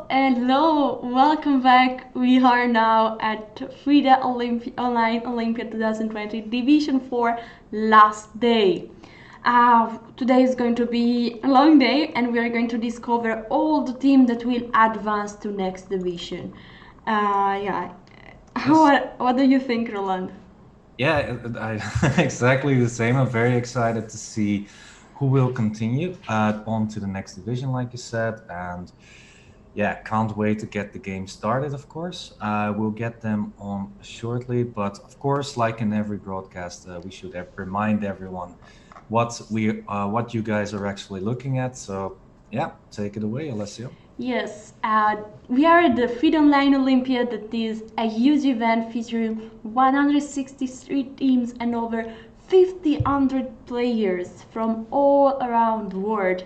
Hello, welcome back. We are now at FIDE Online Olympiad 2020 Division 4 last day. Today is going to be a long day and we are going to discover all the teams that will advance to next division. Yes. What do you think, Roland? Yeah, exactly the same. I'm very excited to see who will continue on to the next division, like you said. And yeah, can't wait to get the game started, of course. We'll get them on shortly. But of course, like in every broadcast, we should remind everyone what you guys are actually looking at. So yeah, take it away, Alessio. Yes, we are at the FIDE Online Olympiad. That is a huge event featuring 163 teams and over 500 players from all around the world.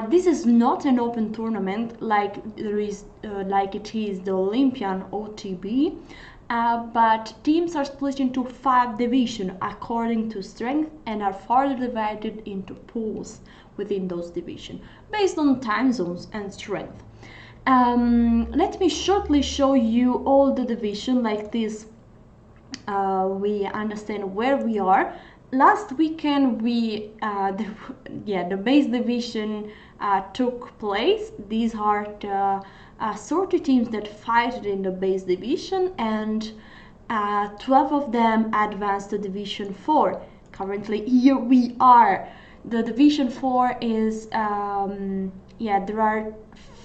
This is not an open tournament like it is the Olympian OTB, but teams are split into 5 divisions according to strength and are further divided into pools within those divisions based on time zones and strength. Let me shortly show you all the division like this. We understand where we are. Last weekend the base division took place. These are the 30 teams that fight in the base division, and 12 of them advanced to division 4. Currently here we are. The division 4 is there are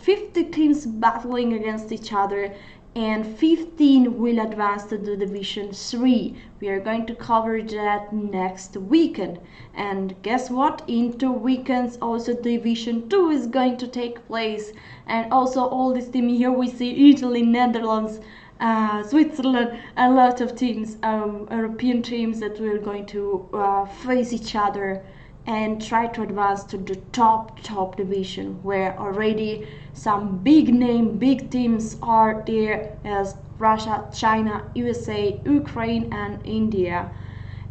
50 teams battling against each other, and 15 will advance to the division 3. We are going to cover that next weekend. And guess what? In 2 weekends also division 2 is going to take place. And also all this team here, we see Italy, Netherlands, Switzerland, a lot of teams, European teams that we're going to face each other and try to advance to the top division, where already some big teams are there, as Russia, China, USA, Ukraine and India.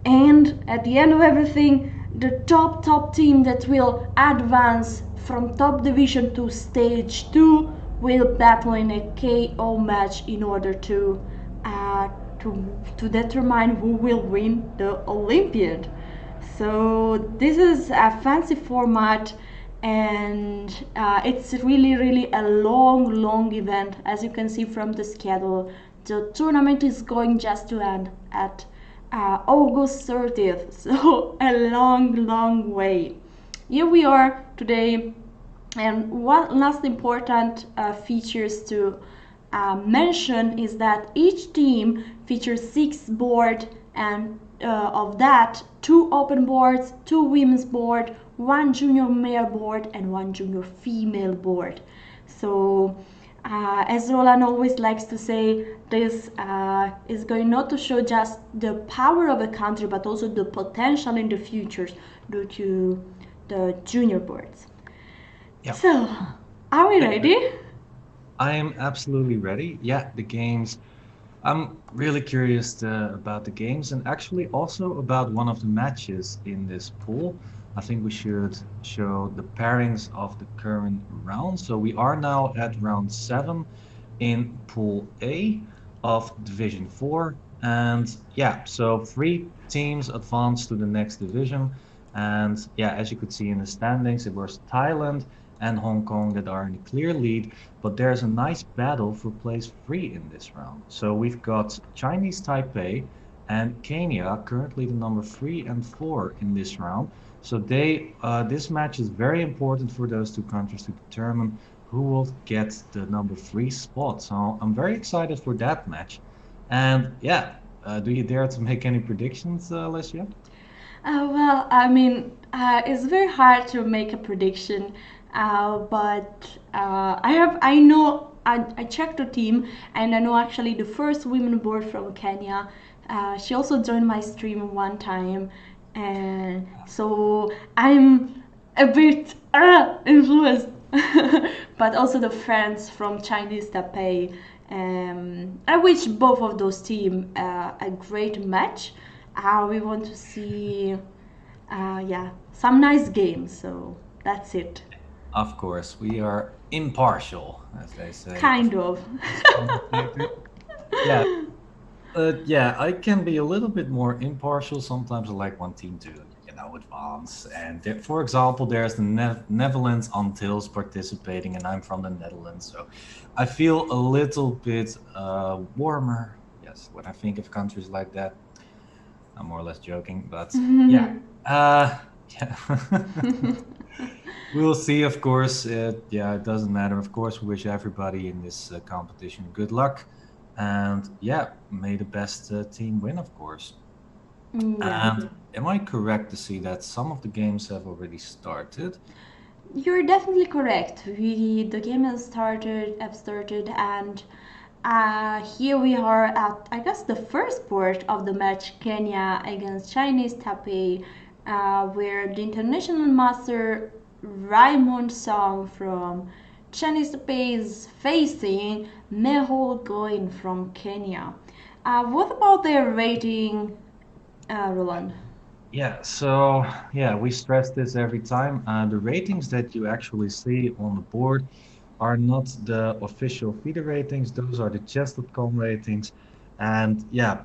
And at the end of everything, the top team that will advance from top division to stage 2 will battle in a KO match in order to determine who will win the Olympiad. So this is a fancy format, and it's really a long event. As you can see from the schedule, the tournament is going just to end at August 30th, so a long way. Here we are today, and one last important features to mention is that each team features 6 boards, and of that 2 open boards, 2 women's board, 1 junior male board and 1 junior female board. So as Roland always likes to say, this is going not to show just the power of a country but also the potential in the future due to the junior boards. Yeah. So are we ready? I am absolutely ready. Yeah, the games. I'm really curious about the games and actually also about one of the matches in this pool. I think we should show the pairings of the current round. So we are now at round 7 in Pool A of Division 4. And yeah, so 3 teams advanced to the next division. And yeah, as you could see in the standings, it was Thailand and Hong Kong that are in the clear lead, but there's a nice battle for place 3 in this round. So we've got Chinese Taipei and Kenya, currently the number 3 and 4 in this round. So this match is very important for those 2 countries to determine who will get the number 3 spot. So I'm very excited for that match. And yeah, do you dare to make any predictions, Alessia? Well, I mean, It's very hard to make a prediction, but I know I checked the team and I know actually the first women board from Kenya. She also joined my stream one time, and so I'm a bit influenced, but also the friends from Chinese Taipei. I wish both of those teams a great match. We want to see yeah, some nice games. So that's it. Of course, we are impartial, as they say, of Kind of. as commentators. Yeah, yeah, I can be a little bit more impartial. Sometimes I like one team to, advance. And there, for example, there's the Netherlands Antilles participating, and I'm from the Netherlands, so I feel a little bit warmer. Yes, when I think of countries like that, I'm more or less joking, but yeah, yeah. We'll see, of course. Yeah, it doesn't matter. Of course, we wish everybody in this competition good luck. And yeah, may the best team win, of course. Yeah. And am I correct to see that some of the games have already started? You're definitely correct. The game have started, and here we are at I guess the first part of the match, Kenya against Chinese Taipei, where the international master Raymond Song from Chinese Taipei is facing Mehul Goin from Kenya. What about their rating, Roland? Yeah, so yeah, we stress this every time. The ratings that you actually see on the board are not the official FIDE ratings, those are the Chess.com ratings. And yeah,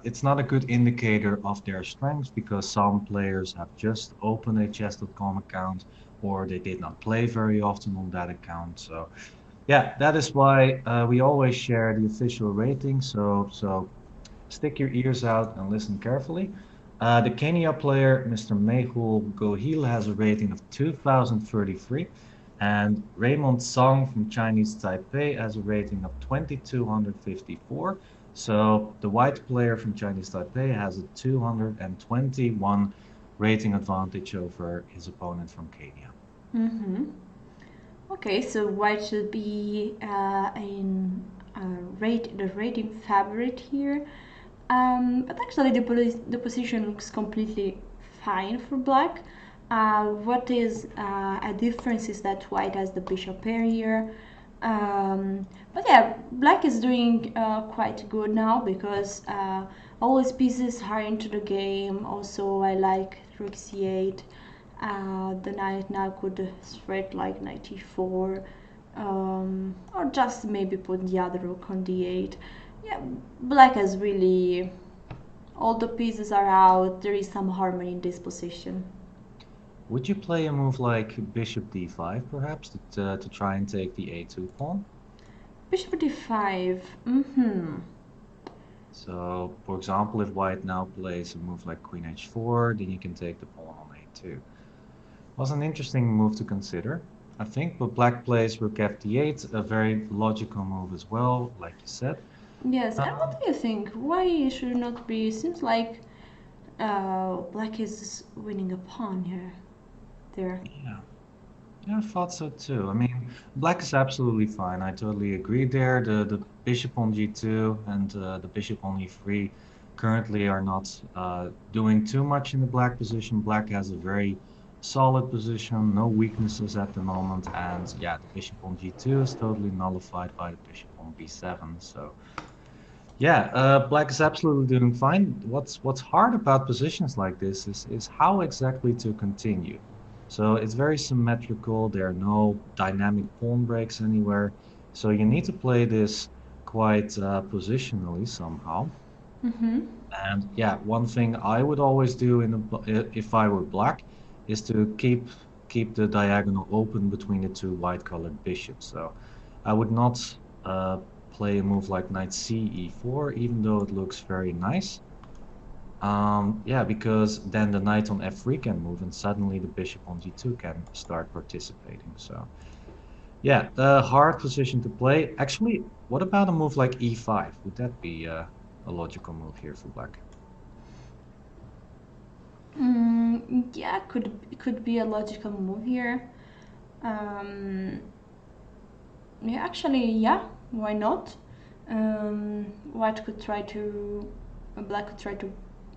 it's not a good indicator of their strengths because some players have just opened a Chess.com account or they did not play very often on that account. So yeah, that is why we always share the official ratings. So stick your ears out and listen carefully. The Kenya player, Mr. Mehul Gohil, has a rating of 2033, and Raymond Song from Chinese Taipei has a rating of 2254. So the white player from Chinese Taipei has a 221 rating advantage over his opponent from Kenya. Mm-hmm. Okay, so white should be in the rating favorite here. But actually, the position looks completely fine for black. What is a difference is that white has the bishop pair here. But yeah, black is doing quite good now because all his pieces are into the game. Also, I like rook c8. The knight now could threat like knight e4, or just maybe put the other rook on d8. Yeah, black has really all the pieces are out. There is some harmony in this position. Would you play a move like Bishop d5, perhaps, to try and take the a2 pawn? Bishop d5. Mm-hmm. So, for example, if white now plays a move like Queen h4, then you can take the pawn on a2. Was an interesting move to consider, I think, but black plays rook fd8, a very logical move as well, like you said. Yes, and what Um, do you think? Why should it not be? Seems like black is winning a pawn here. There. yeah, yeah, I thought so too. I mean, black is absolutely fine. I totally agree there. The bishop on g2 and the bishop on e3 currently are not doing too much in the black position. Black has a very solid position, no weaknesses at the moment, and yeah, the bishop on g2 is totally nullified by the bishop on b7. So yeah, black is absolutely doing fine. What's hard about positions like this is how exactly to continue. So it's very symmetrical. There are no dynamic pawn breaks anywhere. So you need to play this quite positionally somehow. Mm-hmm. And yeah, one thing I would always do if I were black is to keep the diagonal open between the two white-colored bishops. So I would not uh, play a move like knight c e4, even though it looks very nice. Yeah, because then the knight on f3 can move, and suddenly the bishop on g2 can start participating. So yeah, the hard position to play. Actually, what about a move like e5? Would that be a logical move here for black? Yeah, could be a logical move here. Um, yeah, actually, yeah, why not? White could try to, black could try to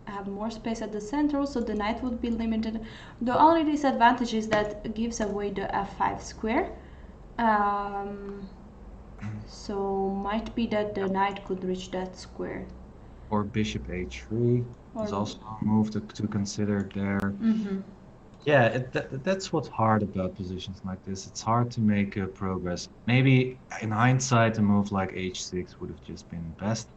have more space at the center. Also, the knight would be limited. The only disadvantage is that it gives away the f5 square. Um, so might be that the knight could reach that square. Or bishop h3 is Or also a move to consider there. mm-hmm. Yeah, that's what's hard about positions like this. It's hard to make progress. Maybe in hindsight, a move like h6 would have just been best.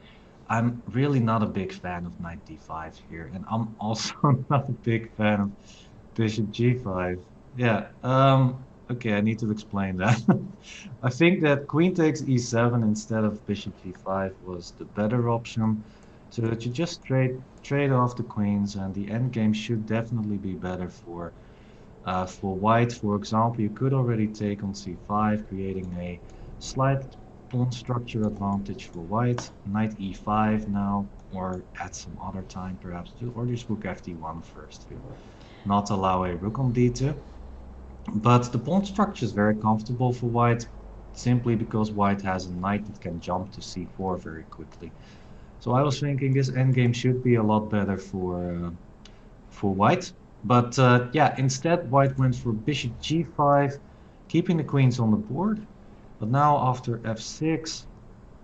I'm really not a big fan of knight d5 here, and I'm also not a big fan of bishop g5. Yeah, okay, I need to explain that. I think that queen takes e7 instead of bishop g5 was the better option. To just trade off the queens, and the endgame should definitely be better for white. For example, you could already take on c5, creating a slight pawn structure advantage for white. Knight e5 now, or at some other time perhaps, or just rook ft1 first to not allow a rook on d2. But the pawn structure is very comfortable for white, simply because white has a knight that can jump to c4 very quickly. So I was thinking this endgame should be a lot better for white. But yeah, instead white went for bishop g5, keeping the queens on the board. But now after f6,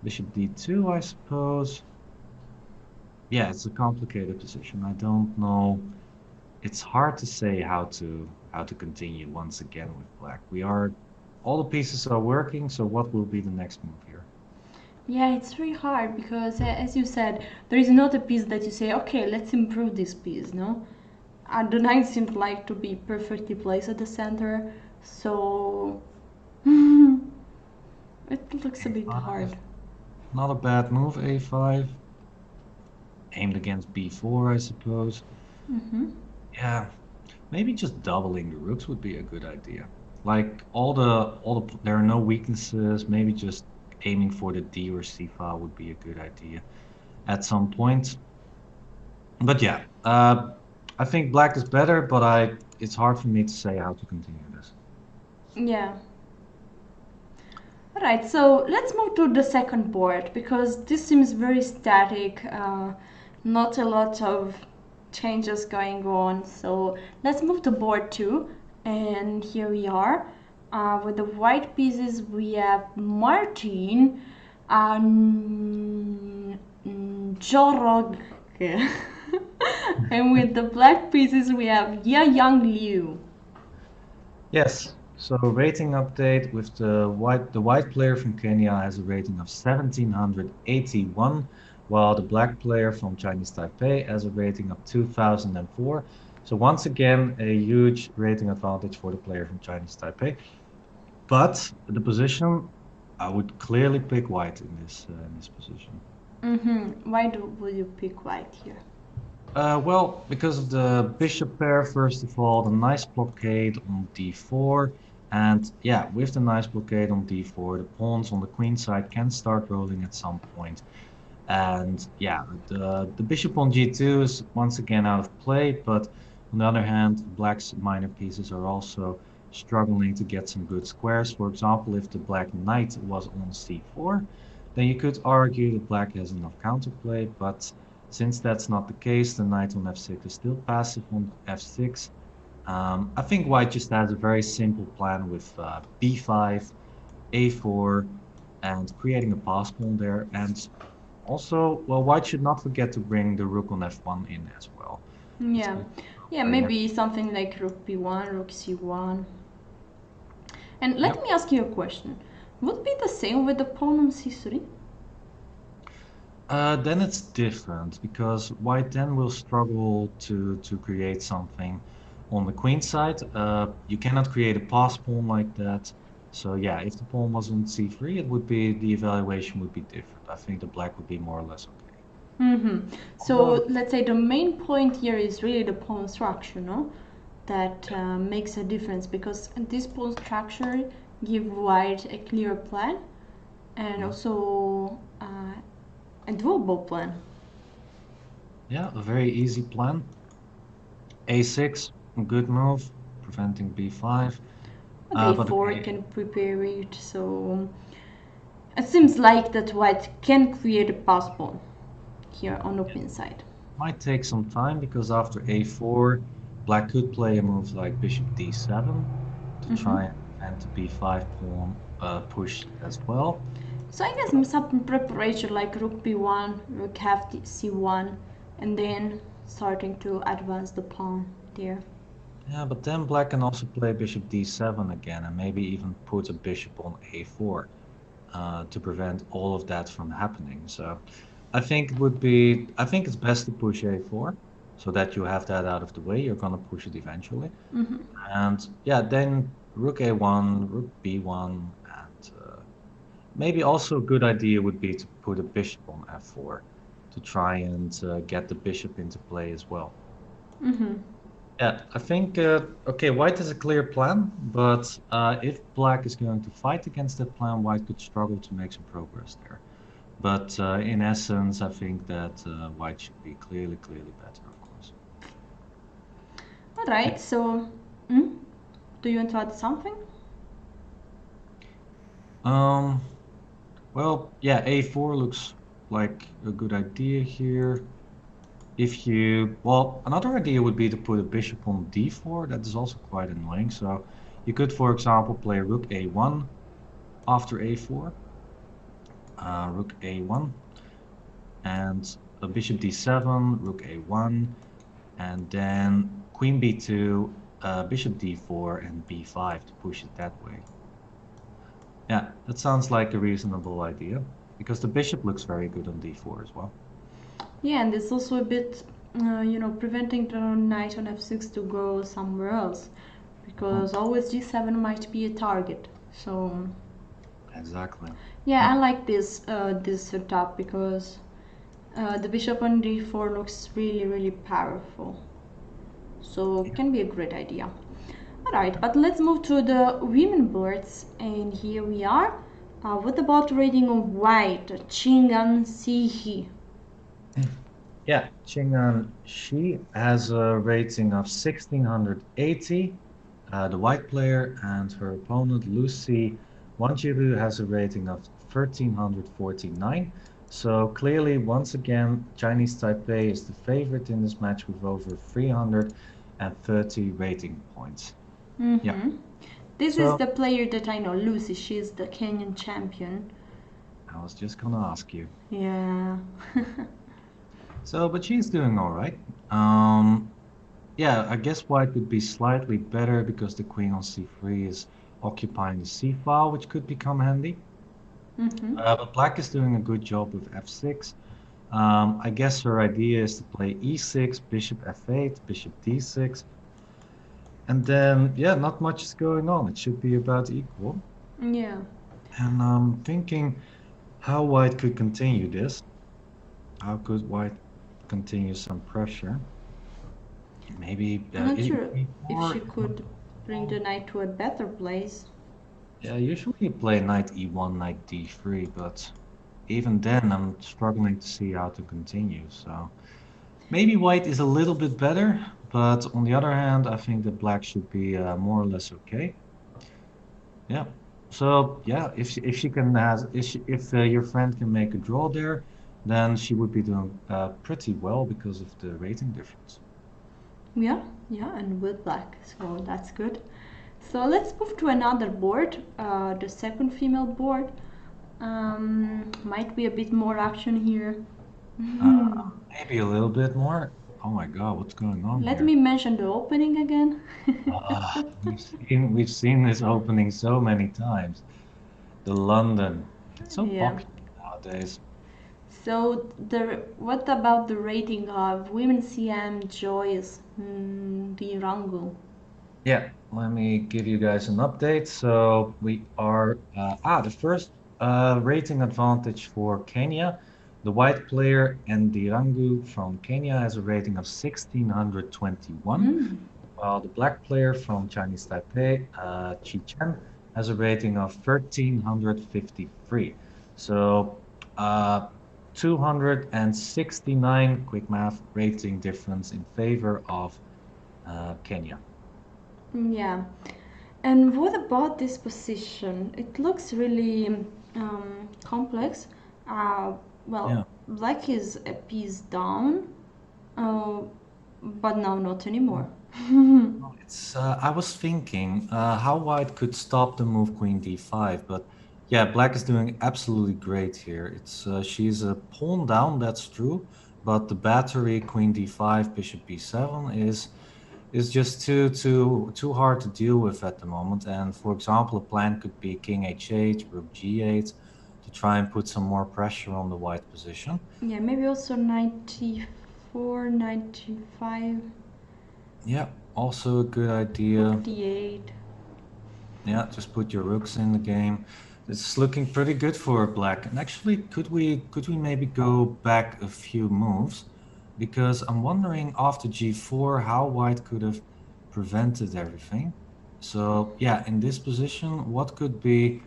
bishop d2, I suppose. Yeah, it's a complicated position. I don't know. It's hard to say how to continue once again with black. All the pieces are working, so what will be the next move here? Yeah, it's really hard because, as you said, there is not a piece that you say, okay, let's improve this piece, no? The knight seems like to be perfectly placed at the center, so it looks a bit a5, hard. not a bad move, a5. Aimed against b4, I suppose. Mm-hmm. Yeah, maybe just doubling the rooks would be a good idea. Like there are no weaknesses. Maybe just aiming for the D or C file would be a good idea at some point. But yeah, I think black is better, but it's hard for me to say how to continue this. Yeah. Alright, so let's move to the second board because this seems very static, not a lot of changes going on. So let's move to board 2, and here we are. With the white pieces, we have Martin and Jorog. And with the black pieces, we have Ya Yang Liu. Yes. So rating update with the white player from Kenya has a rating of 1781, while the black player from Chinese Taipei has a rating of 2004. So once again, a huge rating advantage for the player from Chinese Taipei. But the position, I would clearly pick white in this position. Mm-hmm. Why would you pick white here? Well, because of the bishop pair, first of all, the nice blockade on d4, and yeah, with the nice blockade on d4, the pawns on the queen side can start rolling at some point. And yeah, the bishop on g2 is once again out of play, but on the other hand, black's minor pieces are also struggling to get some good squares. For example, if the black knight was on c4, then you could argue that black has enough counterplay, but since that's not the case, the knight on f6 is still passive on f6. I think white just has a very simple plan with b5, a4, and creating a pass pawn there. And also, well, white should not forget to bring the rook on f1 in as well. It's Yeah, going yeah, very much. maybe something like rook b1, rook c1. And let Yep. me ask you a question. Would be the same with the pawn on c3? Then it's different because white then will struggle to create something on the queen side. You cannot create a pass pawn like that. So yeah, if the pawn was on c3, the evaluation would be different. I think the black would be more or less okay. Mm-hmm. Although, So let's say the main point here is really the pawn structure, no? That makes a difference because this pawn structure give white a clear plan and yeah, also a doable plan. yeah, a very easy plan. A6. a good move, preventing b5. But But a4 okay, can prepare it, so it seems like that white can create a pass pawn here on open side. might take some time because after a4, black could play a move like bishop d7 to Mm-hmm. try and prevent the b5 pawn push as well. So I guess some preparation like rook b1, rook c1, and then starting to advance the pawn there. Yeah, but then black can also play bishop d7 again and maybe even put a bishop on a4 to prevent all of that from happening. So I think it's best to push a4 so that you have that out of the way. You're gonna push it eventually. Mm-hmm. And yeah, then rook a1, rook b1, and maybe also a good idea would be to put a bishop on f4 to try and get the bishop into play as well. Mm-hmm. Yeah, I think, okay, white has a clear plan, but if black is going to fight against that plan, white could struggle to make some progress there. But in essence, I think that white should be clearly better, of course. All Yeah. right. So, mm, do you want to add something? Um, well, yeah, a4 looks like a good idea here. If you, well, another idea would be to put a bishop on d4. That is also quite annoying. So you could, for example, play rook a1 after a4, rook a1, and a bishop d7, rook a1, and then queen b2, bishop d4, and b5 to push it that way. Yeah, that sounds like a reasonable idea because the bishop looks very good on d4 as well. Yeah, and it's also a bit, preventing the knight on f6 to go somewhere else, Mm, because always g7 might be a target. So, exactly. yeah, Yeah. I like this setup because the bishop on d4 looks really powerful. So, Yeah. can be a great idea. Alright, but let's move to the women boards, and here we are. What about rating of white? Chingan Sihi. Yeah, Chingan, she has a rating of 1680, the white player, and her opponent, Lucy Wanjiru, has a rating of 1349. So clearly, once again, Chinese Taipei is the favorite in this match with over 330 rating points. Yeah, Mm-hmm. This is so the player that I know, Lucy. She's the Kenyan champion. I was just gonna ask you. Yeah. So, but she's doing all right. Um, Yeah, I guess white would be slightly better because the queen on c3 is occupying the c file, which could become handy. Mm-hmm. But black is doing a good job with f6. I guess her idea is to play e6, bishop f8, bishop d6. And then, yeah, not much is going on. It should be about equal. Yeah. And I'm thinking how white could continue this. How could white continue some pressure? Maybe I'm not e sure if she e4. could bring the knight to a better place. Yeah, usually you play knight e1, knight d3, but even then I'm struggling to see how to continue. So maybe white is a little bit better, but on the other hand, I think that black should be more or less okay. Yeah. So yeah, if she can has if your friend can make a draw there, then she would be doing pretty well because of the rating difference. Yeah, yeah, and with black, so that's good. So let's move to another board, the second female board. Might be a bit more action here. Uh, maybe a little bit more. Oh my God, what's going on Let here? me mention the opening again. We've seen this opening so many times. The London. It's so Yeah. popular nowadays. So what about the rating of women CM Joyce the Rango? Yeah, let me give you guys an update. So we are the first rating advantage for Kenya. The white player Ndirangu from Kenya has a rating of 1621, Mm. while the black player from Chinese Taipei, Chi Chen, has a rating of 1353. So 269 quick math rating difference in favor of Kenya. Yeah. And what about this position? It looks really complex. Uh, Yeah. well, black is a piece down, uh, but now not anymore. It's I was thinking how white could stop the move queen d5, but yeah, black is doing absolutely great here. It's she's a pawn down, that's true, but the battery queen d5, bishop b7 is just too hard to deal with at the moment. And for example, a plan could be king h8, rook g8 to try and put some more pressure on the white position. Yeah, maybe also 94, 95, Yeah, also a good rook idea. d8. Yeah, just put your rooks in the game. It's looking pretty good for black. And actually, could we maybe go back a few moves? Because I'm wondering after g4 how white could have prevented everything. So yeah, in this position, what could be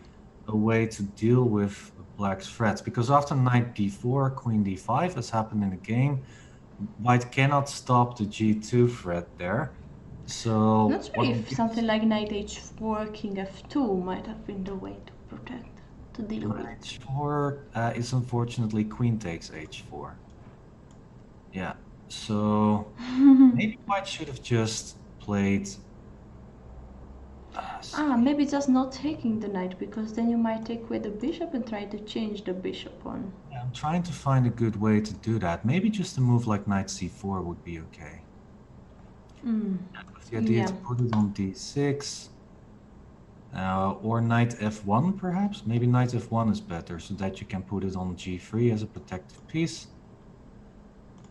a way to deal with black's threats? Because after knight d4, queen d5, as happened in the game, white cannot stop the g2 threat there. Not So sure what we if do something like knight h4, king f2 might have been the way to protect, to deal with. h4 is unfortunately queen takes h4. Yeah, so maybe white should have just played. Ah, maybe just not taking the knight, because then you might take away the bishop and try to change the bishop on. Yeah, I'm trying to find a good way to do that. Maybe just a move like knight c4 would be okay. Mm. With the idea Yeah. to put it on d6 or knight f1 perhaps. Maybe knight f1 is better so that you can put it on g3 as a protective piece.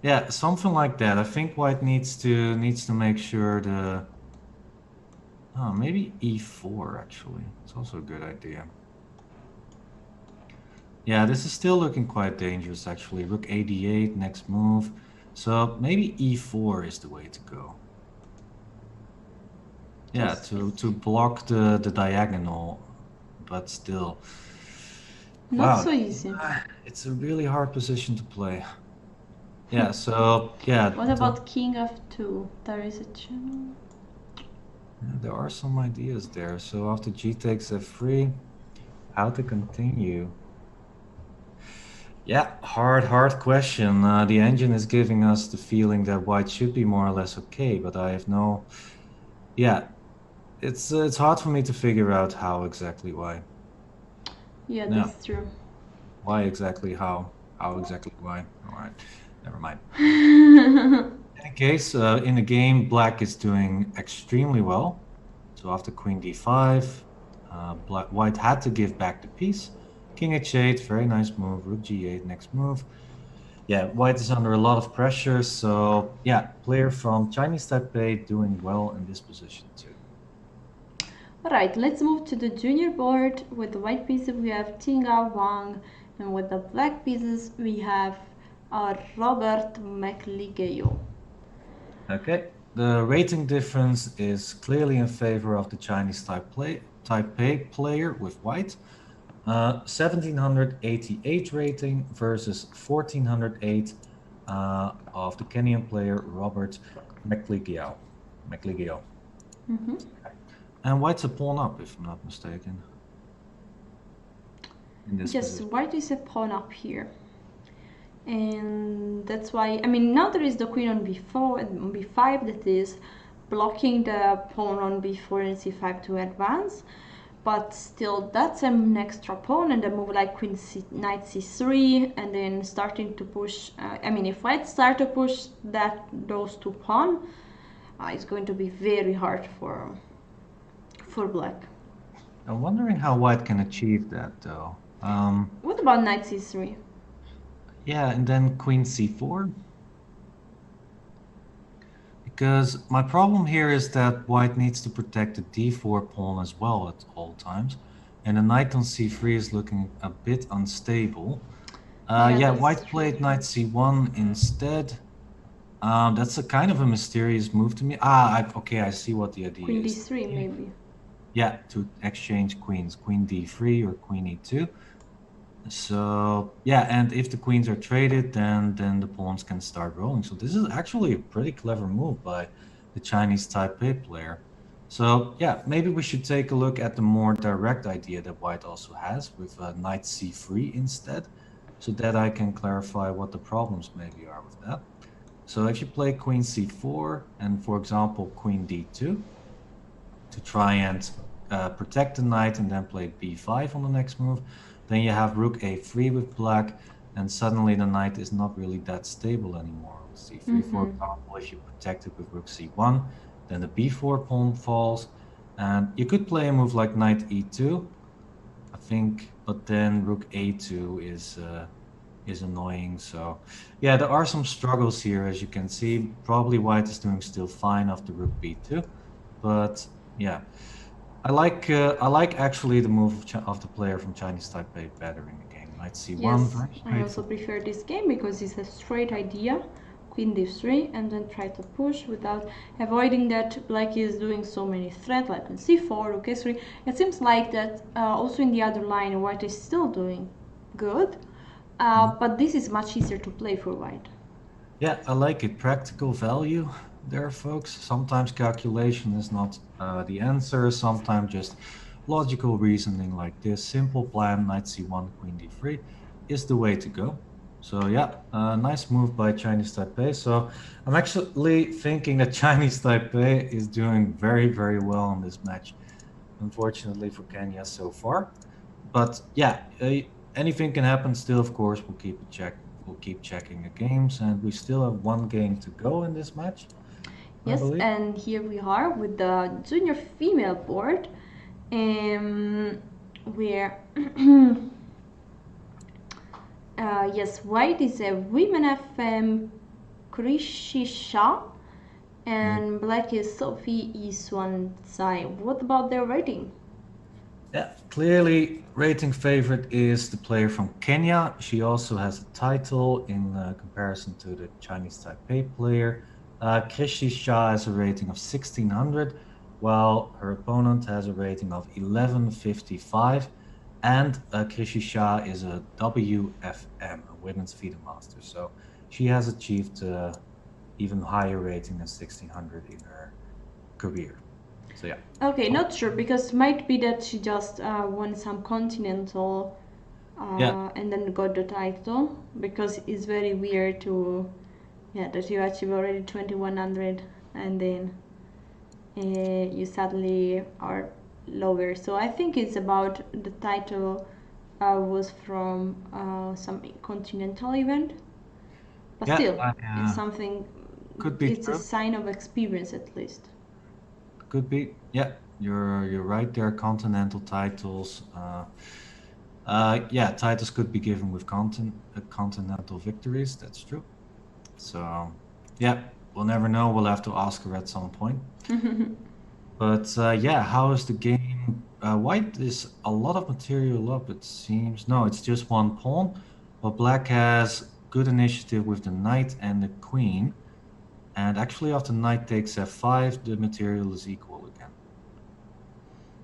Yeah, something like that. I think white needs to make sure the maybe e4 actually. It's also a good idea. Yeah, this is still looking quite dangerous actually. Rook ad8 next move. So maybe e4 is the way to go. Yeah, Just to block the diagonal, but still. not Wow, so easy. it's a really hard position to play. Yeah, so yeah, What about king f2? There is a channel. yeah, there are some ideas there. So after g takes f3, how to continue? Yeah, hard question. The engine is giving us the feeling that white should be more or less okay, but I have no. Yeah, it's hard for me to figure out how exactly why. Yeah, Yeah, that's true. why exactly how exactly why. All right, never mind. In any case, in the game, black is doing extremely well. So after queen d5, white had to give back the piece. King h8, very nice move. Rook g8, next move. Yeah, white is under a lot of pressure. So yeah, player from Chinese Taipei doing well in this position too. Alright, let's move to the junior board. With the white pieces we have Tinga Wang, and with the black pieces we have Robert McLigeyo. Okay, the rating difference is clearly in favor of the Chinese Taipei player with white. 1788 rating versus 1408 of the Kenyan player Robert McLigeyo. McLigeyo. Mm-hmm. And white's a pawn up, if I'm not mistaken, in this Yes, position. white is a pawn up here. And that's why, I mean, now there is the queen on b4 and on b5 that is blocking the pawn on b4 and c5 to advance. But still, that's an extra pawn, and a move like queen knight c3, and then starting to push. I mean, if white start to push those two pawns, it's going to be very hard for black. I'm wondering how white can achieve that, though. What about knight c3? Yeah, and then queen c4. Because my problem here is that white needs to protect the d4 pawn as well at all times. And the knight on c3 is looking a bit unstable. Yeah, Yeah, that's white true. played knight c1 instead. That's a kind of a mysterious move to me. Okay, I see what the idea Queen is. d3 maybe. Yeah, to exchange queens, queen d3 or queen e2. So yeah, and if the queens are traded, then the pawns can start rolling. So this is actually a pretty clever move by the Chinese Taipei player. So yeah, maybe we should take a look at the more direct idea that white also has with knight c3 instead, so that I can clarify what the problems maybe are with that. So if you play queen c4 and, for example, queen d2 to try and protect the knight and then play b5 on the next move, then you have rook a3 with black, and suddenly the knight is not really that stable anymore on c3. For Mm-hmm. example, if you protect it with rook c1, then the b4 pawn falls, and you could play a move like knight e2, I think, but then rook a2 is annoying. So yeah, there are some struggles here, as you can see. Probably white is doing still fine after rook b2, but yeah, I like actually the move of the player from Chinese Taipei better in the game. Knight c1, Yes, very I also straightforward. prefer this game because it's a straight idea. Queen d3 and then try to push without avoiding that black is doing so many threats like on c4, rook a3. It seems like that also in the other line white is still doing good, Mhm. but this is much easier to play for white. Yeah, I like it. Practical value there, folks. Sometimes calculation is not the answer. Sometimes just logical reasoning like this. Simple plan, knight c1, queen d3 is the way to go. So yeah, nice move by Chinese Taipei. So I'm actually thinking that Chinese Taipei is doing very, very well in this match. Unfortunately for Kenya so far. But yeah, anything can happen still, of course. We'll keep checking the games, and we still have one game to go in this match, I Yes, believe. and here we are with the junior female board, where yes, white is a women FM Krishisha Yeah. and black is Sophie Iswansai. What about their rating? Yeah, clearly rating favorite is the player from Kenya. She also has a title in comparison to the Chinese Taipei player. Krishi Shah has a rating of 1600, while her opponent has a rating of 1155. And Krishi Shah is a WFM, a Women's FIDE Master. So she has achieved even higher rating than 1600 in her career. So yeah. Okay, Oh, not sure because might be that she just won some continental yeah, and then got the title because it's very weird to yeah that you achieve already 2100 and then you suddenly are lower. So I think it's about the title was from some continental event, but yeah, still, it's uh, something. could be It's a true. sign of experience at least. Could be. Yeah, you're right there. Continental titles. Yeah, titles could be given with continental victories. That's true. So, yeah, we'll never know. We'll have to ask her at some point. But yeah, how is the game? White is a lot of material up, it seems. No, it's just one pawn. But black has good initiative with the knight and the queen. And actually, after knight takes f5, the material is equal again.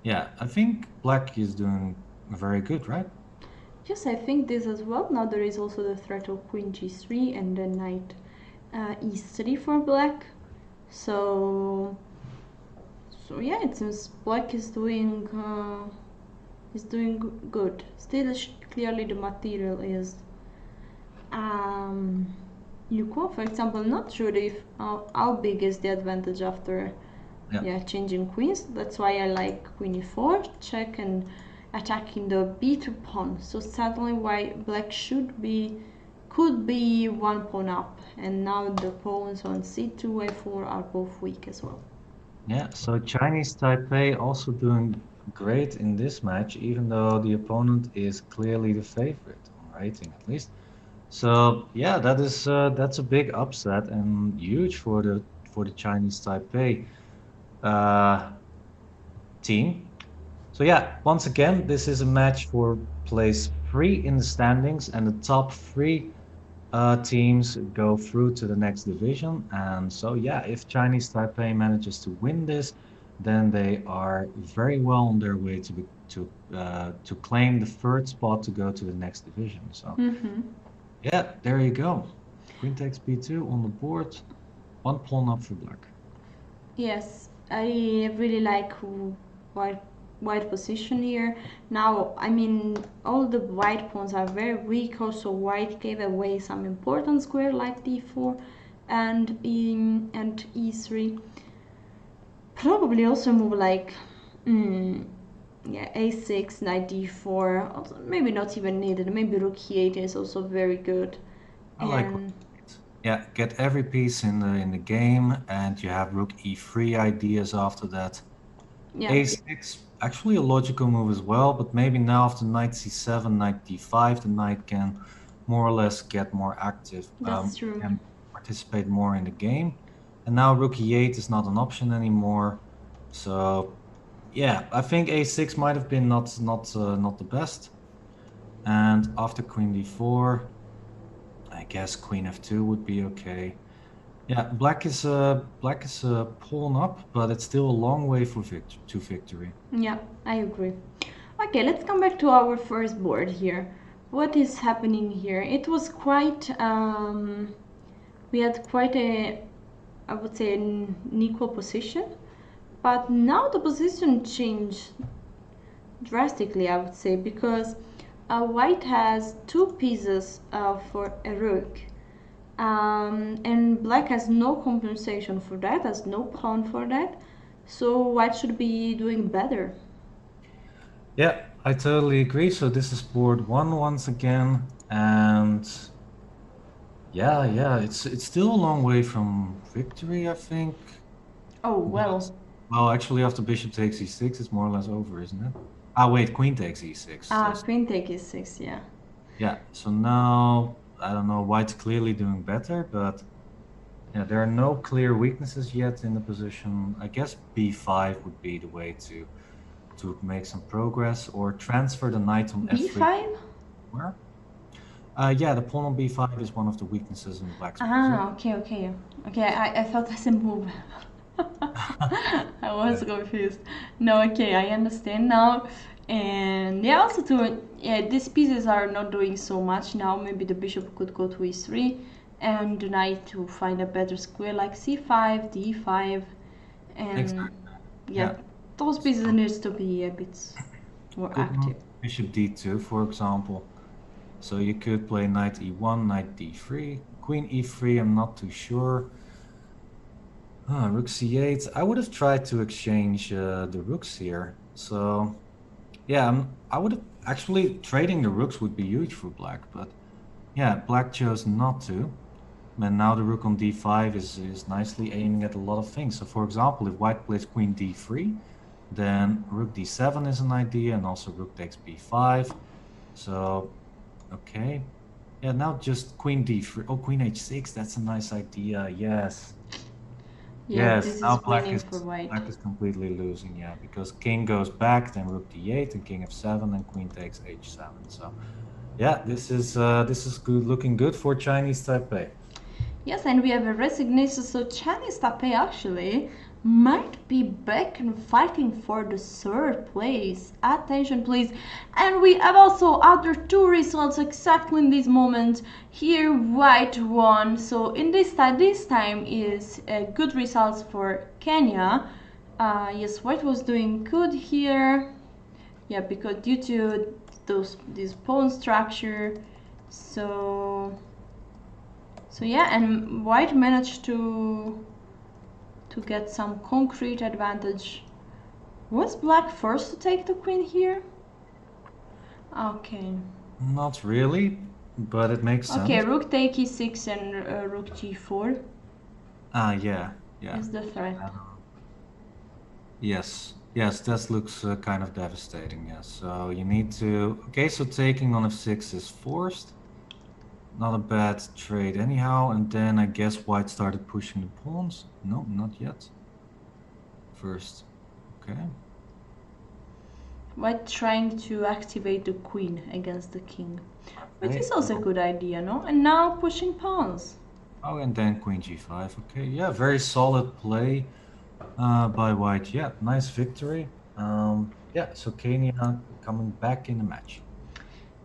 Yeah, I think black is doing very good, right? Yes, I think this as well. Now there is also the threat of queen g3 and then knight e3 for black. So so yeah, it seems black is doing good. Still, clearly the material is um, equal. For example, not sure if how big is the advantage after Yeah. yeah changing queens. That's why I like queen e4 check and attacking the b2 pawn. So suddenly why black should be could be one pawn up, and now the pawns on c2 a4 are both weak as well. Yeah, so Chinese Taipei also doing great in this match, even though the opponent is clearly the favorite on rating at least. So yeah, that's a big upset and huge for the Chinese Taipei uh, team. So yeah, once again, this is a match for place three in the standings, and the top three teams go through to the next division. And so yeah, if Chinese Taipei manages to win this, then they are very well on their way to claim the third spot to go to the next division. So Mm-hmm. yeah, there you go. Queen takes b2 on the board, one pawn up for black. Yes, I really like white white position here. Now, I mean, all the white pawns are very weak. Also, white gave away some important square like d4 and e3. Probably also move like, mm, yeah, a6, knight d4. Also, maybe not even needed. Maybe rook e8 is also very good. I like And yeah, get every piece in the game, and you have rook e3 ideas after that. yeah, A6, actually a logical move as well, but maybe now after knight c7, knight d5, the knight can more or less get more active, that's true. can participate more in the game. And now rook e8 is not an option anymore. So yeah, I think a6 might have been not the best. And after queen d4, I guess queen f2 would be okay. Yeah, black is pawn up, but it's still a long way to victory. Yeah, I agree. Okay, let's come back to our first board here. What is happening here? It was quite, we had quite a, I would say, an equal position, but now the position changed drastically, I would say, because white has two pieces for a rook, and black has no compensation for that, has no pawn for that, so white should be doing better. Yeah, I totally agree. So this is board one once again, and yeah, it's still a long way from victory, I think. Oh, But well. well, actually, after bishop takes e6, it's more or less over, isn't it? Ah, wait, queen takes e6. So Queen take e6, yeah. yeah, so now I don't know. White's clearly doing better, but yeah, there are no clear weaknesses yet in the position. I guess b5 would be the way to make some progress, or transfer the knight on f3. b5? Where? Yeah, the pawn on b5 is one of the weaknesses in black's position. Okay. I thought that's a move. I was confused. No, okay, I understand now. And yeah, also too, yeah, these pieces are not doing so much now. Maybe the bishop could go to e3 and the knight to find a better square like c5, d5, and Exactly. yeah, Yeah. those pieces So needs to be a bit more could move active. bishop d2, for example. So you could play knight e1, knight d3, queen e3. I'm not too sure. Rook c8. I would have tried to exchange the rooks here. So yeah, I would have actually trading the rooks would be huge for black, but yeah, black chose not to. And now the rook on d5 is nicely aiming at a lot of things. So for example, if white plays queen d3, then rook d7 is an idea, and also rook takes b5. So okay. Yeah, now just queen d3. Oh, queen h6, that's a nice idea. Yes. Yeah, Yes, this now is winning for white. black is completely losing, yeah, because king goes back, then rook d8, and king f7, and queen takes h7. So yeah, this is good, looking good for Chinese Taipei. Yes, and we have a resignation, so Chinese Taipei actually might be back and fighting for the third place. Attention, please. And we have also other two results exactly in this moment. Here, white won. So in this time is good results for Kenya. Yes, white was doing good here. Yeah, because due to this pawn structure, so yeah, and white managed to get some concrete advantage. Was black forced to take the queen here? Okay. Not really, but it makes Okay, sense. rook take e6 and rook g4 Ah, yeah, yeah. is the threat. Yes, that looks kind of devastating, yes. So you need to, okay, so taking on f6 is forced. Not a bad trade anyhow, and then I guess white started pushing the pawns. No, not yet. First, okay. White trying to activate the queen against the king, which Okay. is also a good idea, no? And now pushing pawns. Oh, and then queen g5. Okay, yeah, very solid play by white. Yeah, nice victory. Yeah, so Kenya coming back in the match.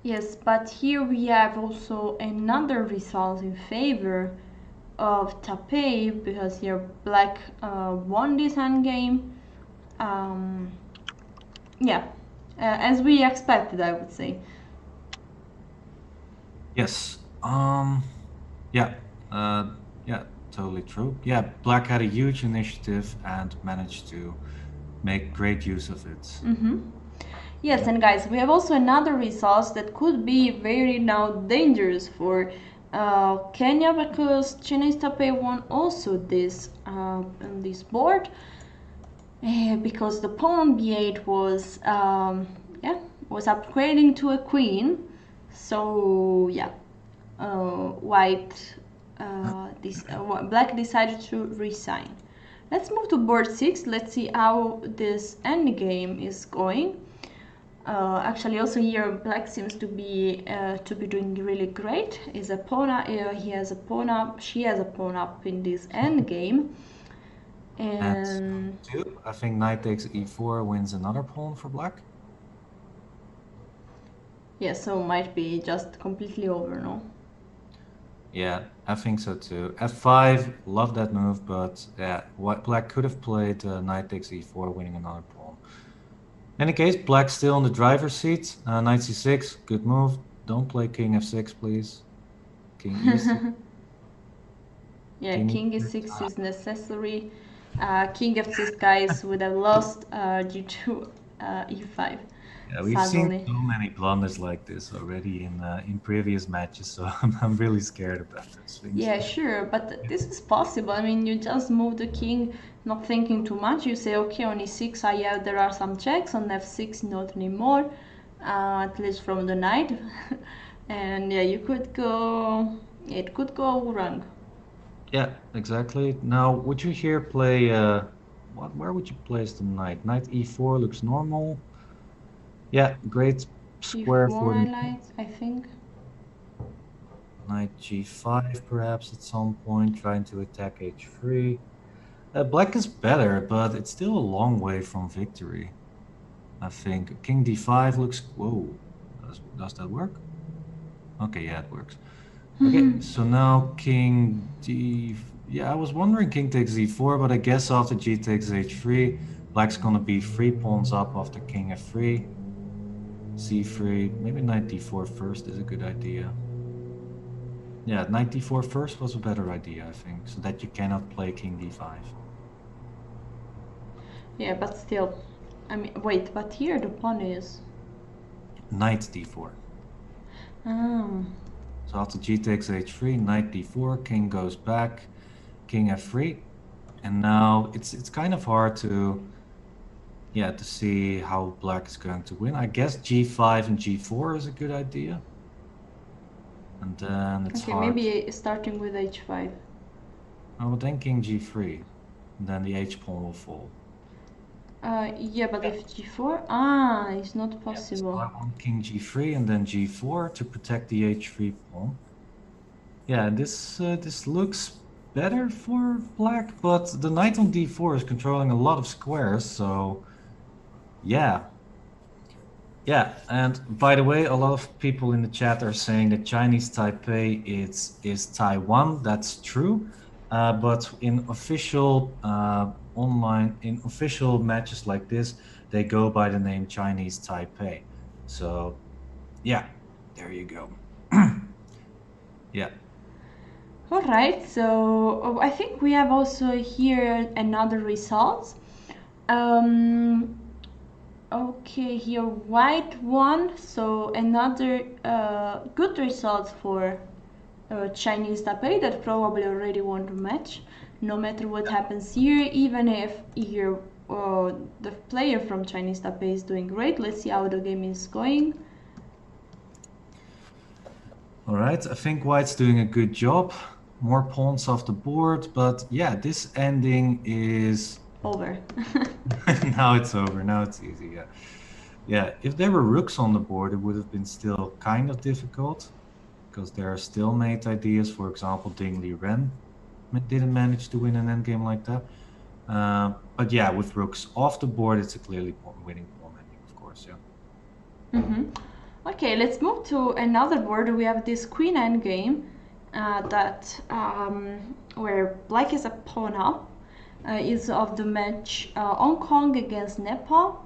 Yes, but here we have also another result in favor of Taipei, because here black won this endgame. Yeah, as we expected, I would say. Yes. Yeah. Yeah, totally true. Yeah, Black had a huge initiative and managed to make great use of it. Yes, and guys, we have also another result that could be very now dangerous for Kenya, because Chinese Taipei won also this on this board, because the pawn b8 was was upgrading to a queen. So yeah, white black decided to resign. Let's move to board 6. Let's see how this endgame is going. Actually, also here black seems to be doing really great. Is a pawn up, he has a pawn up, she has a pawn up in this endgame. And And two, I think knight takes e4 wins another pawn for black. yeah, so might be just completely over, no? Yeah, I think so too. F5, love that move, but yeah, what black could have played knight takes e4, winning another pawn. In any case, black's still in the driver's seat. Knight c6, good move. Don't play king f6, please. King e6. Yeah, King king e6. e6 is necessary. King f6 guys would have lost due to e5, Yeah, we've seen sadly. so many blunders like this already in previous matches, so I'm really scared about those things. Yeah, sure, but this is possible. I mean, you just move the king, not thinking too much. You say, okay, on e6, there are some checks. On f6, not anymore, at least from the knight. And yeah, you could go. It could go wrong. Yeah, exactly. Now, would you here play where would you place the knight? Knight e4 looks normal. Yeah, great square g4 for the highlights, I think. knight g5 perhaps at some point, trying to attack h3. Black is better, but it's still a long way from victory. I think king d5 looks. Whoa, does that work? Okay, yeah, it works. Okay, so now king d. Yeah, I was wondering king takes e4, but I guess after g takes h3, black's gonna be 3 pawns up after king f3, c3. Maybe knight d4 first is a good idea. Yeah, knight d4 first was a better idea, I think, so that you cannot play king d5. Yeah, but still. I mean, wait, but here the pawn is. Knight d4. Oh. So after g takes h3, knight d4, king goes back, king f3, and now it's kind of hard to see how black is going to win. I guess g5 and g4 is a good idea, and then it's Okay, hard. maybe starting with h5. Oh, but then king g3, and then the h pawn will fall. Yeah, but if g4, it's not possible. So I want king g3 and then g4 to protect the h3 pawn. Yeah, this looks better for black, but the knight on d4 is controlling a lot of squares, so yeah. Yeah, and by the way, a lot of people in the chat are saying that Chinese Taipei is Taiwan. That's true, but in official in official matches like this, they go by the name Chinese Taipei. So, yeah, there you go. Yeah. All right, so I think we have also here another result. Um, okay, here white won, so another good result for Chinese Taipei that probably already won the match. No matter what happens here, even if here the player from Chinese Taipei is doing great. Let's see how the game is going. All right, I think white's doing a good job. More pawns off the board, but yeah, this ending is Over. now it's over. Now it's easy. Yeah, yeah. If there were rooks on the board, it would have been still kind of difficult because there are still mate ideas. For example, Ding Li Ren didn't manage to win an endgame like that. But yeah, with rooks off the board, it's a clearly winning pawn ending, of course. Yeah. Okay, let's move to another board. We have this queen endgame that where black is a pawn up, is of the match Hong Kong against Nepal,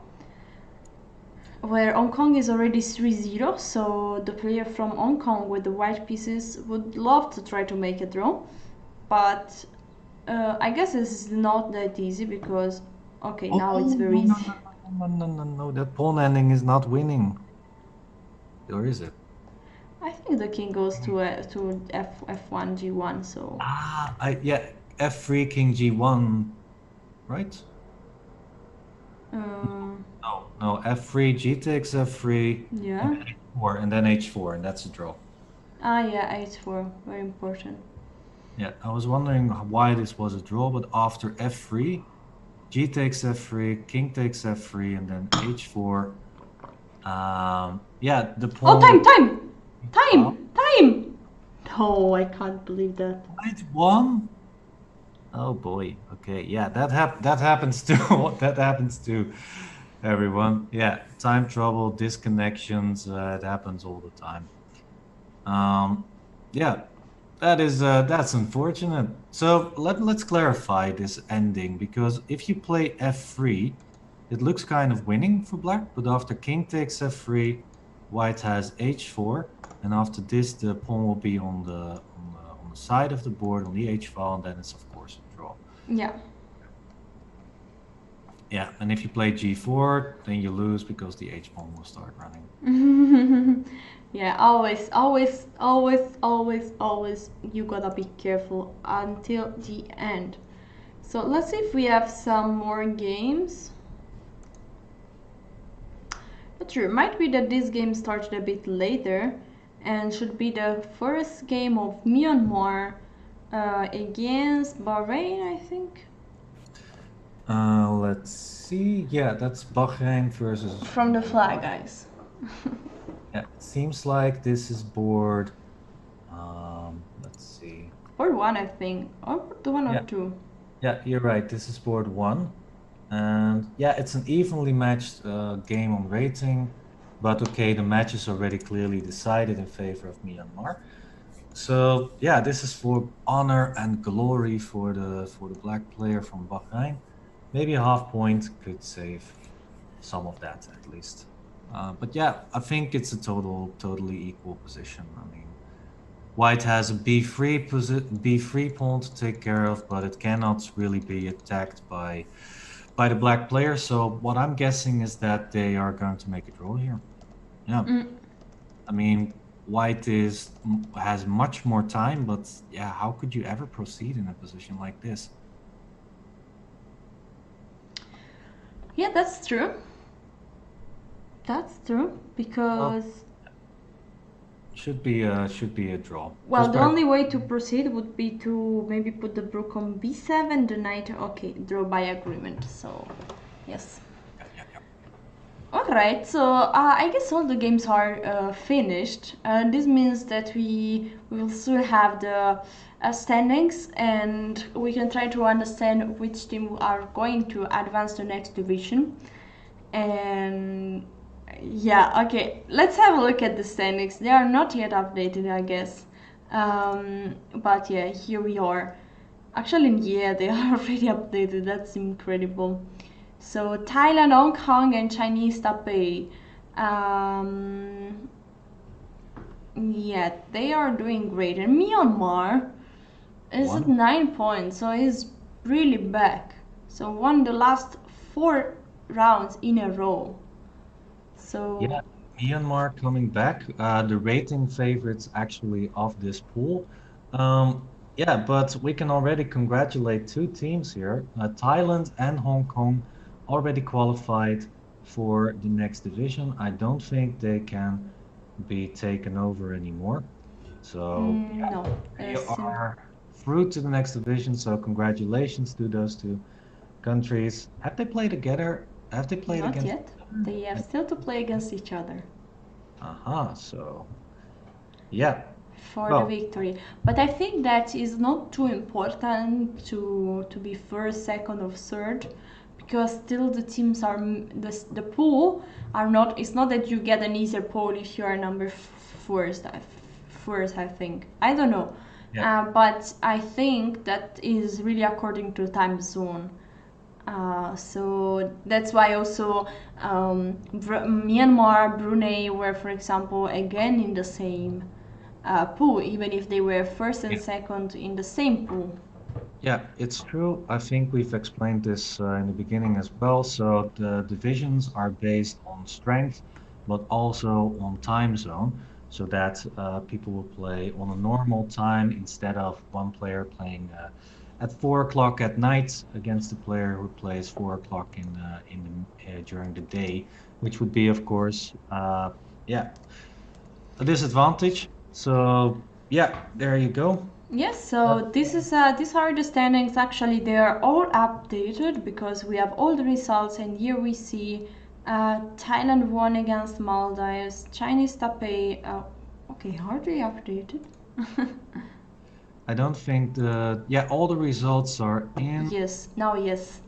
where Hong Kong is already 3-0, so the player from Hong Kong with the white pieces would love to try to make a draw, but I guess this is not that easy because, okay, now it's Oh, very no, easy. no, that pawn ending is not winning. Or is it? I think the king goes to f1 g1, so Yeah, f3 king g1, right? um, No, f3 g takes f3 and yeah. then h4 and then h4 and that's a draw. Yeah, h4, very important. Yeah, I was wondering why this was a draw, but after f3, g takes f3, king takes f3 and then h4. Yeah, the Oh, pawn will time! No, I can't believe that. white one. Oh boy. Okay. Yeah, that happens too. That happens to everyone. Yeah, time trouble, disconnections. It happens all the time. Um, yeah, that's unfortunate. So let's clarify this ending because if you play f3, it looks kind of winning for black, but after king takes f3, white has h4, and after this the pawn will be on the side of the board on the h file, and then it's of course a draw. Yeah. Yeah, and if you play g4, then you lose because the h pawn will start running. Yeah, always, you gotta be careful until the end. So let's see if we have some more games. But true, might be that this game started a bit later and should be the first game of Myanmar against Bahrain, I think. Let's see. Yeah, that's Bahrain versus. From the flag, guys. Yeah, it seems like this is board. Let's see. Or one, I think. Or the one or Yeah, two. yeah, you're right. This is board one, and yeah, it's an evenly matched game on rating, but okay, the match is already clearly decided in favor of Myanmar. So yeah, this is for honor and glory for the black player from Bahrain. Maybe a half point could save some of that at least. But yeah, I think it's a totally equal position. I mean, white has a b3 pawn to take care of, but it cannot really be attacked by the black player. So what I'm guessing is that they are going to make a draw here. Yeah. I mean, white has much more time, but yeah, how could you ever proceed in a position like this? Yeah, that's true. That's true Well, because should be a draw. well, Just the by only way to proceed would be to maybe put the rook on b7, the knight. Okay, draw by agreement. So, yes. yeah. Alright, so I guess all the games are finished. This means that we will soon have the standings and we can try to understand which team are going to advance to next division. And yeah, okay, let's have a look at the standings. They are not yet updated, I guess. But yeah, here we are. Actually, yeah, they are already updated. That's incredible. So Thailand, Hong Kong, and Chinese Taipei. Yeah, they are doing great. And Myanmar is at 9 points, so he's really back. So won the last 4 rounds in a row. So Yeah, Myanmar coming back. The rating favorites actually of this pool. Yeah, but we can already congratulate two teams here. Thailand and Hong Kong already qualified for the next division. I don't think they can be taken over anymore. So yeah, no, they are through to the next division. So congratulations to those two countries. Have they played together? Have they played not against? yet. They have still to play against each other So yeah. for the Well, victory. But I think that is not too important to be first, second, or third, because still the teams are the pool are not. It's not that you get an easier pool if you are number first. First, I think. I don't know. Yeah. but I think that is really according to time zone. So that's why also Myanmar, Brunei were, for example, again in the same pool, even if they were first and Yeah. second in the same pool. Yeah, it's true. I think we've explained this in the beginning as well. So the divisions are based on strength, but also on time zone, so that people will play on a normal time instead of one player playing at 4 o'clock at night against the player who plays 4 o'clock during the day, which would be, of course, yeah, a disadvantage. So yeah, there you go. Yes, Uh, so these are the standings. Actually, they are all updated because we have all the results, and here we see Thailand won against Maldives, Chinese Taipei. Okay, how are they updated? I don't think yeah, all the results are in. Yes, now yes.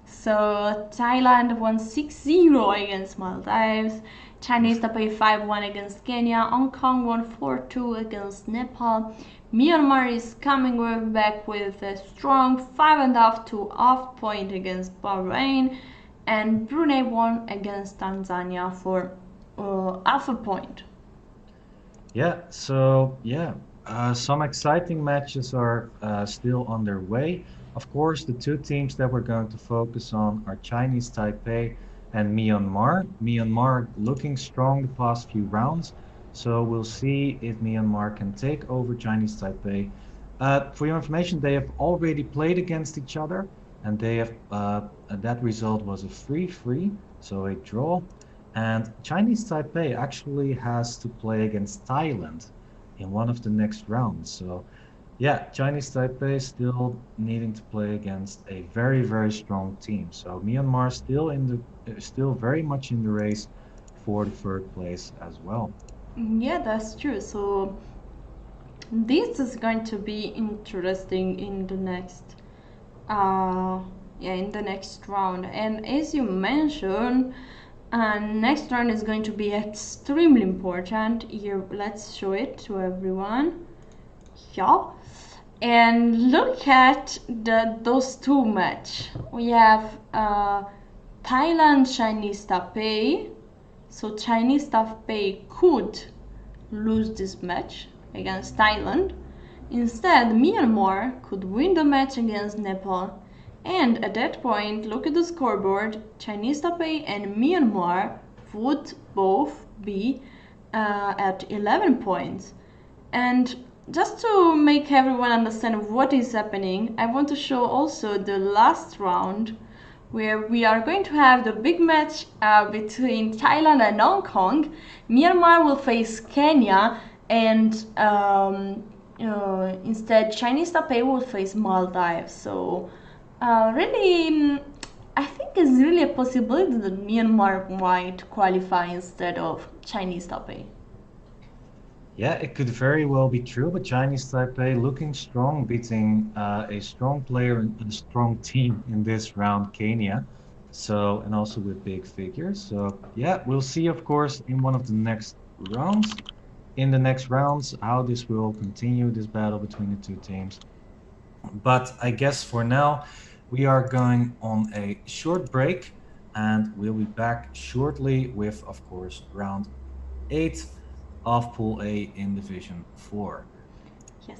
So Thailand won 6-0 against Maldives. Chinese Taipei 5-1 against Kenya. Hong Kong won 4-2 against Nepal. Myanmar is coming back with a strong 5.5 to half point against Bahrain. And Brunei won against Tanzania for half a point. Yeah, so yeah, some exciting matches are still underway. Of course, the two teams that we're going to focus on are Chinese Taipei and Myanmar. Myanmar looking strong the past few rounds, so we'll see if Myanmar can take over Chinese Taipei. For your information, they have already played against each other, and they have that result was a 3-3, so a draw. And Chinese Taipei actually has to play against Thailand in one of the next rounds. So, yeah, Chinese Taipei still needing to play against a very, very strong team. So Myanmar still very much in the race for the third place as well. Yeah, that's true. So this is going to be interesting in the next uh, yeah, in the next round. And as you mentioned, next round is going to be extremely important. Here, let's show it to everyone. Yeah, and look at those two match. We have Thailand Chinese Taipei. So Chinese Taipei could lose this match against Thailand. Instead, Myanmar could win the match against Nepal. And at that point, look at the scoreboard, Chinese Taipei and Myanmar would both be at 11 points. And just to make everyone understand what is happening, I want to show also the last round where we are going to have the big match between Thailand and Hong Kong. Myanmar will face Kenya, and instead Chinese Taipei will face Maldives. So really, I think it's really a possibility that Myanmar might qualify instead of Chinese Taipei. Yeah, it could very well be true, but Chinese Taipei looking strong, beating a strong player and a strong team in this round, Kenya. So, and also with big figures. So, yeah, we'll see, of course, in one of the next rounds. In the next rounds, how this will continue, this battle between the two teams. But I guess for now, we are going on a short break, and we'll be back shortly with, of course, round 8 of Pool A in Division 4. Yes.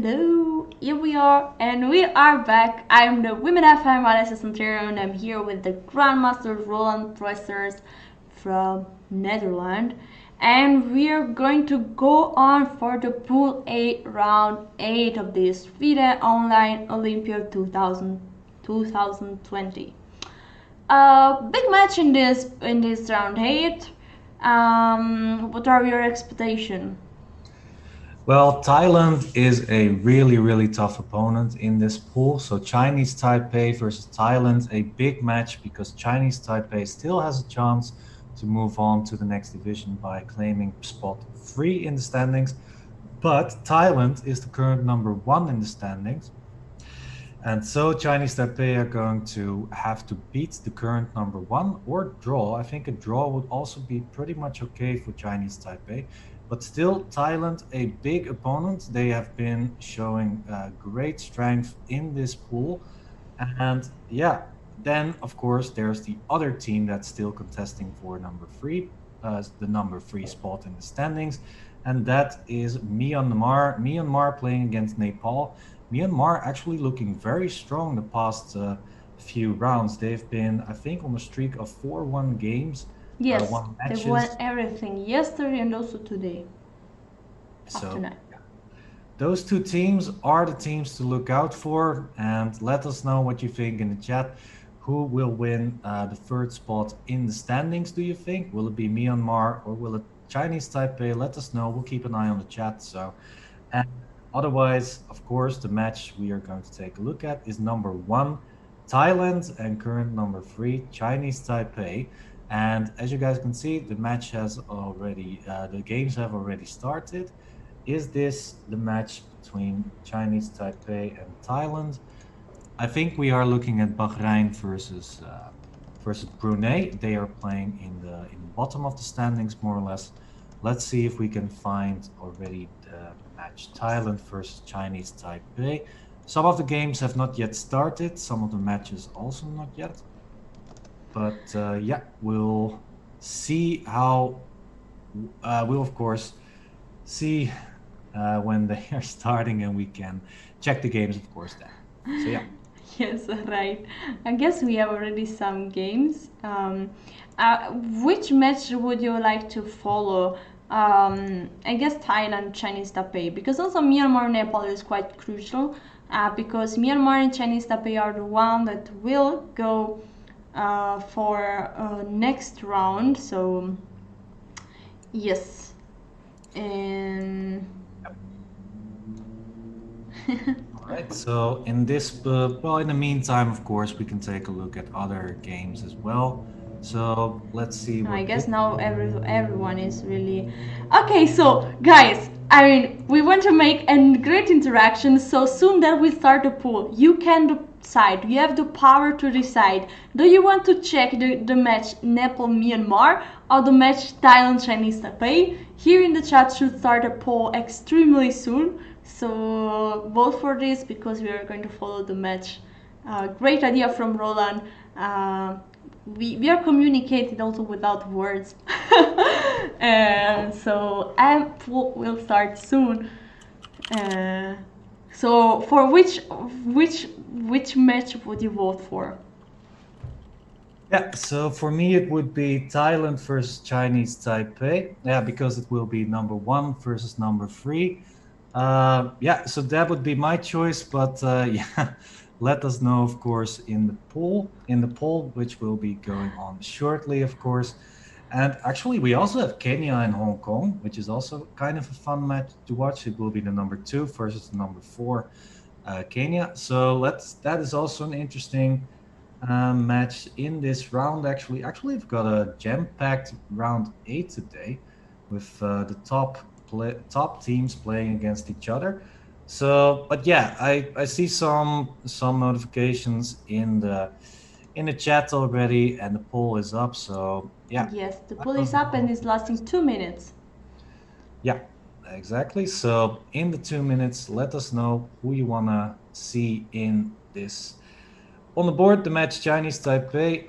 Hello, here we are, and we are back. I'm the Women FM Alessia Santero, and I'm here with the Grandmaster Roland Pressers from Netherlands. And we are going to go on for the Pool A round 8 of this FIDE Online Olympiad 2020. Big match in this round 8. What are your expectations? Well, Thailand is a really, really tough opponent in this pool. So Chinese Taipei versus Thailand, a big match because Chinese Taipei still has a chance to move on to the next division by claiming spot 3 in the standings. But Thailand is the current number 1 in the standings. And so Chinese Taipei are going to have to beat the current number 1 or draw. I think a draw would also be pretty much okay for Chinese Taipei. But still, Thailand, a big opponent. They have been showing great strength in this pool. And yeah, then of course, there's the other team that's still contesting for number 3, the number 3 spot in the standings. And that is Myanmar. Myanmar playing against Nepal. Myanmar actually looking very strong the past few rounds. They've been, I think, on a streak of 4-1 games. Yes, won they matches. won everything yesterday and also today. So Afternoon. those two teams are the teams to look out for, and let us know what you think in the chat. Who will win the third spot in the standings, do you think? Will it be Myanmar or will it Chinese Taipei? Let us know. We'll keep an eye on the chat. So, and otherwise, of course, the match we are going to take a look at is number 1, Thailand, and current number 3, Chinese Taipei. And as you guys can see, the match has already, the games have already started. Is this the match between Chinese Taipei and Thailand? I think we are looking at Bahrain versus Brunei. They are playing in the bottom of the standings, more or less. Let's see if we can find already the match Thailand versus Chinese Taipei. Some of the games have not yet started. Some of the matches also not yet. But yeah, we'll see how. We'll of course see when they are starting, and we can check the games, of course. Then. So yeah. Yes, right. I guess we have already some games. Which match would you like to follow? I guess Thailand, Chinese Taipei, because also Myanmar, Nepal is quite crucial. Because Myanmar and Chinese Taipei are the one that will go for next round. So yes, and All right. So in this, well, in the meantime, of course, we can take a look at other games as well. So let's see. I guess now everyone is really okay. So guys, I mean, we want to make a great interaction. So soon that we start the poll, you can decide. You have the power to decide. Do you want to check the match Nepal Myanmar or the match Thailand Chinese Taipei? Here in the chat should start a poll extremely soon. So vote for this because we are going to follow the match. Great idea from Roland. We are communicating also without words. So poll will start soon. So for which match would you vote for? Yeah, so for me it would be Thailand versus Chinese Taipei. Yeah, because it will be number 1 versus number 3. Yeah, so that would be my choice, but yeah, let us know, of course, in the poll, which will be going on shortly, of course. And actually, we also have Kenya and Hong Kong, which is also kind of a fun match to watch. It will be the number 2 versus the number 4, Kenya. So that is also an interesting match in this round. Actually, we've got a jam-packed round 8 today, with the top teams playing against each other. So, but yeah, I see some notifications in the chat already, and the poll is up. So yeah. Yes, the poll is up and is lasting 2 minutes. Yeah, exactly. So in the 2 minutes, let us know who you wanna see in this. On the board, the match Chinese Taipei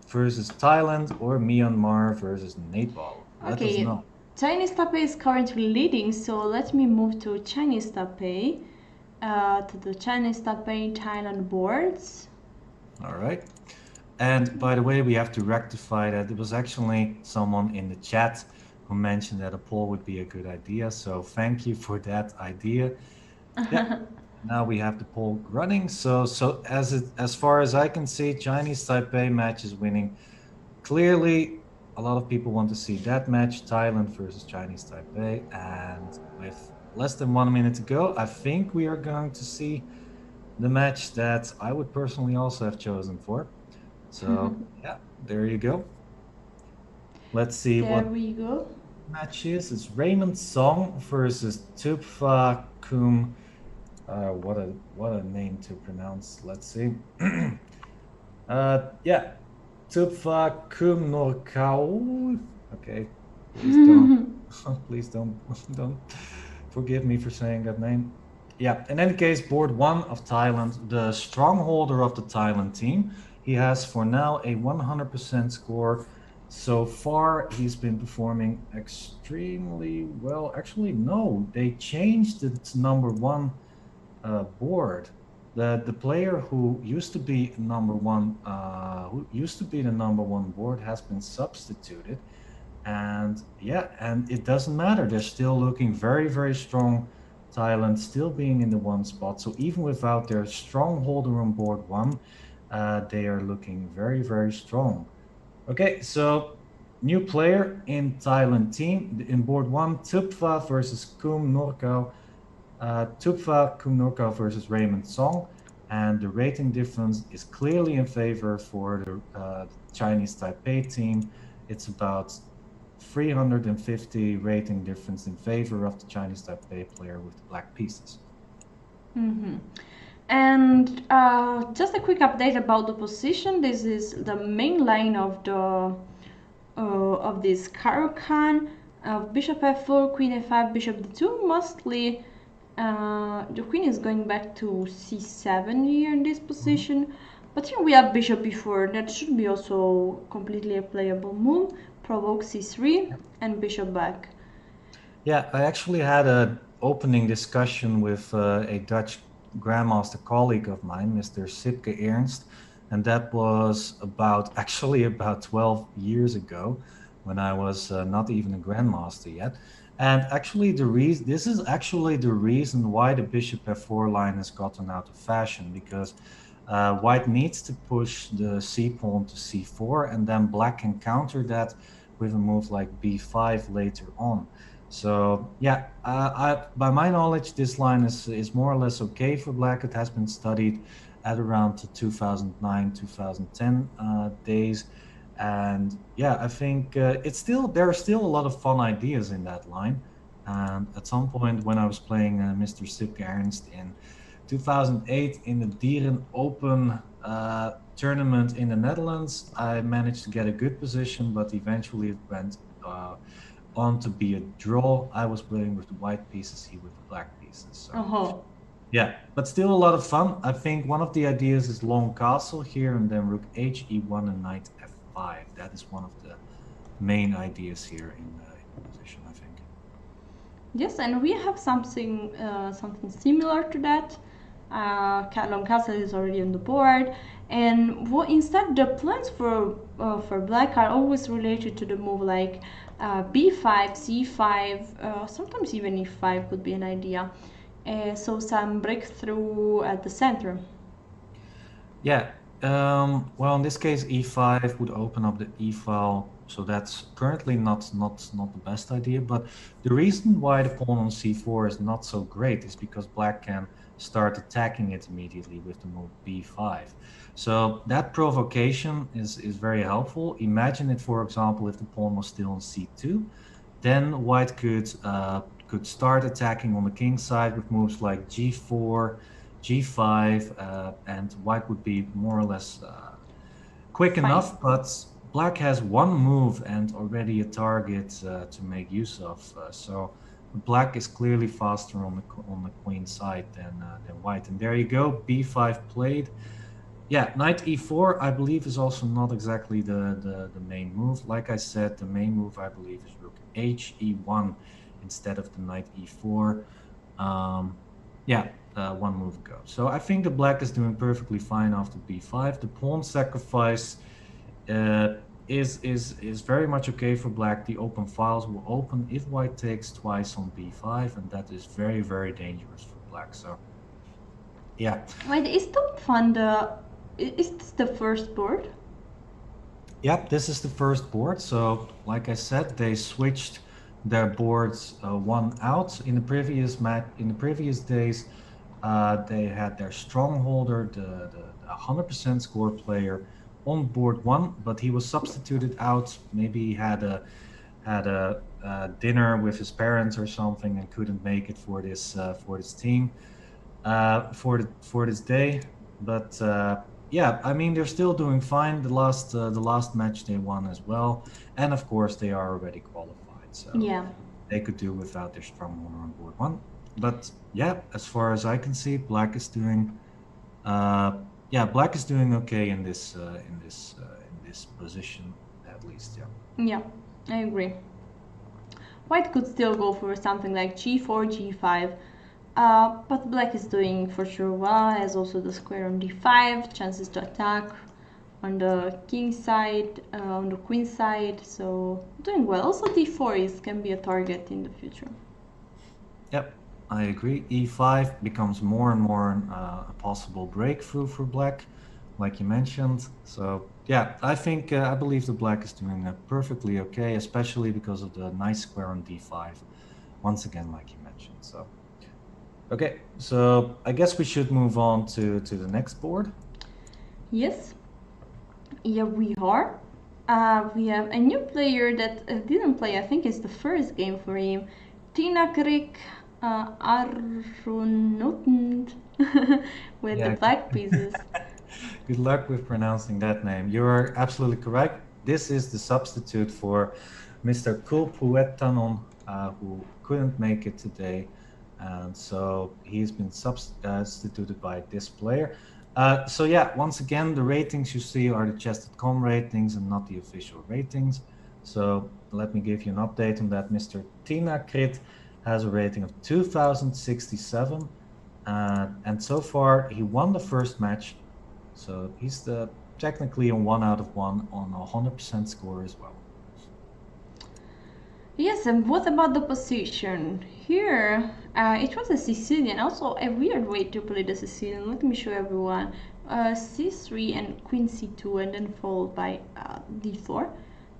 versus Thailand or Myanmar versus Nepal. Let us know. Chinese Taipei is currently leading, so let me move to Chinese Taipei. to the Chinese Taipei Thailand boards. All right. And by the way, we have to rectify that. It was actually someone in the chat who mentioned that a poll would be a good idea. So thank you for that idea. Yeah. Now we have the poll running. So as far as I can see, Chinese Taipei match is winning. Clearly, a lot of people want to see that match, Thailand versus Chinese Taipei. And with less than 1 minute to go, I think we are going to see the match that I would personally also have chosen for. So yeah, there you go. Let's see There what we go. match is. It's Raymond Song versus Tupfa Kum. What a name to pronounce. Let's see. Yeah, Tupfa Kum Norkau. Okay, please don't, please don't forgive me for saying that name. Yeah, in any case, board one of Thailand, the strongholder of the Thailand team. He has for now a 100% score. So far, he's been performing extremely well. Actually, no, they changed it to number one board. The player who used to be number one, who used to be the number one board, has been substituted, and yeah, and it doesn't matter. They're still looking very, very strong. Thailand still being in the one spot. So even without their strongholder on board one, they are looking very, very strong. Okay, so new player in Thailand team in board one, Tupfa versus Kum Norkau. Tupfa Kum Norkau versus Raymond Song. And the rating difference is clearly in favor for the Chinese Taipei team. It's about 350 rating difference in favor of the Chinese Taipei player with the black pieces. And just a quick update about the position. This is the main line of the of this Caro-Kann. Bishop f4, queen f5, bishop d2. Mostly the queen is going back to c7 here in this position. But here we have bishop b4. That should be also completely a playable move. Provoke c3 and bishop back. Yeah, I actually had an opening discussion with a Dutch grandmaster colleague of mine, Mr. Sipke Ernst, and that was actually about 12 years ago, when I was not even a grandmaster yet. And actually, this is actually the reason why the bishop f4 line has gotten out of fashion, because white needs to push the c pawn to c4, and then black can counter that with a move like b5 later on. So yeah, by my knowledge, this line is more or less okay for black. It has been studied at around the 2009, 2010 days, and yeah, I think there are still a lot of fun ideas in that line. And at some point, when I was playing Mr. Sipke Ernst in 2008 in the Dieren Open tournament in the Netherlands, I managed to get a good position, but eventually it went on to be a draw. I was playing with the white pieces, he with the black pieces. So yeah, but still a lot of fun. I think one of the ideas is long castle here, and then rook h, e1, and knight f5. That is one of the main ideas here in the position, I think. Yes, and we have something something similar to that. Long castle is already on the board, and instead the plans for black are always related to the move like b5, c5, sometimes even e5 could be an idea. So some breakthrough at the center. Yeah, well, in this case, e5 would open up the e-file, so that's currently not the best idea. But the reason why the pawn on c4 is not so great is because black can start attacking it immediately with the move b5. So that provocation is very helpful. Imagine it, for example, if the pawn was still on c2, then white could start attacking on the king side with moves like g4, g5, and white would be more or less quick enough, but black has one move and already a target to make use of. So black is clearly faster on the queen side than white. And there you go, b5 played. Yeah, knight e4, I believe, is also not exactly the main move. Like I said, the main move, I believe, is rook h, e1 instead of the knight e4. Yeah, one move ago. So I think the black is doing perfectly fine after b5. The pawn sacrifice uh, is very much okay for black. The open files will open if white takes twice on b5, and that is very, very dangerous for black. So yeah. Wait, is Top Fun is this the first board? Yep, this is the first board. So, like I said, they switched their boards one out in the previous match. In the previous days, they had their strongholder, the 100% score player, on board one, but he was substituted out. Maybe he had a dinner with his parents or something and couldn't make it for this team for this day. But yeah, I mean they're still doing fine. The last match they won as well, and of course they are already qualified, so Yeah. they could do without their strongholder on board one. But yeah, as far as I can see, black is doing black is doing okay in this position at least. Yeah. Yeah, I agree. White could still go for something like g4, g5, but black is doing for sure well, has also the square on d5, chances to attack on the king side, on the queen side, so doing well. Also d4 can be a target in the future. Yep, I agree. E5 becomes more and more a possible breakthrough for black, like you mentioned. So yeah, I believe the black is doing perfectly okay, especially because of the nice square on d5. Once again, like you mentioned. So okay, so I guess we should move on to the next board. Yes, yeah, we are. We have a new player that didn't play. I think it's the first game for him. Tinakrik Arunotnd with the Yeah. black pieces. Good luck with pronouncing that name. You are absolutely correct. This is the substitute for Mr. Kulpuettanon, who couldn't make it today. And so he's been substituted by this player. So yeah, once again, the ratings you see are the Chess.com ratings and not the official ratings. So let me give you an update on that. Mr. Tina Krit has a rating of 2067. And so far, he won the first match. So he's technically a 1 out of 1 on a 100% score as well. Yes, and what about the position? Here, it was a Sicilian, also a weird way to play the Sicilian. Let me show everyone. C3 and Queen C2, and then followed by D4.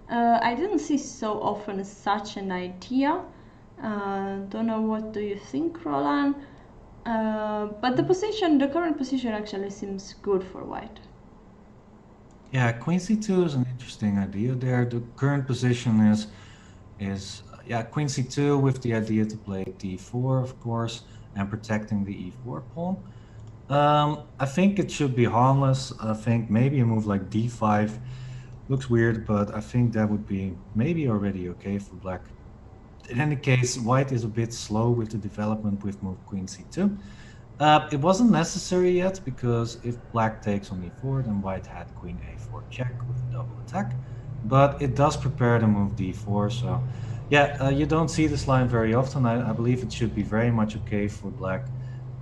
I didn't see so often such an idea. Don't know what do you think, Roland? But the current position actually seems good for white. Yeah, Queen C2 is an interesting idea there. The current position is yeah, Queen C2 with the idea to play D4, of course, and protecting the E4 pawn. I think it should be harmless. I think maybe a move like D5 looks weird, but I think that would be maybe already okay for black. In any case, white is a bit slow with the development with move Queen C2. It wasn't necessary yet because if black takes on e4, then white had queen a4 check with a double attack. But it does prepare the move d4. So yeah, you don't see this line very often. I believe it should be very much okay for black,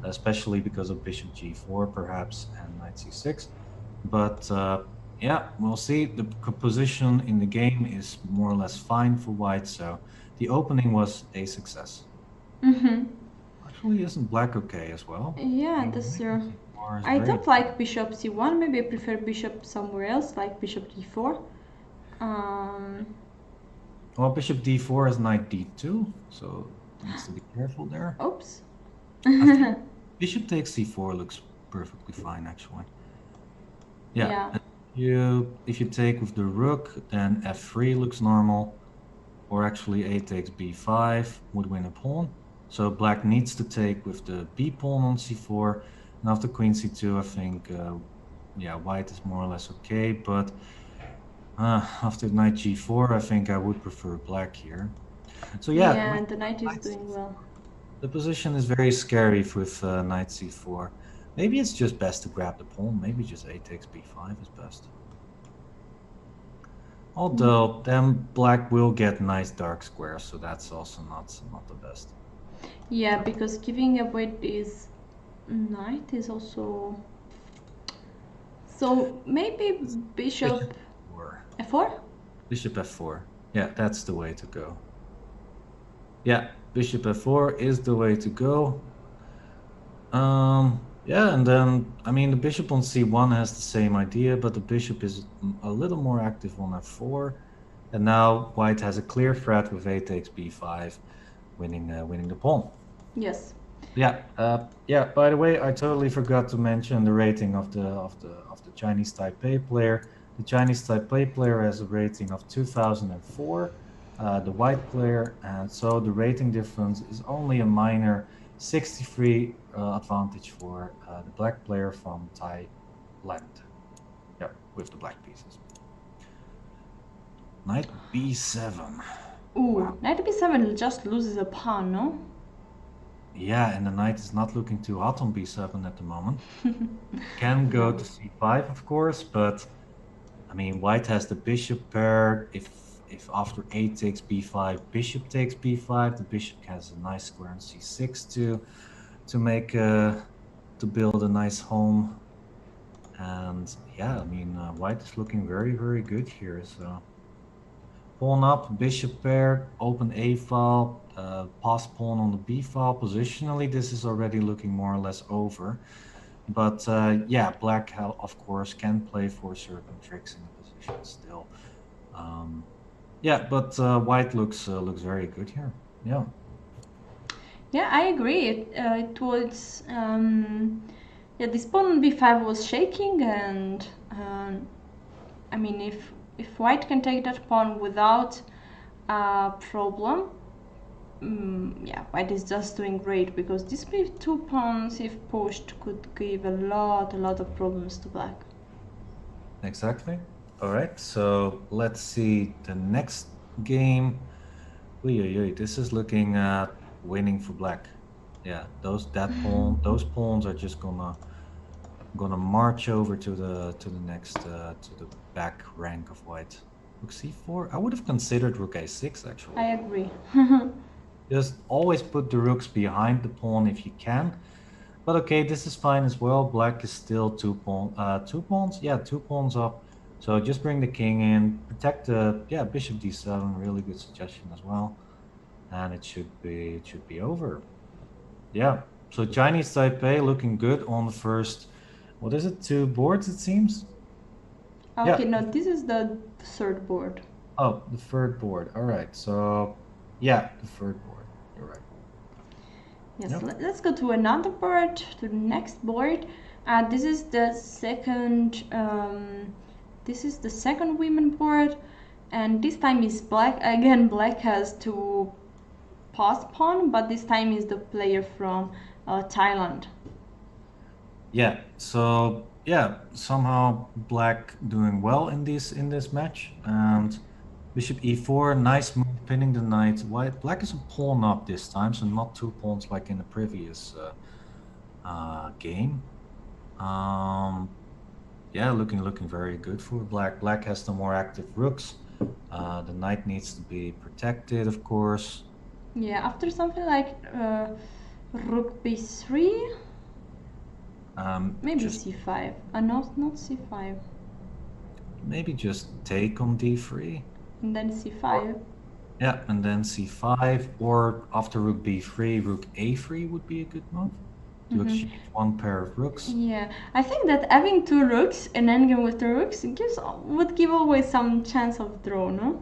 especially because of bishop g4 perhaps and knight c6. But yeah, we'll see. The position in the game is more or less fine for white. So the opening was a success. Mm-hmm. Actually, isn't black okay as well? Yeah, that's true. C4 is I very don't like bishop c1. Maybe I prefer bishop somewhere else, like bishop d4. Um, well, bishop d4 is knight d2, so needs to be careful there. oops. I think bishop takes c4 looks perfectly fine actually. Yeah. Yeah. If you take with the rook, then f3 looks normal, or actually a takes b5 would win a pawn. So black needs to take with the b pawn on c4, and after queen c2, I think yeah, white is more or less okay, but after knight g4, I think I would prefer black here. So yeah, Yeah, and the knight is doing well. the position is very scary with knight c4. Maybe it's just best to grab the pawn. Maybe just a takes b5 is best. Although then black will get nice dark squares, so that's also not the best. Yeah, because giving away this Knight is also... So maybe Bishop bishop f4. f4? Bishop f4. Yeah, that's the way to go. Yeah, bishop f4 is the way to go. Yeah, and then, I mean, the bishop on c1 has the same idea, but the bishop is a little more active on f4. And now white has a clear threat with a takes b5, winning the pawn. Yes. Yeah. By the way, I totally forgot to mention the rating of the Chinese Taipei player. The Chinese Taipei player has a rating of 2004. The white player, and so the rating difference is only a minor 63 advantage for the black player from Thailand. Yeah, with the black pieces. Knight b7. Ooh, Wow. knight b7 just loses a pawn, no? Yeah, and the knight is not looking too hot on b7 at the moment. Can go No. to c5, of course, but I mean, white has the bishop pair. If after a takes b5, bishop takes b5, the bishop has a nice square on c6 to make to build a nice home. And yeah, I mean, white is looking very good here. So pawn up, bishop pair, open a file, pass pawn on the b file. Positionally, this is already looking more or less over. But yeah, black, of course, can play for certain tricks in the position still. Yeah, but white looks very good here. Yeah. Yeah, I agree. It was... yeah, this pawn on b5 was shaking, and I mean, if white can take that pawn without a problem, yeah, white is just doing great, because these two pawns, if pushed, could give a lot of problems to black. Exactly. All right. So let's see the next game. This is looking at winning for black. Yeah, those pawns are just gonna march over to the next to the back rank of white. Rook c4. I would have considered rook a6 actually. I agree. Just always put the rooks behind the pawn if you can. But okay, this is fine as well. Black is still two pawns. Yeah, two pawns up. So just bring the king in, protect the bishop d7. Really good suggestion as well. And it should be over. Yeah. So Chinese Taipei looking good on the first. What is it? Two boards it seems. Okay, Yeah. no, this is the third board. Oh, the third board. All right. So yeah, the third board. You're right. Yes, Yep. let's go to another board, to the next board. This is the second. This is the second women board, and this time is black again. Black has to pass pawn, but this time is the player from Thailand. Yeah, so yeah, somehow black doing well in this match. And bishop e4, nice move, pinning the knight. White black is a pawn up this time, so not two pawns like in the previous game. Yeah, looking very good for black. Black has the more active rooks. The knight needs to be protected, of course. Yeah, after something like rook b3, maybe Just c5. Not c5. maybe just take on d3. And then c5. Yeah, and then c5, or after rook b3, rook a3 would be a good move to exchange one pair of rooks. Yeah, I think that having two rooks, an endgame with two rooks, would give always some chance of draw, no?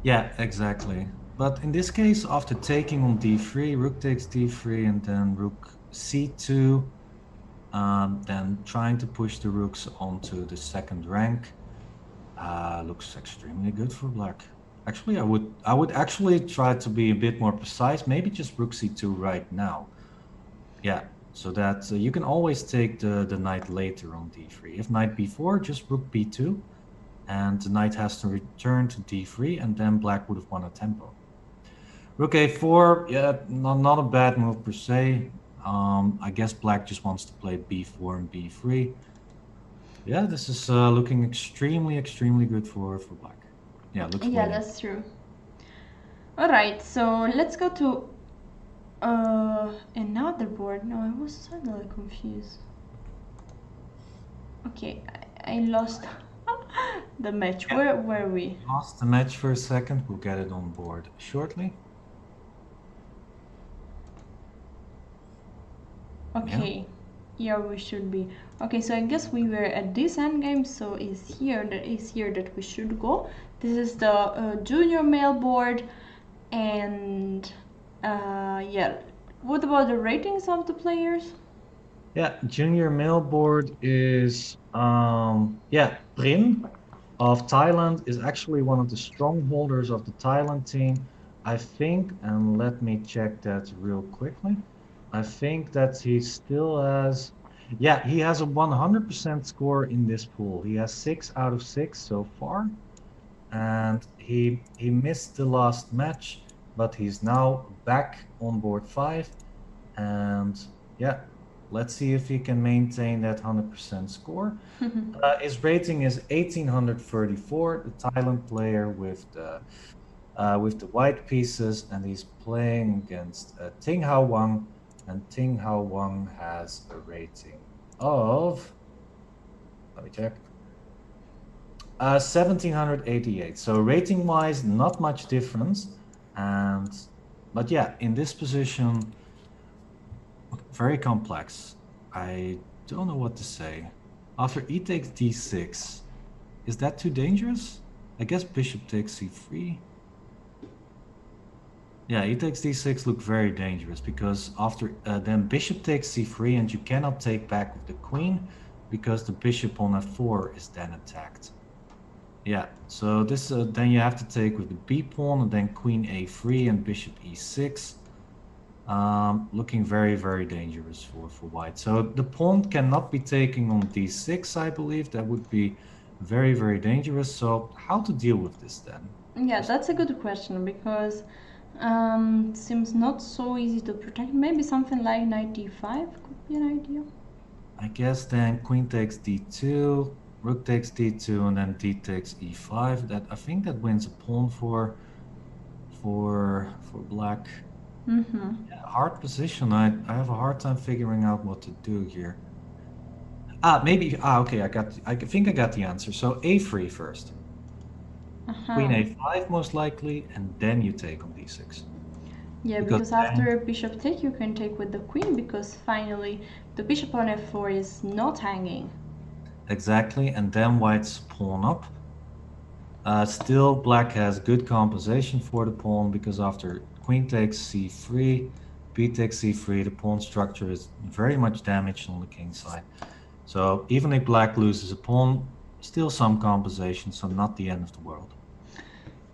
Yeah, exactly. But in this case, after taking on d3, rook takes d3, and then rook c2, then trying to push the rooks onto the second rank, looks extremely good for black. Actually, I would actually try to be a bit more precise. Maybe just rook c2 right now. Yeah, so that you can always take the knight later on d3. If knight b4, just rook b2, and the knight has to return to d3, and then black would have won a tempo. Rook a4, yeah, not a bad move per se. I guess black just wants to play b4 and b3. Yeah, this is looking extremely good for black. Yeah, looks Yeah, winning. that's true. Alright, so let's go to Another board? No, I was suddenly confused. Okay, I lost the match. Yeah. Where were we? Lost the match for a second. We'll get it on board shortly. Yeah. Okay, here we should be. Okay, so I guess we were at this endgame, so it's here that we should go. This is the junior male board, and yeah. What about the ratings of the players? Yeah, junior male board is yeah, Prin of Thailand is actually one of the strongholders of the Thailand team. I think, and let me check that real quickly. I think that he still has, yeah, he has a 100% score in this pool. He has 6 out of 6 so far, and he missed the last match, but he's now back on board 5, and yeah, let's see if he can maintain that 100% score. His rating is 1834, the Thailand player with the white pieces, and he's playing against Ting Hao Wang, and Ting Hao Wang has a rating of, let me check, 1788. So rating wise, not much difference, and but yeah, in this position, very complex. I don't know what to say. After e takes d6, is that too dangerous? I guess bishop takes c3. Yeah, e takes d6 look very dangerous because after then bishop takes c3, and you cannot take back with the queen because the bishop on f4 is then attacked. Yeah, so this then you have to take with the b pawn and then queen a3 and bishop e6. Looking very, very dangerous for white. So the pawn cannot be taking on d6, I believe. That would be very, very dangerous. So how to deal with this then? Yeah, that's a good question because seems not so easy to protect. Maybe something like knight d5 could be an idea. I guess then queen takes d2, rook takes d2, and then d takes e5. That I think that wins a pawn for black. Mm-hmm. Yeah, hard position. I have a hard time figuring out what to do here. Maybe. Okay. I think I got the answer. So a3 first. Queen Uh-huh. a5 most likely, and then you take on d6. Yeah, Because because then, after bishop take, you can take with the queen because finally the bishop on f4 is not hanging. exactly, and then white's pawn up. Still, black has good compensation for the pawn because after queen takes c3, b takes c3, the pawn structure is very much damaged on the king side. So even if black loses a pawn, still some compensation, so not the end of the world.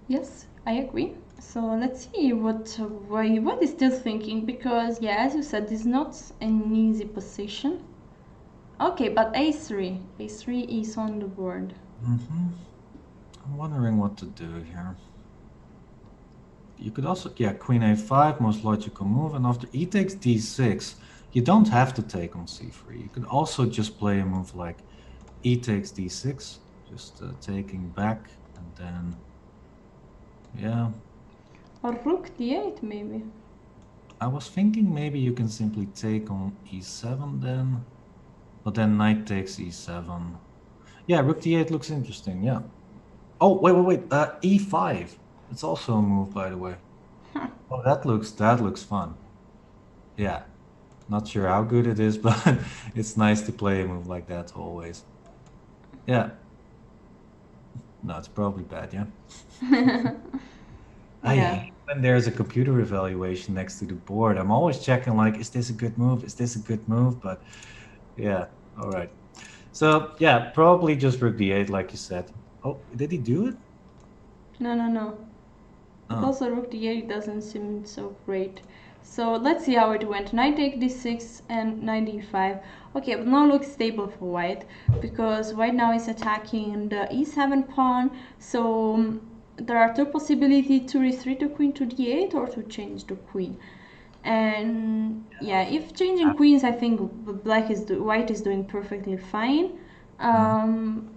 Yes, I agree. So let's see what is still thinking because yeah, as you said, it's not an easy position. Okay, but a3 is on the board. I'm wondering what to do here. You could also, yeah, queen a5, most logical move, and after e takes d6, you don't have to take on c3. You could also just play a move like e takes d6, just taking back, and then, yeah. Or rook d8 maybe. I was thinking maybe you can simply take on e7 then, but then knight takes e7. Yeah, rook d8 looks interesting, yeah. Oh, wait, e5. It's also a move, by the way. Huh. Oh, that looks fun. Yeah. Not sure how good it is, but it's nice to play a move like that always. Yeah. No, it's probably bad, yeah. I Yeah. hate when there's a computer evaluation next to the board. I'm always checking like, is this a good move? Is this a good move? But yeah, all right. So yeah, probably just rook d8, like you said. Oh, did he do it? No. But Oh, also rook d8 doesn't seem so great. So let's see how it went. Knight take d6 and knight d5. Okay, but now looks stable for white because white now is attacking the e7 pawn. So there are two possibilities to retreat the queen to d8 or to change the queen. And yeah, if changing queens, I think white is doing perfectly fine. mhm.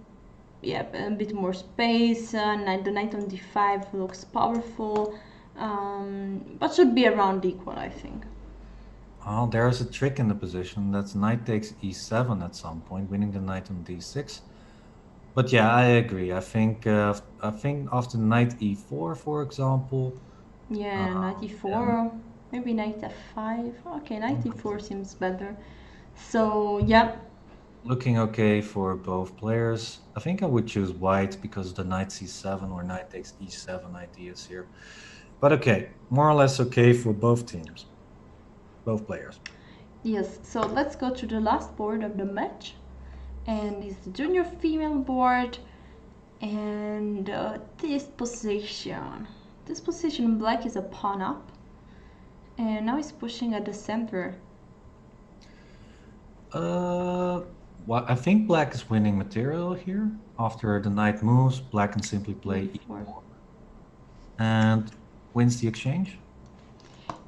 Yeah, a bit more space. The knight on d5 looks powerful, but should be around equal, I think. Oh, there's a trick in the position. That's knight takes e7 at some point, winning the knight on d6. But yeah, I agree. I think after knight e4, for example, Yeah, knight then e4, maybe knight f5. Okay, knight e4 seems better. So yeah, looking okay for both players. I think I would choose white because of the knight c7 or knight takes e7 ideas here. But okay, more or less okay for both teams, both players. yes. So let's go to the last board of the match, and it's the junior female board. And this position, black is a pawn up, and now he's pushing at the center. Uh, well, I think black is winning material here. After the knight moves, black can simply play e4. e4 and wins the exchange.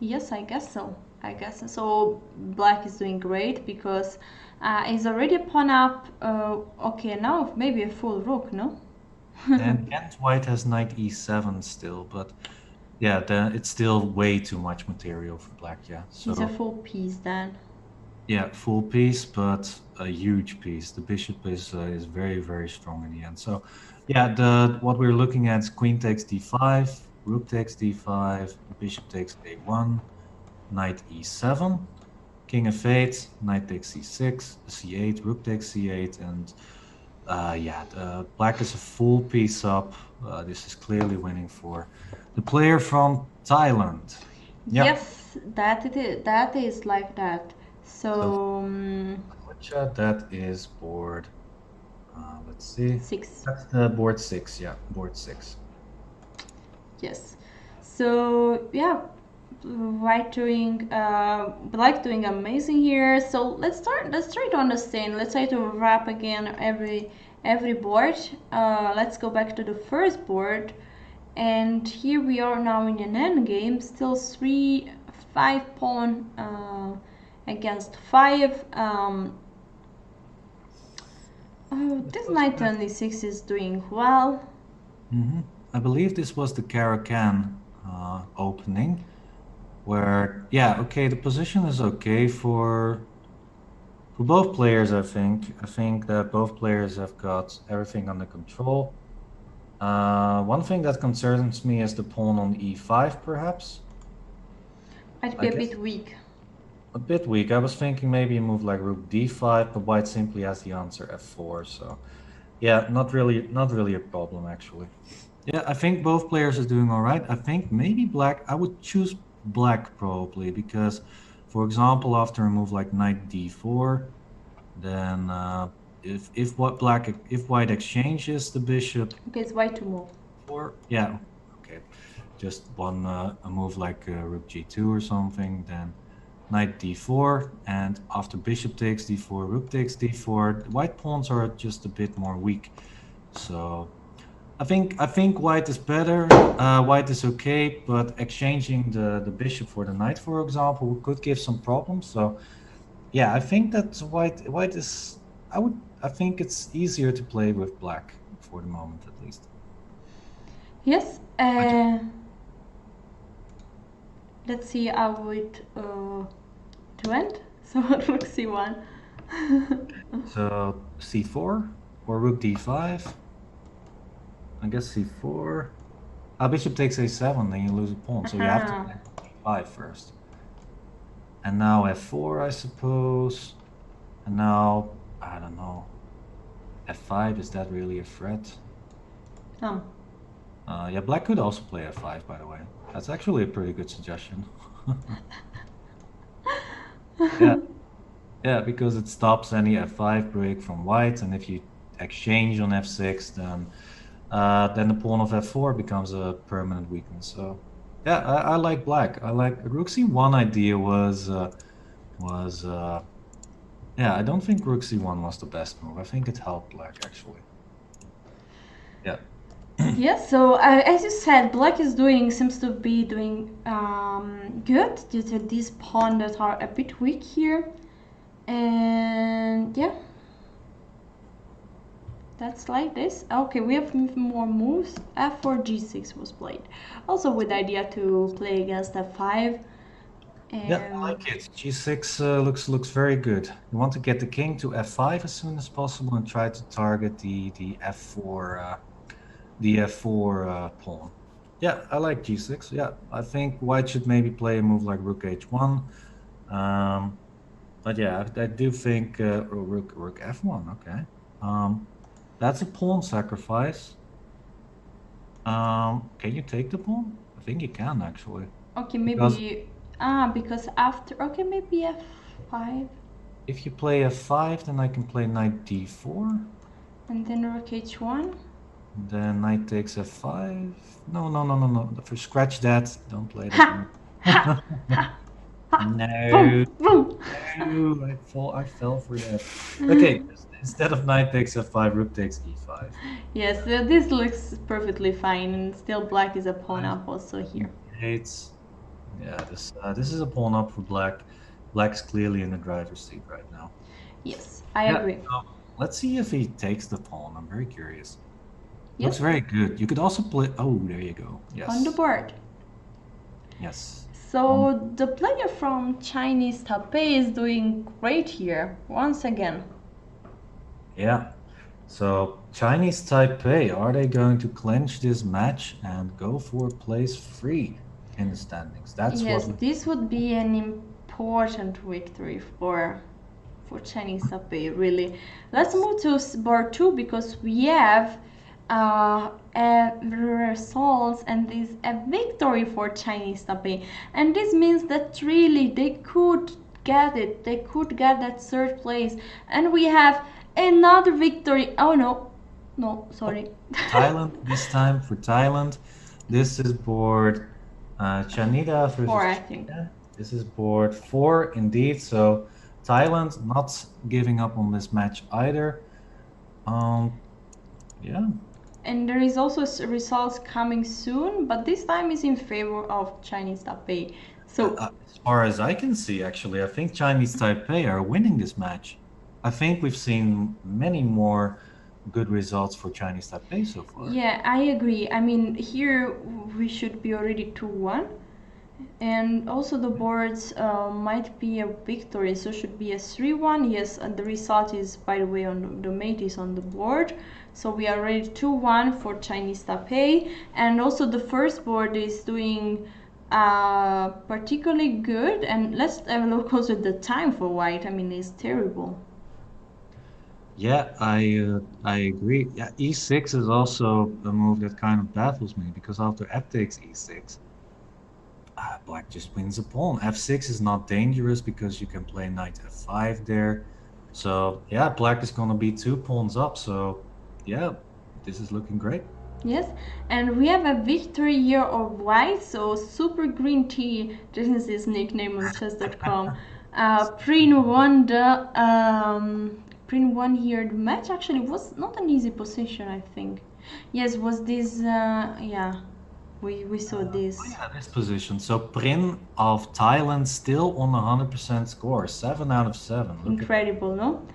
Yes, I guess so. I guess so. So black is doing great because he's already a pawn up. Okay, now maybe a full rook, no? And Kent White has knight e7 still, but yeah, it's still way too much material for black. Yeah, He's a so full piece then. yeah, full piece, but a huge piece. The bishop is very very strong in the end. So yeah, the what we're looking at is queen takes d5, rook takes d5, bishop takes a1, knight e7, king f8, knight takes c6, c8, rook takes c8, and yeah, the black is a full piece up. This is clearly winning for the player from Thailand. Yeah. Yes, that is like that. So So that is board. Let's see. 6. That's the board 6. Yeah, board 6. Yes. So yeah, black doing amazing here. So let's try to understand. Let's try to wrap again every board. Let's go back to the first board, and here we are now in an endgame. Still 5 pawn against 5. Oh, this knight on d6 is doing well. I believe this was the Caracan opening, where yeah, okay, the position is okay for both players. I think that both players have got everything under control. One thing that concerns me is the pawn on e5, perhaps. Might I be a guess bit weak. a bit weak. I was thinking maybe a move like rook d5, but white simply has the answer f4. So yeah, not really a problem actually. Yeah, I think both players are doing all right. I think maybe black. I would choose black probably because, for example, after a move like knight d4, then if white exchanges the bishop, Okay, it's white to move. or yeah, okay, just one a move like rook g2 or something, then knight d4, and after bishop takes d4, rook takes d4, white pawns are just a bit more weak. So I think white is better. White is okay, but exchanging the bishop for the knight, for example, could give some problems. So yeah, I think that white is. I think it's easier to play with black for the moment, at least. Yes. What do Let's see how it to end. So rook c1. So c4 or rook d5. I guess c4. Bishop takes a7, then you lose a pawn. So you have to play d5 first. And now f4, I suppose. And now, I don't know. f5, is that really a threat? Oh. Yeah, black could also play f5, by the way. That's actually a pretty good suggestion. Yeah, yeah, because it stops any f5 break from white, and if you exchange on f6, then the pawn of f4 becomes a permanent weakness. So yeah, I like black. I like rook c1 idea was yeah. I don't think rook c1 was the best move. I think it helped black actually. Yeah. Yes, so as you said, black seems to be doing good due to these pawns that are a bit weak here, and yeah, that's like this. Okay, we have more moves. f4 g6 was played, also with the idea to play against f5. Yeah, I Um, like it. G6 looks very good. You want to get the king to f5 as soon as possible and try to target the f4 pawn. Yeah, I like g6. Yeah, I think white should maybe play a move like rook h1. Um, but yeah, I do think rook f1. Okay, that's a pawn sacrifice. Can you take the pawn? I think you can actually, okay, because maybe because after okay maybe f5 if you play f5, then I can play knight d4. and then rook h1. Then knight takes f5. No, no, no, no, no. First, scratch that. Don't play that Ha move. ha ha ha! No, Boom boom. no, I fell for that. Okay, instead of knight takes f5, rook takes e5. Yes, this looks perfectly fine, and still black is a pawn 5, up also here. e8. Yeah, this is a pawn up for black. Black's clearly in the driver's seat right now. Yes, I Yeah, agree. so let's see if he takes the pawn. I'm very curious. Looks Yes, very good. You could also play. Oh, there you go. on the Yes, board. yes. So the player from Chinese Taipei is doing great here once again. Yeah. So Chinese Taipei, are they going to clinch this match and go for place 3 in the standings? That's what Yes, we. this would be an important victory for Chinese Taipei, really. Let's move to board 2 because we have results and this a victory for Chinese Taipei. And this means that really they could get it. They could get that third place. And we have another victory. Oh no. No, Oh, sorry. Thailand this time for Thailand. This is board Chanida 4, versus I think. China. This is board 4 indeed. So Thailand not giving up on this match either. Yeah. And there is also results coming soon, but this time is in favor of Chinese Taipei. So As far as I can see, actually, I think Chinese Taipei are winning this match. I think we've seen many more good results for Chinese Taipei so far. yeah, I agree. I mean, here we should be already 2-1, and also the boards might be a victory, so should be a 3-1. Yes, and the result is, by the way, on the mate is on the board. So we are ready 2-1 for Chinese Taipei, and also the first board is doing particularly good. And let's have a look also at the time for white. I mean, it's terrible. Yeah, I agree. Yeah, e6 is also a move that kind of baffles me because after f takes e6, black just wins a pawn. f6 is not dangerous because you can play knight f5 there. So yeah, black is gonna be 2 pawns up. So yeah, this is looking great. Yes, and we have a victory here of white, so Super Green Tea, this is his nickname on Chess.com. Prin won the Prin won here. The match actually was not an easy position, I think. Yes, was this yeah, we saw Oh this. yeah, this position. So Prin of Thailand still on 100% score, 7 out of 7. Look at that. Incredible, no?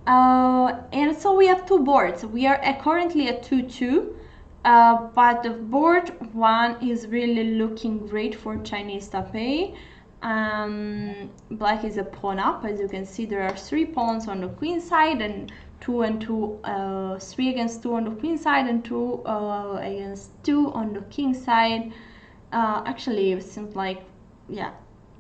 And so we have two boards. We are currently at 2-2, but the board 1 is really looking great for Chinese Taipei. Black is a pawn up. As you can see, there are 3 pawns on the queen side and 2 and 2, 3 against 2 on the queen side and 2 against 2 on the king side. Actually, it seems like, yeah,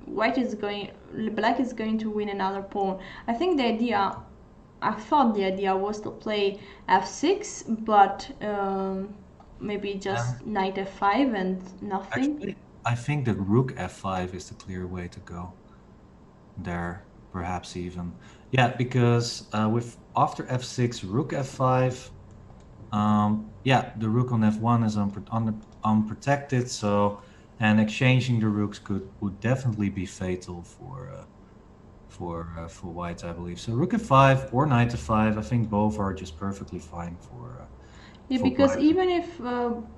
black is going to win another pawn. I thought the idea was to play f6, but maybe And just knight f5 and nothing. actually, I think that rook f5 is the clear way to go there, perhaps even. Yeah, because with after f6, rook f5, yeah, the rook on f1 is unprotected, so and exchanging the rooks would definitely be fatal for white, I believe. So rook f5 or knight f5, I think both are just perfectly fine Yeah, for because black. even if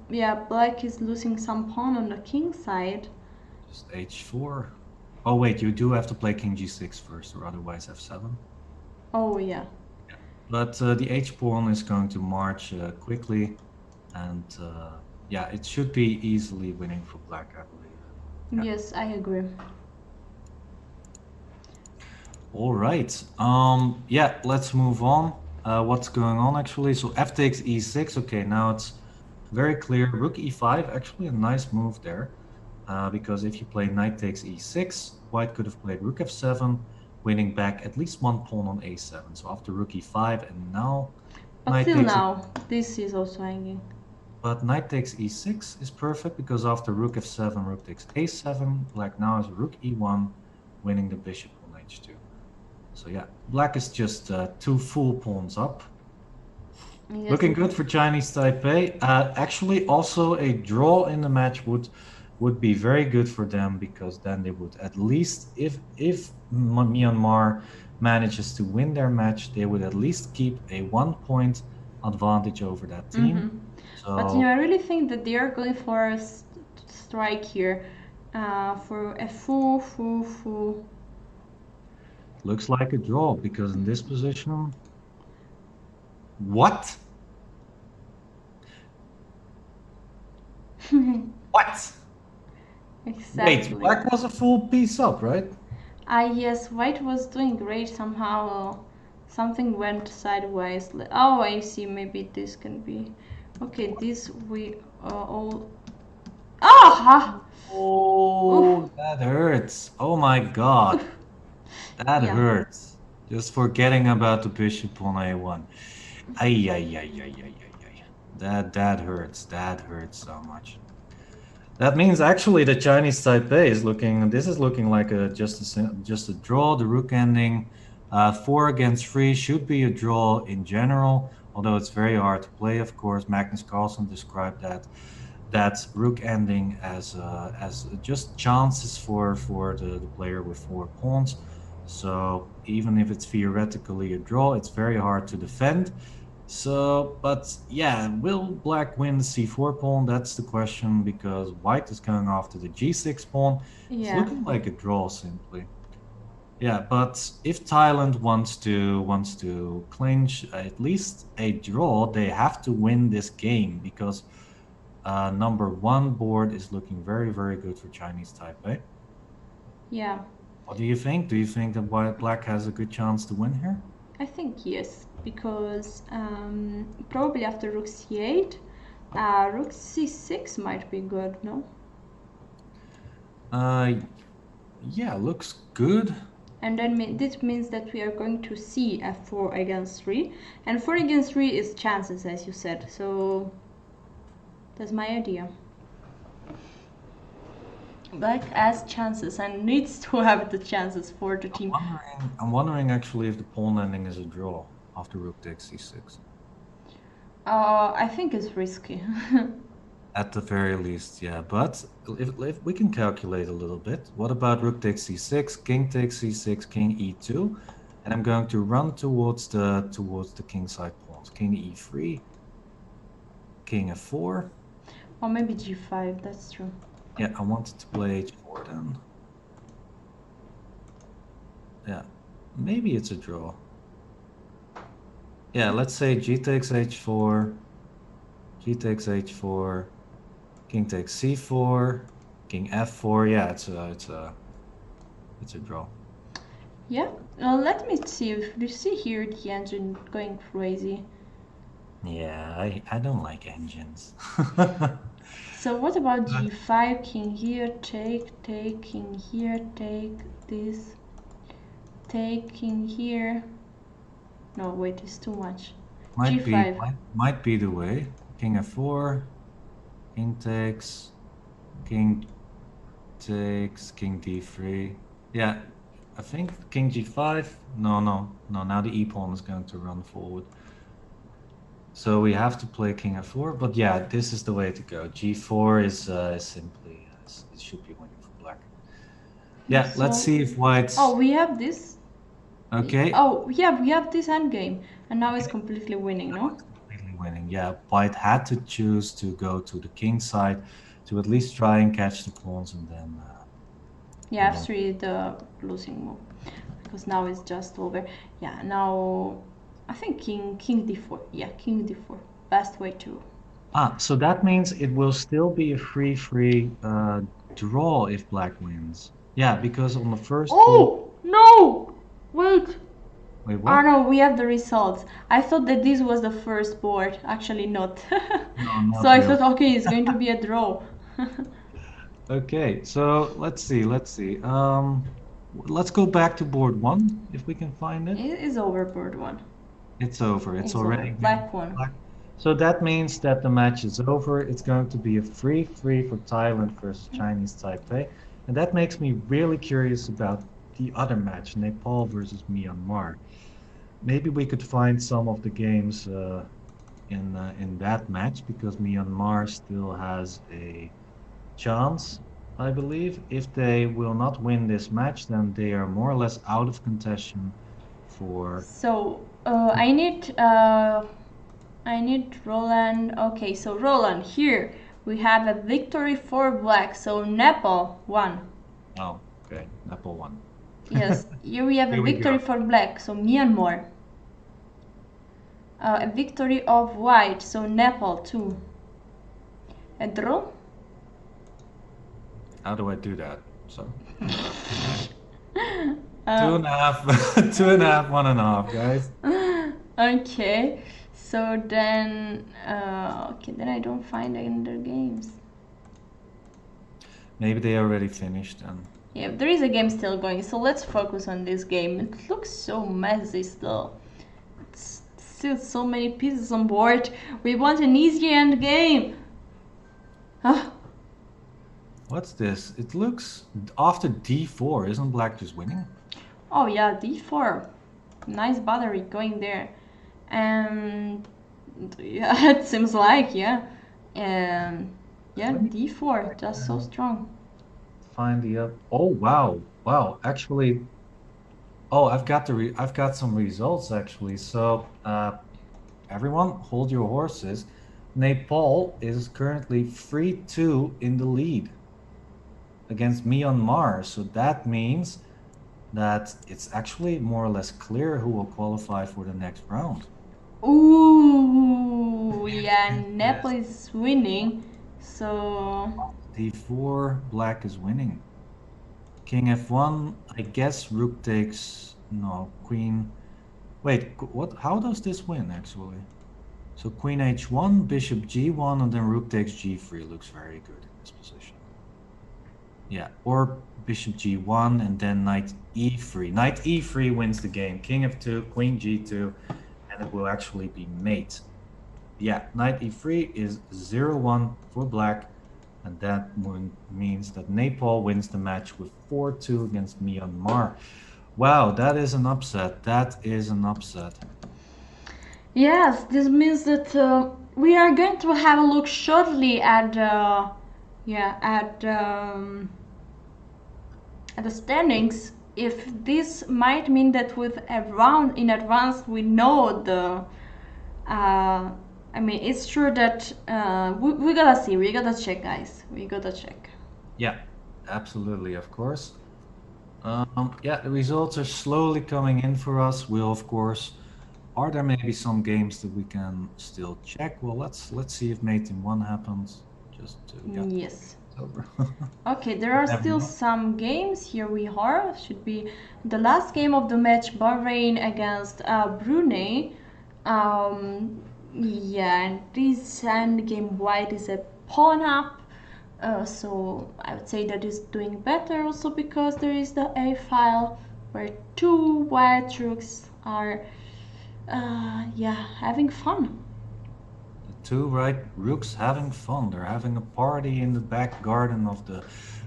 yeah, black is losing some pawn on the king side. Just h4. Oh wait, you do have to play king g6 first, or otherwise f7. Oh yeah. But the h pawn is going to march quickly, and yeah, it should be easily winning for black, I believe. Yeah. Yes, I agree. All right. Yeah, let's move on. What's going on actually? So f takes e6. Okay, now it's very clear. Rook e5, actually a nice move there. Because if you play knight takes e6, white could have played rook f7, winning back at least one pawn on a7. So after rook e5 and now But knight still takes e, now, this is also hanging. but knight takes e6 is perfect because after rook f7, rook takes a7, black now has rook e1, winning the bishop on h2. So yeah, black is just two full pawns up. Yes. Looking good for Chinese Taipei. Actually, also a draw in the match would be very good for them because then they would at least, if Myanmar manages to win their match, they would at least keep a 1 point advantage over that Mm-hmm. team. But So I really think that they are going for a strike here, for a full. looks like a draw because in this position, what? What? Wait, Exactly. black was a full piece up, right? Yes, white was doing great somehow. Something went sideways. Oh, I see. Maybe this can be. Okay, this we all. Ah! Oof. Oh, that hurts. Oh my God. Oof. That Yeah. hurts. Just forgetting about the bishop on a1. Ay, ay, ay, ay, ay, ay, ay. That hurts. That hurts so much. That means actually the Chinese Taipei is looking. This is looking like a just a draw. The rook ending, 4 against 3 should be a draw in general. Although it's very hard to play. Of course, Magnus Carlsen described that rook ending as just chances for the player with 4 pawns. So even if it's theoretically a draw, it's very hard to defend. So, but yeah, will black win the c4 pawn? That's the question because white is going after the g6 pawn. It's Yeah. looking like a draw simply. Yeah, but if Thailand wants to clinch at least a draw, they have to win this game because number one board is looking very, very good for Chinese Taipei. Yeah. What do you think? Do you think that white black has a good chance to win here? I think yes, because probably after rook c8, rook c6 might be good, no? Uh, yeah, looks good. And then this means that we are going to see f4 against 3, and 4 against 3 is chances, as you said. So that's my idea. Black has chances and needs to have the chances for the team. I'm wondering actually if the pawn ending is a draw after rook takes c6. I think it's risky. At the very least, yeah. But if we can calculate a little bit, what about rook takes c6, king takes c6, king e2, and I'm going to run towards the king side pawns. King e3, king f4. Or maybe g5, that's true. Yeah, I wanted to play h4 then. Yeah, maybe it's a draw. Yeah, let's say g takes h4, g takes h4, king takes c4, king f4. Yeah, it's a draw. Yeah, let me see if you see here the engine going crazy. Yeah, I don't like engines. So what about g5, king here, take, king here, take this, take, king here. No, wait, it's too much. Might be g5. might be the way. King f4, king takes, king takes, king d3. Yeah, I think king g5. No, no, no. Now the e pawn is going to run forward. So we have to play king f4. But yeah, this is the way to go. g4 is simply it should be winning for black. Yeah, let's So, see if white's oh, we have this. okay. Oh, yeah, we have this endgame, and now it's completely winning, Now no? it's completely winning. Yeah, white had to choose to go to the king side to at least try and catch the pawns and then. Yeah, f3 the losing move, because now it's just over. Yeah, now I think king d4. Yeah, king d4. Best way to. So that means it will still be a free draw if black wins. Yeah, because on the first pawn. Oh no! Wait. Wait, Oh what? no, we have the results. I thought that this was the first board. Actually, not. No, So not I really. thought, okay, it's going to be a draw. Okay, so let's see, let's see. Let's go back to board one if we can find it. It is over board one. It's over. It's It's over. already been Black one. black. So that means that the match is over. It's going to be a 3-3 for Thailand versus Chinese Taipei. And that makes me really curious about the other match, Nepal versus Myanmar. Maybe we could find some of the games in that match because Myanmar still has a chance, I believe. If they will not win this match, then they are more or less out of contention for. So I need Roland. Okay, so Roland, here we have a victory for black. So Nepal won. Oh, okay, Nepal won. Yes, here we have a Here we victory go. for black. So Myanmar. A victory of white. So Nepal too. A draw. How do I do that? So two Um, and a half, 2.5, 1.5, guys. okay, so then okay, then I don't find in the games. Maybe they already finished and Yeah, there is a game still going, so let's focus on this game. It looks so messy still. It's still so many pieces on board. We want an easy end game. Ah, what's this? It looks after D4, isn't black just winning? oh yeah, d4. Nice battery going there. And yeah, it seems like, yeah. Yeah, Let me d4. That's so strong. find the up. Oh wow, wow. Actually, oh, I've got some results actually. So, everyone, hold your horses. Nepal is currently 3-2 in the lead against Myanmar. So that means that it's actually more or less clear who will qualify for the next round. Ooh, yeah, Instant Nepal twist. is winning. So, D4, black is winning. King F1, I guess rook takes, no, queen. Wait, what? How does this win actually? So queen H1, bishop G1, and then rook takes G3 looks very good in this position. Yeah, or bishop G1 and then knight E3. Knight E3 wins the game. King F2, queen G2, and it will actually be mate. Yeah, knight E3 is 0-1 for black, and that means that Nepal wins the match with 4-2 against Myanmar. Wow, that is an upset. That is an upset. yes, this means that we are going to have a look shortly at yeah, at the standings. If this might mean that with a round in advance we know the I mean, it's true that we gotta see, we gotta check, guys. We gotta check. Yeah, absolutely, of course. Yeah, the results are slowly coming in for us. We'll, of course, are there maybe some games that we can still check? Well, let's see if mate in one happens. Just to, yeah, Yes. it's over. Okay, there are Never still know. some games. Here we are. Should be the last game of the match, Bahrain against Brunei. Yeah, and this endgame white is a pawn up. So I would say that is doing better also because there is the A file where two white rooks are yeah, having fun. The two right rooks having fun. They're having a party in the back garden of the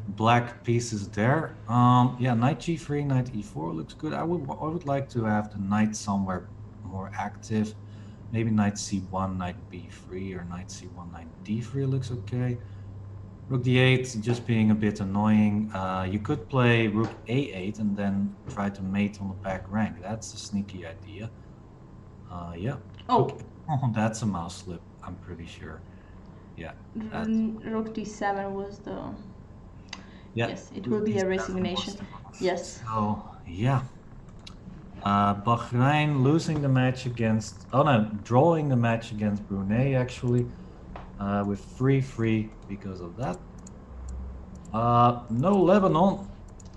black pieces there. Yeah, knight G3, knight E4 looks good. I would like to have the knight somewhere more active. Maybe knight C1, knight B3, or knight C1, knight D3 looks okay. Rook D8 just being a bit annoying. You could play rook A8 and then try to mate on the back rank. That's a sneaky idea. Yeah. Oh, Oh, that's a mouse slip, I'm pretty sure. Yeah, that's rook d7 was the. yeah. Yes, it will Rook be a D7 was resignation. the move. Yes. So yeah. Bahrain losing the match against, oh no, drawing the match against Brunei actually, with 3-3 because of that. No Lebanon.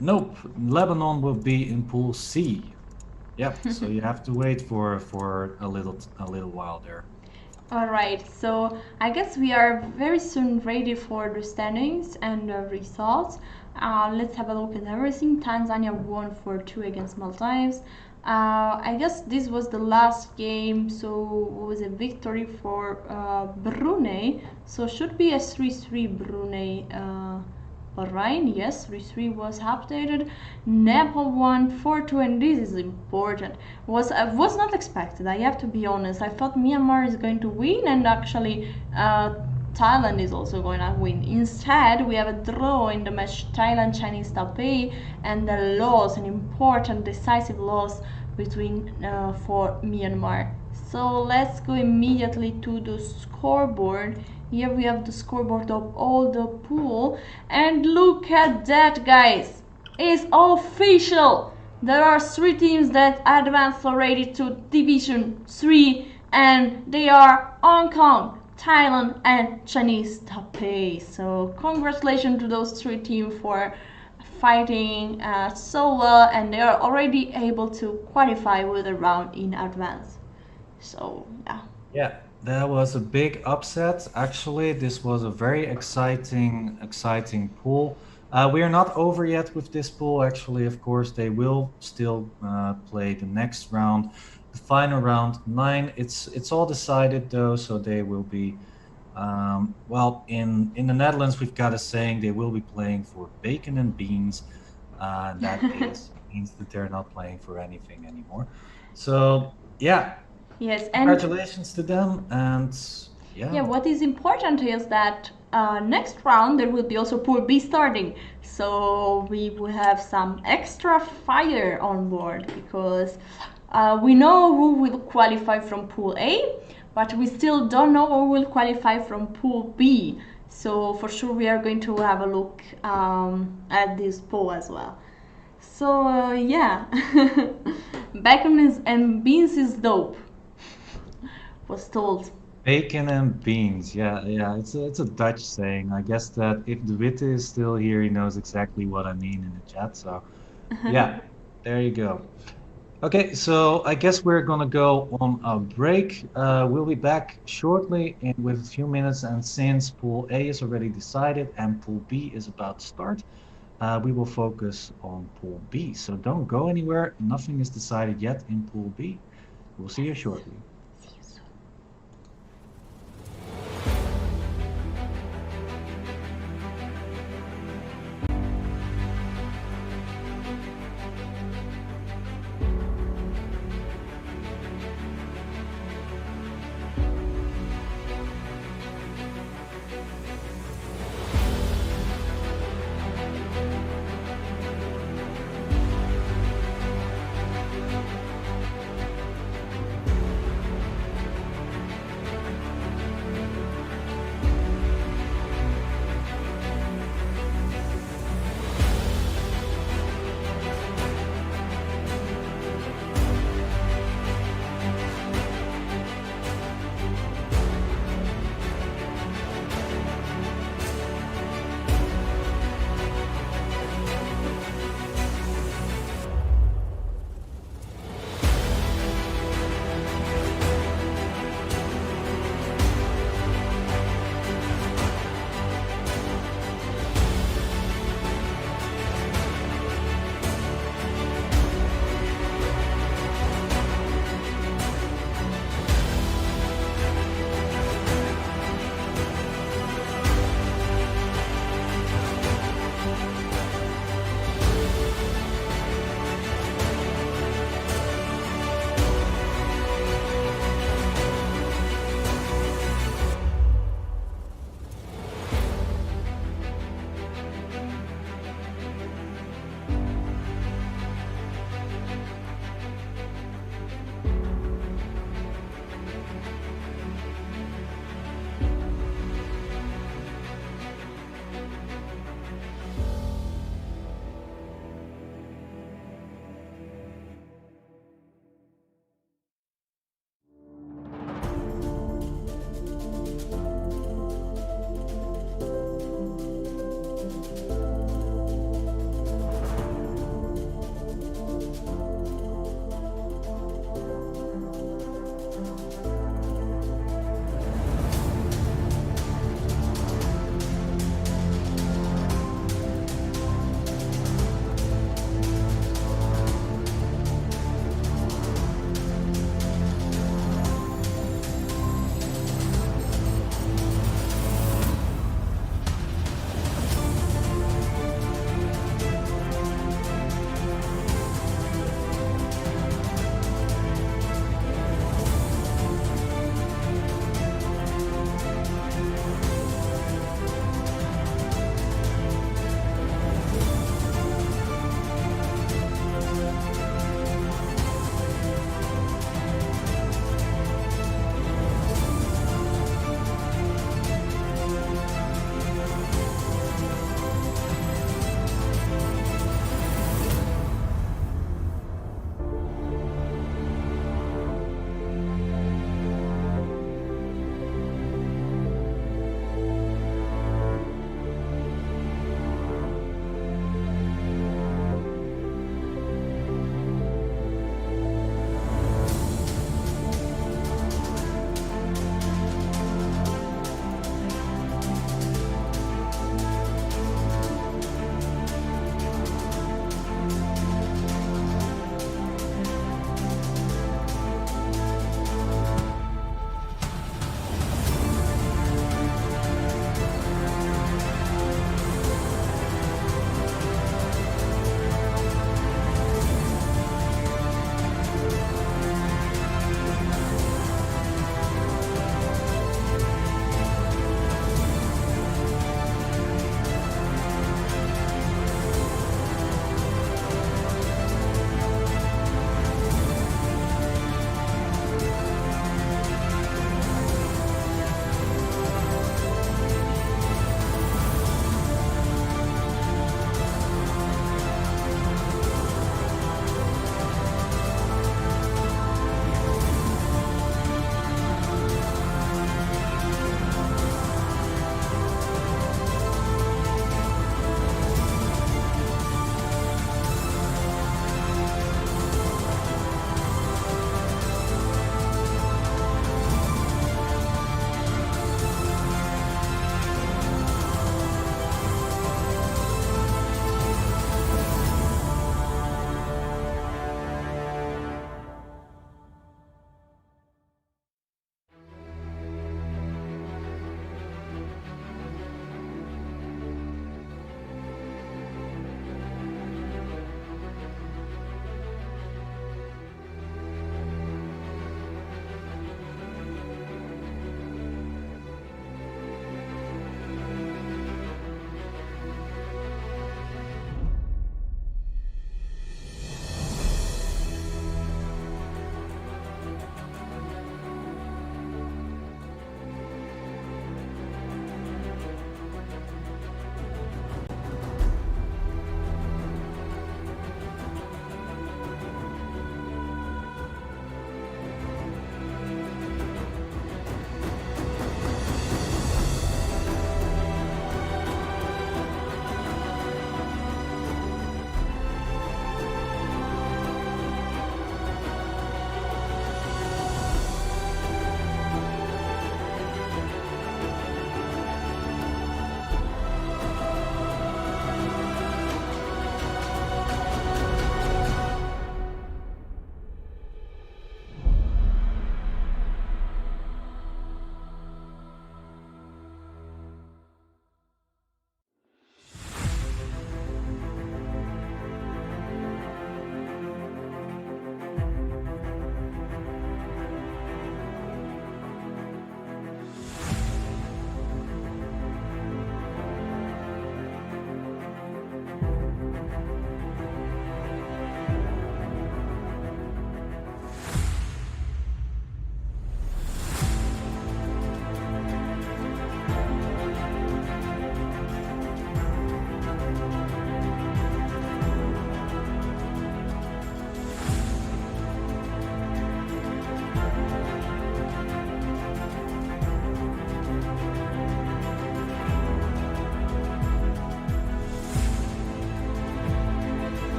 Nope, Lebanon will be in Pool C. Yep. So you have to wait for a little while there. All right, so I guess we are very soon ready for the standings and the results. Let's have a look at everything. Tanzania won 4-2 against Maldives. I guess this was the last game, so it was a victory for Brunei. So should be a 3-3 Brunei. Bahrain, yes, 3-3 was updated. Nepal won 4-2, and this is important. Was not expected. I have to be honest. I thought Myanmar is going to win, and actually, Thailand is also going to win. Instead, we have a draw in the match Thailand Chinese Taipei, and a loss, an important decisive loss between for Myanmar. So let's go immediately to the scoreboard. Here we have the scoreboard of all the pool, and look at that, guys. It's official. There are 3 teams that advanced already to Division 3, and they are Hong Kong, Thailand, and Chinese Taipei. So congratulations to those 3 teams for fighting so well, and they are already able to qualify with a round in advance. So yeah. Yeah, that was a big upset. Actually, this was a very exciting pool. We are not over yet with this pool. Actually, of course, they will still play the next round, the final round 9. It's all decided though, so they will be. Well, in the Netherlands, we've got a saying they will be playing for bacon and beans. That means that they're not playing for anything anymore. So yeah, Yes, and congratulations to them, and yeah, yeah, what is important is that next round there will be also Pool B starting, so we will have some extra fire on board because we know who will qualify from Pool A, but we still don't know who will qualify from Pool B. So for sure we are going to have a look at this pool as well. So yeah, bacon and beans is dope. Was told. bacon and beans. Yeah, yeah, it's a Dutch saying. I guess that if the Witte is still here, he knows exactly what I mean in the chat. So yeah, there you go. Okay, so I guess we're gonna go on a break. We'll be back shortly with a few minutes, and since Pool A is already decided and Pool B is about to start, we will focus on Pool B. So don't go anywhere. Nothing is decided yet in Pool B. We'll see you shortly.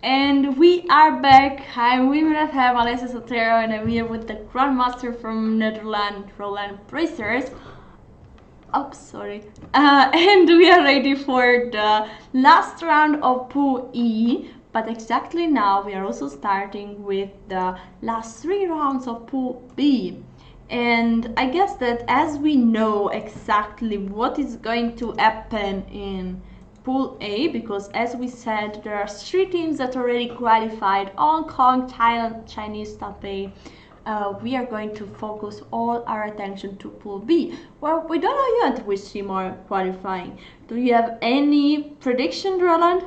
And we are back. I'm women of have Alessia Sotero, and I'm here with the Grandmaster from Netherlands, Roland Bracers. Oh, sorry. And we are ready for the last round of Pool E. But exactly now, we are also starting with the last 3 rounds of Pool B. And I guess that as we know exactly what is going to happen in Pool A, because as we said, there are 3 teams that already qualified: Hong Kong, Thailand, Chinese Taipei. We are going to focus all our attention to Pool B. Well, we don't know yet which team are qualifying. Do you have any prediction, Roland?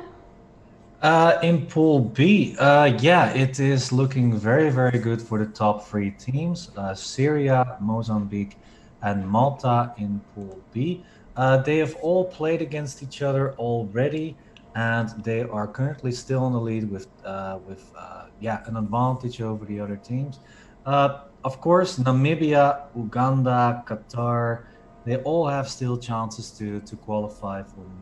In Pool B, yeah, it is looking very, very good for the top 3 teams: Syria, Mozambique, and Malta in Pool B. They have all played against each other already, and they are currently still in the lead with yeah, an advantage over the other teams. Of course, Namibia, Uganda, Qatar, they all have still chances to qualify for the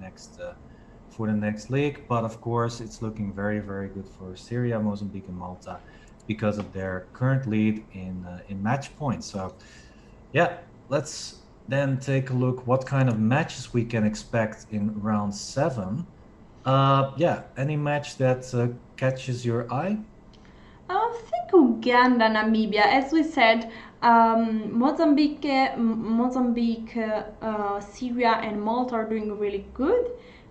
next league. But of course, it's looking very, very good for Syria, Mozambique, and Malta because of their current lead in match points. So, yeah, let's then take a look what kind of matches we can expect in round 7. Yeah, any match that catches your eye? I think Uganda, Namibia. As we said, Mozambique, Syria, and Malta are doing really good,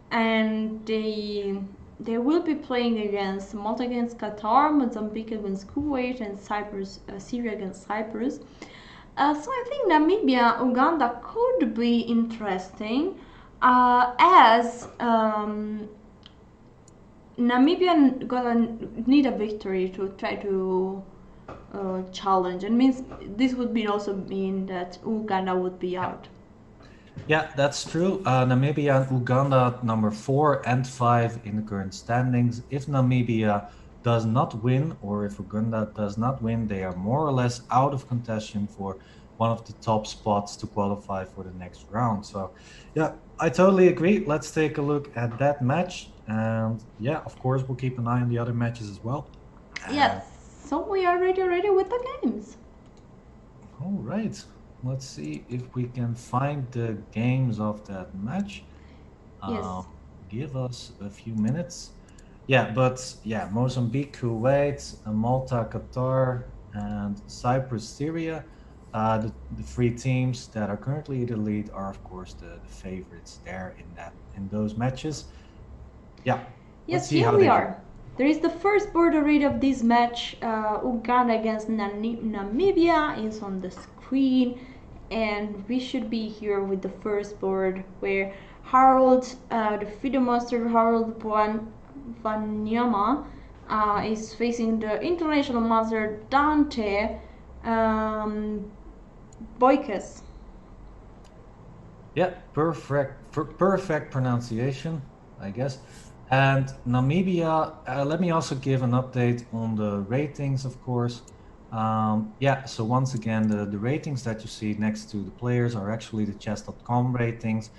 and they will be playing against Malta against Qatar, Mozambique against Kuwait, and Cyprus, Syria against Cyprus. So I think Namibia, Uganda could be interesting, as Namibia gonna need a victory to try to challenge. It means this would be also mean that Uganda would be out. Yeah, that's true. Namibia and Uganda number 4 and 5 in the current standings. If Namibia does not win, or if Uganda does not win, they are more or less out of contention for one of the top spots to qualify for the next round. So, yeah, I totally agree. Let's take a look at that match. And yeah, of course, we'll keep an eye on the other matches as well. Yes. So we are ready with the games. All right. Let's see if we can find the games of that match. Yes. Give us a few minutes. Yeah, but yeah, Mozambique, Kuwait, Malta, Qatar, and Cyprus, Syria. The 3 teams that are currently in the lead are, of course, the favorites there in those matches. Yeah. Let's Yes, see here how we they do. are. There is the first border read of this match. Uganda against Namibia is on the screen, and we should be here with the first board where Harold, the FIDE master Harold Wanyama, is facing the international master Dante Boykes. Yeah, perfect pronunciation, I guess. And Namibia, let me also give an update on the ratings, of course. Yeah, so once again, the ratings that you see next to the players are actually the Chess.com ratings,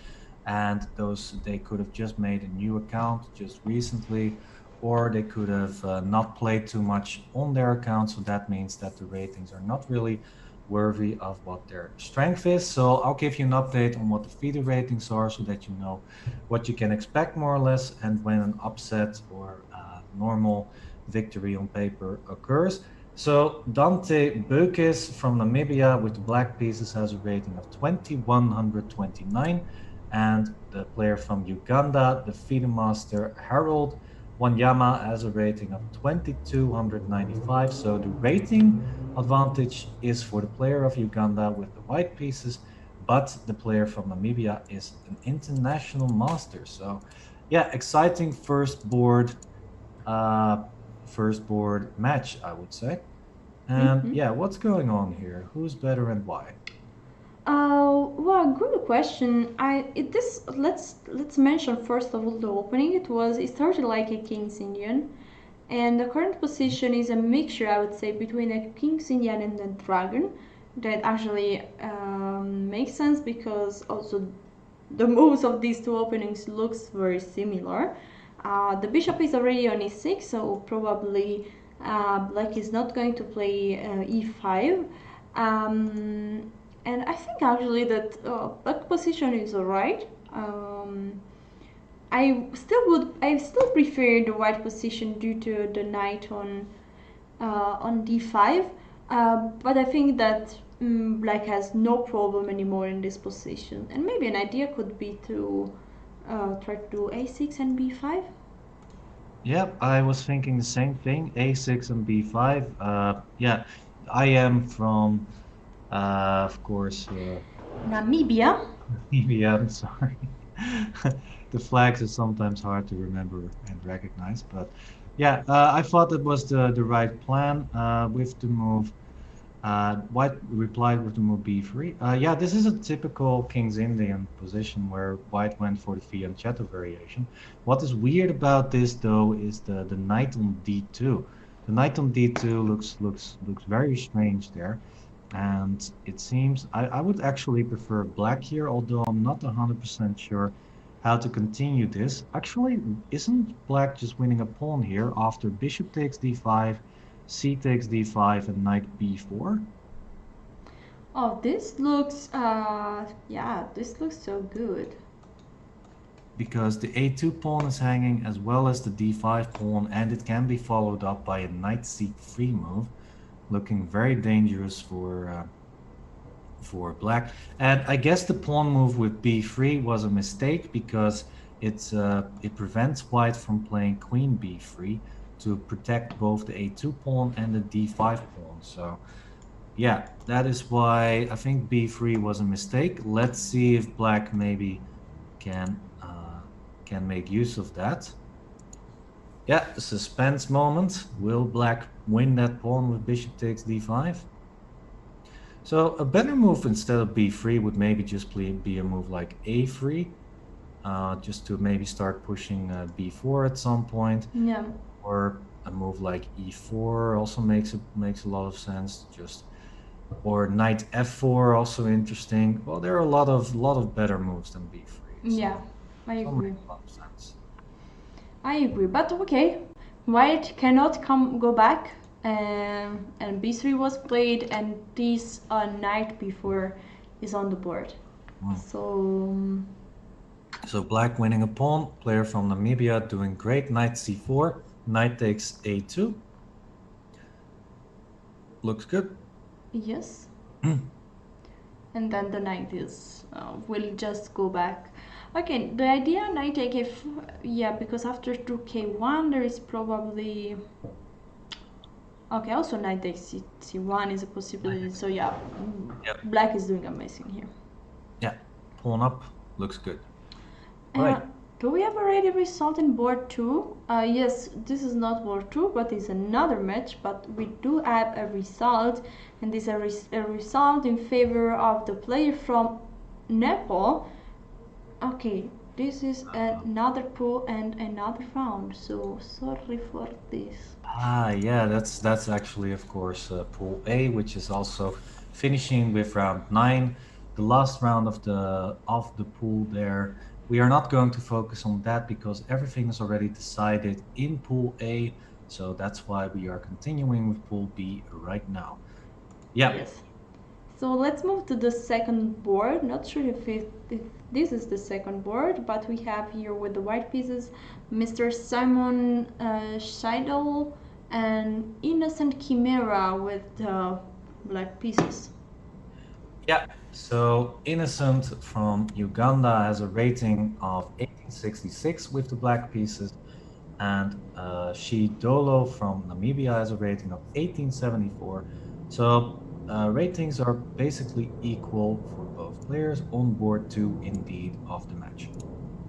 and those they could have just made a new account just recently, or they could have not played too much on their account. So that means that the ratings are not really worthy of what their strength is. So I'll give you an update on what the FIDE ratings are so that you know what you can expect more or less and when an upset or normal victory on paper occurs. So Dante Beukes from Namibia with the black pieces has a rating of 2129, and the player from Uganda, the FIDE master Harold Wanyama, has a rating of 2295. So the rating advantage is for the player of Uganda with the white pieces, but the player from Namibia is an international master. So, yeah, exciting uh, first board match, I would say. And Mm-hmm. yeah, what's going on here? Who's better and why? Well, good question. Let's mention first of all the opening. It started like a King's Indian, and the current position is a mixture, I would say, between a King's Indian and a Dragon. That actually makes sense because also the moves of these two openings looks very similar. The bishop is already on e6, so probably black is not going to play e5. Um, and I think actually that black position is alright. I still prefer the white position due to the knight on d5. But I think that black has no problem anymore in this position. And maybe an idea could be to try to do a6 and b5. Yep, I was thinking the same thing, a6 and b5. Yeah, I am from, of course, Namibia. yeah, I'm sorry. The flags is sometimes hard to remember and recognize, but yeah, I thought that was the right plan with the move. White replied with the move b3. Yeah, this is a typical King's Indian position where White went for the fianchetto variation. What is weird about this though is the knight on d2. The knight on d2 looks very strange there. And it seems I would actually prefer black here, although I'm not 100% sure how to continue this. Actually, isn't black just winning a pawn here after bishop takes d5, c takes d5, and knight b4? Oh, yeah, this looks so good. Because the a2 pawn is hanging as well as the d5 pawn, and it can be followed up by a knight c3 move, looking very dangerous for black. And I guess the pawn move with b3 was a mistake because it prevents white from playing queen b3 to protect both the a2 pawn and the d5 pawn. So yeah, that is why I think b3 was a mistake. Let's see if black maybe can can make use of that. Yeah, the suspense moment. Will black win that pawn with bishop takes d5? So a better move instead of b3 would maybe just be a move like a3, just to maybe start pushing b4 at some point, Yeah. or a move like e4 also makes a lot of sense. Just or knight f4 also interesting. Well, there are a lot of better moves than b3, Yeah, so I so agree. makes a lot of sense. I agree, but okay, white cannot come go back, and b3 was played, and this knight before is on the board. Mm. So So black winning a pawn, player from Namibia doing great. Knight c4, knight takes a2. Looks good. yes, and then the knight is will just go back. Okay, the idea knight take if yeah, because after 2k1 there is probably okay. Also knight takes c1 is a possibility. So yeah, Yep. black is doing amazing here. Yeah, pawn up looks good. Uh, Right. do we have already result in board 2? Yes, this is not board 2, but it's another match, but we do have a result, and this is a result in favor of the player from Nepal. Okay, this is another pool and another round, so sorry for this. Yeah, that's actually of course pool A, which is also finishing with round 9, the last round of the pool there. We are not going to focus on that because everything is already decided in pool A, so that's why we are continuing with pool B right now. Yeah. Yes. So let's move to the second board. Not sure if this is the second board, but we have here with the white pieces Mr. Simon Scheidel and Innocent Chimera with the black pieces. Yeah, so Innocent from Uganda has a rating of 1866 with the black pieces, and She Dolo from Namibia has a rating of 1874. So Ratings are basically equal for both players on board two indeed of the match.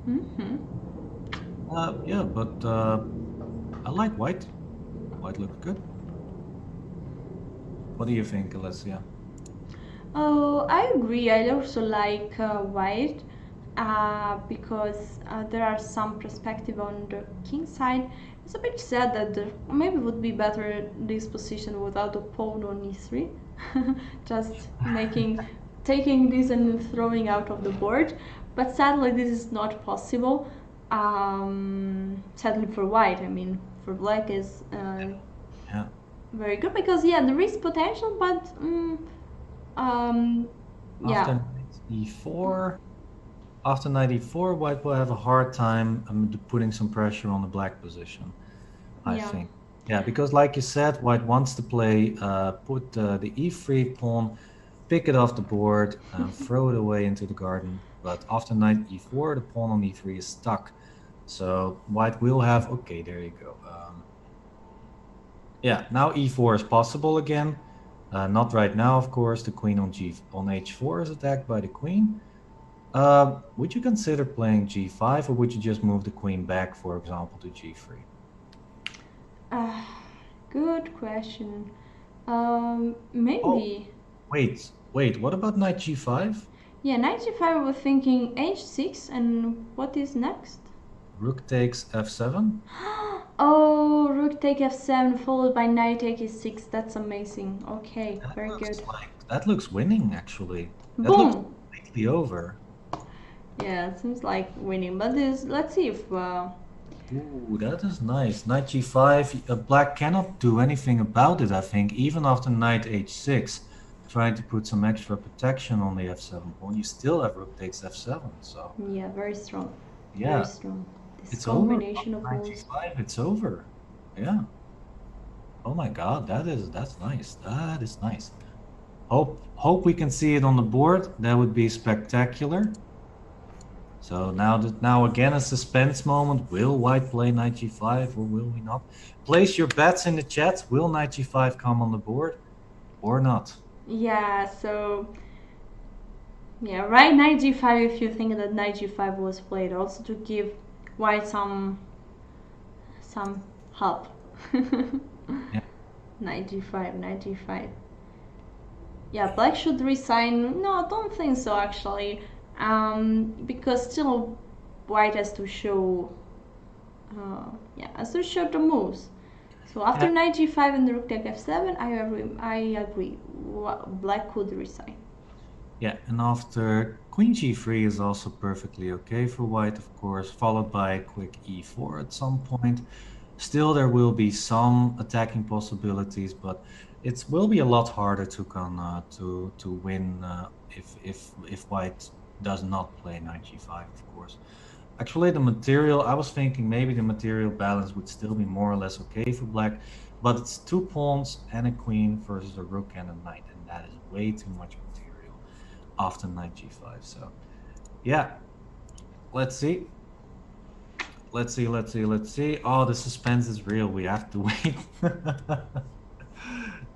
Hmm. Yeah, but I like white. White looks good. What do you think, Alessia? Oh, I agree. I also like white because there are some perspective on the king side. It's a bit sad that maybe would be better this position without a pawn on e3, just taking this and throwing out of the board. But sadly, this is not possible. Sadly for white, I mean, for black is Yeah. very good because yeah, there is potential, but. Um, After yeah, knight e4, after knight e4, white will have a hard time putting some pressure on the black position, I yeah, think. Yeah, because like you said, white wants to play, put the e3 pawn, pick it off the board, and throw it away into the garden. But after knight e4, the pawn on e3 is stuck. So white will have, okay, there you go. Yeah, now e4 is possible again. Not right now, of course. The queen on h4 is attacked by the queen. Would you consider playing g5, or would you just move the queen back, for example, to g3? uh, good question. Oh, Maybe. wait. What about knight g5? Yeah, 95 was thinking h6, and what is next? Rook takes f7. Oh, rook take f7 followed by knight take e6. That's amazing. Okay, very good. That looks winning actually. That looks Boom. completely over. Yeah, it seems like winning, but this. Let's see if. Ooh, that is nice. Knight g5. Black cannot do anything about it, I think, even after knight h6, trying to put some extra protection on the f7 pawn. You still have rook takes f7. So Yeah, very strong. Very yeah, strong. This it's over. combination After of knight moves. g5, it's over. Yeah. Oh my God, that's nice. That is nice. Hope we can see it on the board. That would be spectacular. So now again a suspense moment. Will white play knight g5 or will we not? Place your bets in the chat. Will knight g5 come on the board or not? Yeah, so yeah, right knight g5 if you think that knight g5 was played, also to give white some help. Yeah, Knight g5, knight g5. Yeah, black should resign. No, I don't think so actually. Because still white has to show yeah, has to show the moves. So after yeah, knight g5 and rook take f7, I agree. Black could resign. yeah. And after queen g3 is also perfectly okay for white, of course, followed by a quick e4 at some point. Still, there will be some attacking possibilities, but it will be a lot harder to win if white does not play knight g5, of course. Actually, the material, I was thinking maybe the material balance would still be more or less okay for black, but it's two pawns and a queen versus a rook and a knight, and that is way too much material after knight g5. So, yeah, let's see. Let's see. Oh, the suspense is real. We have to wait.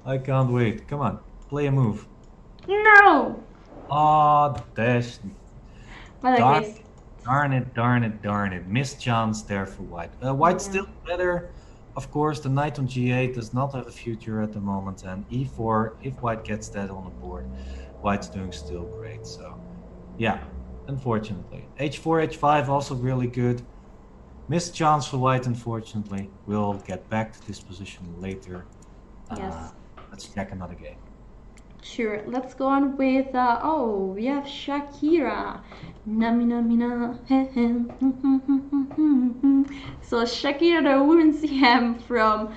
I can't wait. Come on, play a move. No! Oh, dash. But Darn, okay. darn it. Missed chance there for white. White's Yeah. still better. Of course, the knight on g8 does not have a future at the moment, and e4, if white gets that on the board, white's doing still great. So, yeah, unfortunately. h4, h5 also really good. Missed chance for white, unfortunately. We'll get back to this position later. Uh, Yes. let's check another game. Sure. Let's go on with oh, we have Shakira. Namina mina. So Shakira, the women's CM from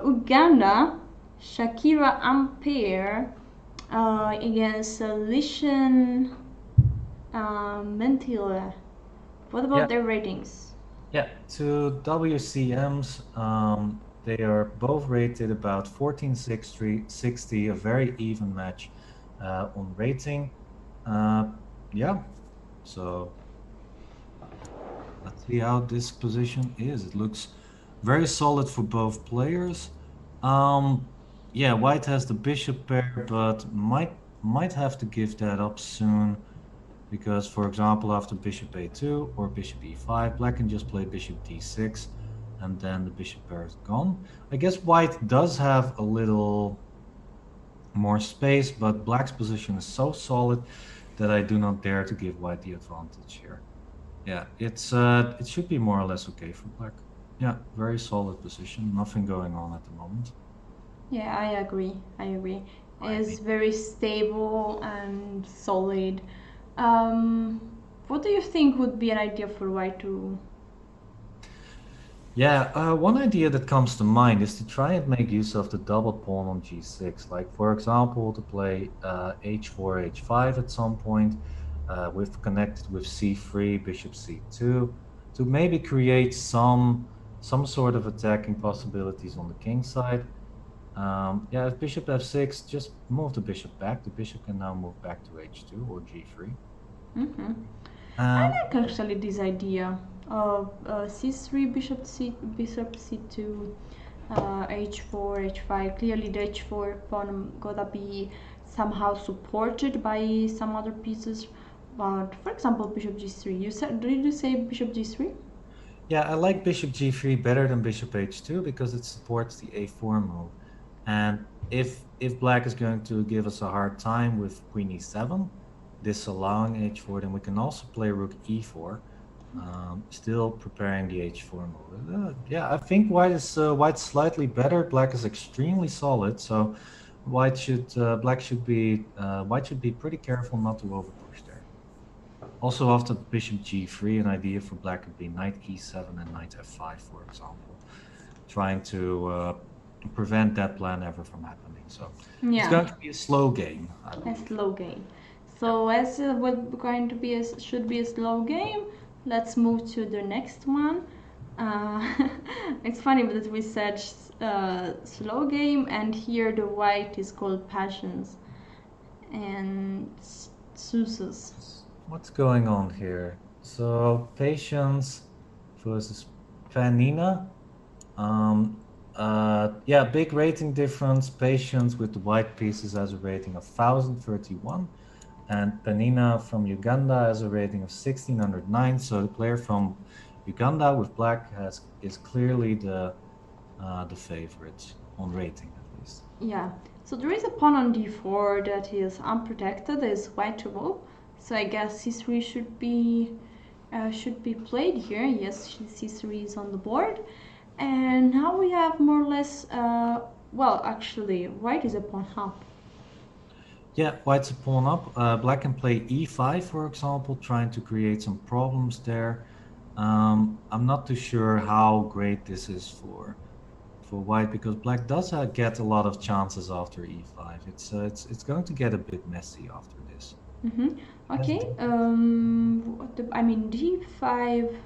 Uganda. Shakira Ampere against Lishan Mentila. What Yeah, about their ratings? yeah. To WCMs, they are both rated about 1460, a very even match on rating. Uh, yeah, so let's see how this position is. It looks very solid for both players. Um, Yeah, white has the bishop pair, but might have to give that up soon because, for example, after bishop a2 or bishop e5, black can just play bishop d6, and then the bishop pair is gone. I guess white does have a little more space, but black's position is so solid that I do not dare to give white the advantage here. Yeah, it should be more or less okay for black. Yeah, very solid position. Nothing going on at the moment. Yeah, I agree. I agree. Fine. It's very stable and solid. Um, what do you think would be an idea for white to? Yeah, one idea that comes to mind is to try and make use of the double pawn on g6. Like, for example, to play h4, h5 at some point, with connected with c3, bishop c2, to maybe create some sort of attacking possibilities on the king side. Yeah, if bishop f6, just move the bishop back. The bishop can now move back to h2 or g3. Mm-hmm. I Um, like actually this idea of c3, bishop c2, h4, h5. Clearly, the h4 pawn gotta be somehow supported by some other pieces. But for example, bishop g3. You said, did you say bishop g3? Yeah, I like bishop g3 better than bishop h2 because it supports the a4 move. And if black is going to give us a hard time with queen e7, disallowing h4, then we can also play rook e4, still preparing the h4 move. Yeah, I think white's slightly better. Black is extremely solid, so white should be pretty careful not to overpush there. Also, after bishop g3, an idea for black could be knight e7 and knight f5, for example, trying to prevent that plan ever from happening. So it's Yeah, going to be a slow game, I a believe. slow game. Yeah. So as what going to be should be a slow game, let's move to the next one. It's funny that we said slow game, and here the white is called passions and Susus. What's going on here? So patience versus Panina. Um, yeah, big rating difference. Patience with the white pieces has a rating of 1031, and Panina from Uganda has a rating of 1609. So the player from Uganda with black is clearly the favorite on rating at least. Yeah. So there is a pawn on d4 that is unprotected, is whiteable. So I guess c3 should be played here. Yes, c3 is on the board. And now we have more or less, well, actually, white is a pawn up. Yeah, white's a pawn up. Black can play e5, for example, trying to create some problems there. I'm not too sure how great this is for white because black does get a lot of chances after e5. It's going to get a bit messy after this. Mm-hmm. Yes, Okay, I mean, d5,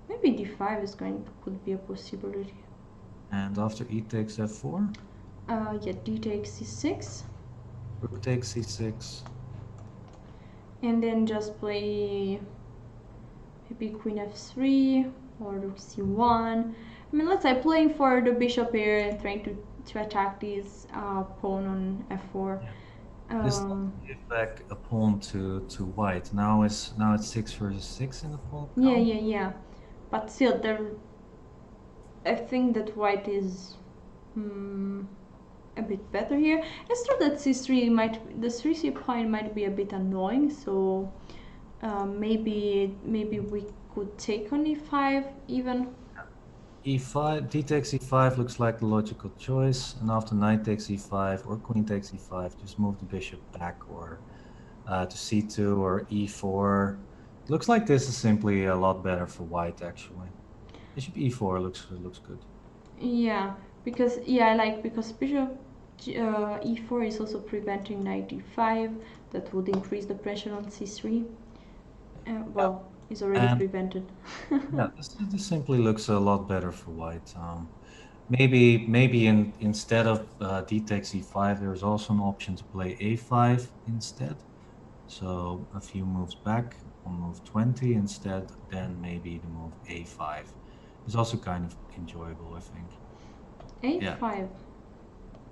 maybe d5 is going, could be a possibility. and after e takes f4, Yeah, d takes c6, rook takes c6. and then just play maybe queen f3 or rook c1. I mean, let's say playing for the bishop here and trying to attack this pawn on f4. Yeah. This doesn't Um, give back a pawn to white. Now it's 6 versus 6 in the pawn yeah, count. yeah, yeah. But still, I think that white is a bit better here. It's true that the c3 point might be a bit annoying, so maybe we could take on e5 even. E5, d takes e5 looks like the logical choice, and after knight takes e5 or queen takes e5, just move the bishop back or to c2 or e4. Looks like this is simply a lot better for white actually. Bishop e4 looks good. Yeah, because yeah, I like because bishop e4 is also preventing knight e5. That would increase the pressure on c3. Yeah, Well, it's already and prevented. yeah, this simply looks a lot better for white. Maybe instead of d takes e5, there's also an option to play a5 instead. So a few moves back on move 20 instead, then maybe the move a5 is also kind of enjoyable, I think. Yeah, a5.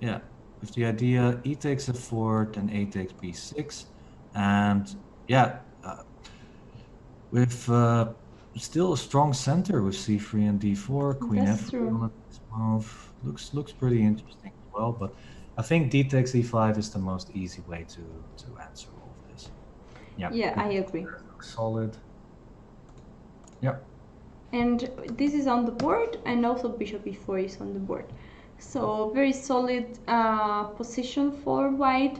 Yeah, with the idea e takes f4, then a takes b6, and yeah, with still a strong center with c3 and d4, queen That's f3 true. on this move looks pretty interesting as well. But I think d takes e5 is the most easy way to answer all of this. Yeah, Yeah, I bishop agree. looks solid. Yeah. And this is on the board, and also bishop e4 is on the board. So very solid position for white,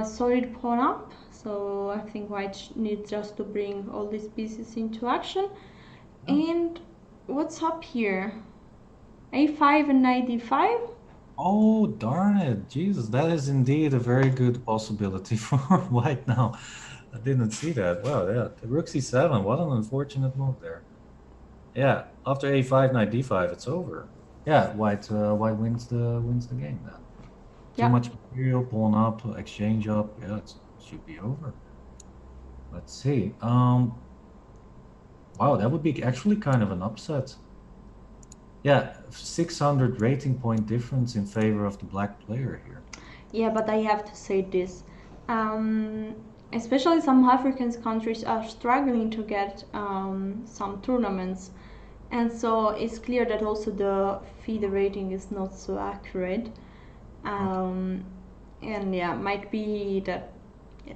solid pawn up. So I think white needs just to bring all these pieces into action. Yeah. And what's up here? a5 and knight d5? Oh, darn it. Jesus, that is indeed a very good possibility for white now. I didn't see that. Wow, yeah. The rook c7. What an unfortunate move there. Yeah, after a5, knight d5, it's over. Yeah, white wins the game then. Too Yeah. much material, pawn up, exchange up. Yeah, it should be over. Let's see. Wow, that would be actually kind of an upset. Yeah, 600 rating point difference in favor of the black player here. Yeah, but I have to say this. Um, Especially some African countries are struggling to get some tournaments, and so it's clear that also the FIDE rating is not so accurate. Okay. Um, and yeah, might be that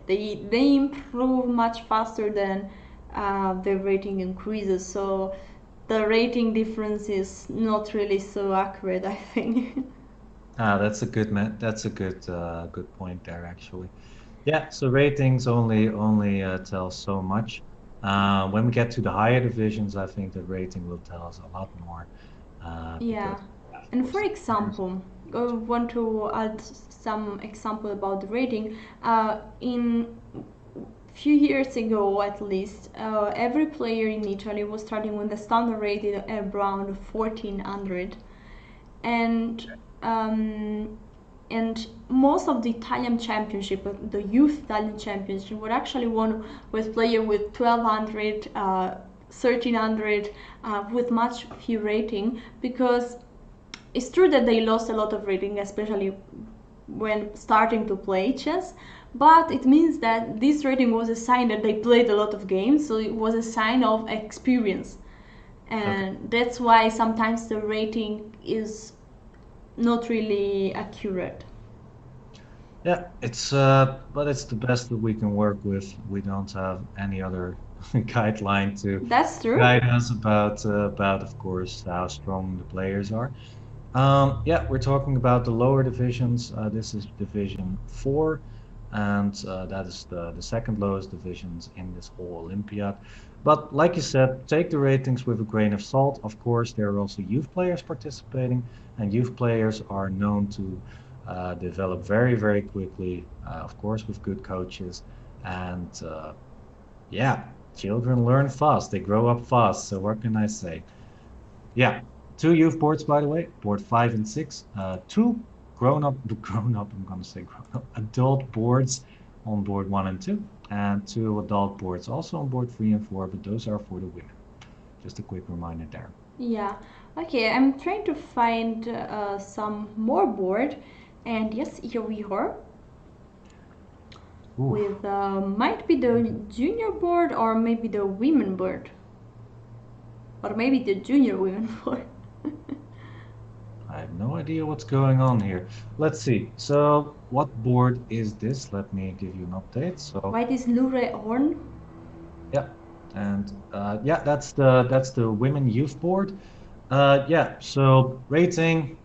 they improve much faster than the rating increases. So the rating difference is not really so accurate, I think. Ah, that's a good that's a good point there actually. Yeah, so ratings only tell so much. When we get to the higher divisions, I think the rating will tell us a lot more. Yeah, Because yeah, of and course for the players. example, I want to add some example about the rating. In few years ago, at least, every player in Italy was starting with the standard rating around 1400, and um, and most of the Italian championship, the youth Italian championship, were actually won with player with 1200, 1300, with much few rating, because it's true that they lost a lot of rating, especially when starting to play chess, but it means that this rating was a sign that they played a lot of games, so it was a sign of experience. Okay. And that's why sometimes the rating is not really accurate. Yeah, it's but it's the best that we can work with. We don't have any other guideline to That's true. guide us about, of course, how strong the players are. Yeah, we're talking about the lower divisions. This is Division 4, and that is the second lowest divisions in this whole Olympiad. But like you said, take the ratings with a grain of salt. Of course, there are also youth players participating, and youth players are known to develop very, very quickly, of course, with good coaches. And yeah, children learn fast, they grow up fast. So, what can I say? Yeah, two youth boards, by the way, board 5 and 6. Two grown up, I'm gonna say grown up, adult boards on board 1 and 2, and two adult boards also on board 3 and 4, but those are for the women. Just a quick reminder there. Yeah. Okay, I'm trying to find some more board, and yes, here we are Oof. with might be the junior board or maybe the women board or maybe the junior women board. I have no idea what's going on here. Let's see. So, what board is this? Let me give you an update. So, White is Lure Horn. yeah, and yeah, that's the women youth board. Yeah, so rating,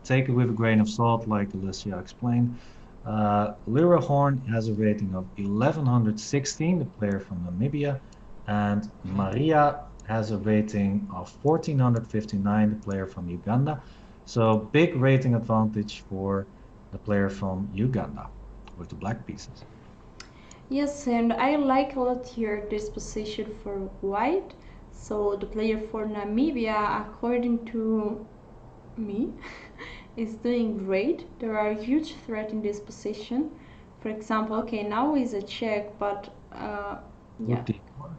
take it with a grain of salt, like Alicia explained. Lyra Horn has a rating of 1116, the player from Namibia, and Maria has a rating of 1459, the player from Uganda. So big rating advantage for the player from Uganda with the black pieces. Yes, and I like a lot here this position for white. So the player for Namibia, according to me, is doing great. There are huge threats in this position. For example, okay, now is a check, but yeah, Rook d4.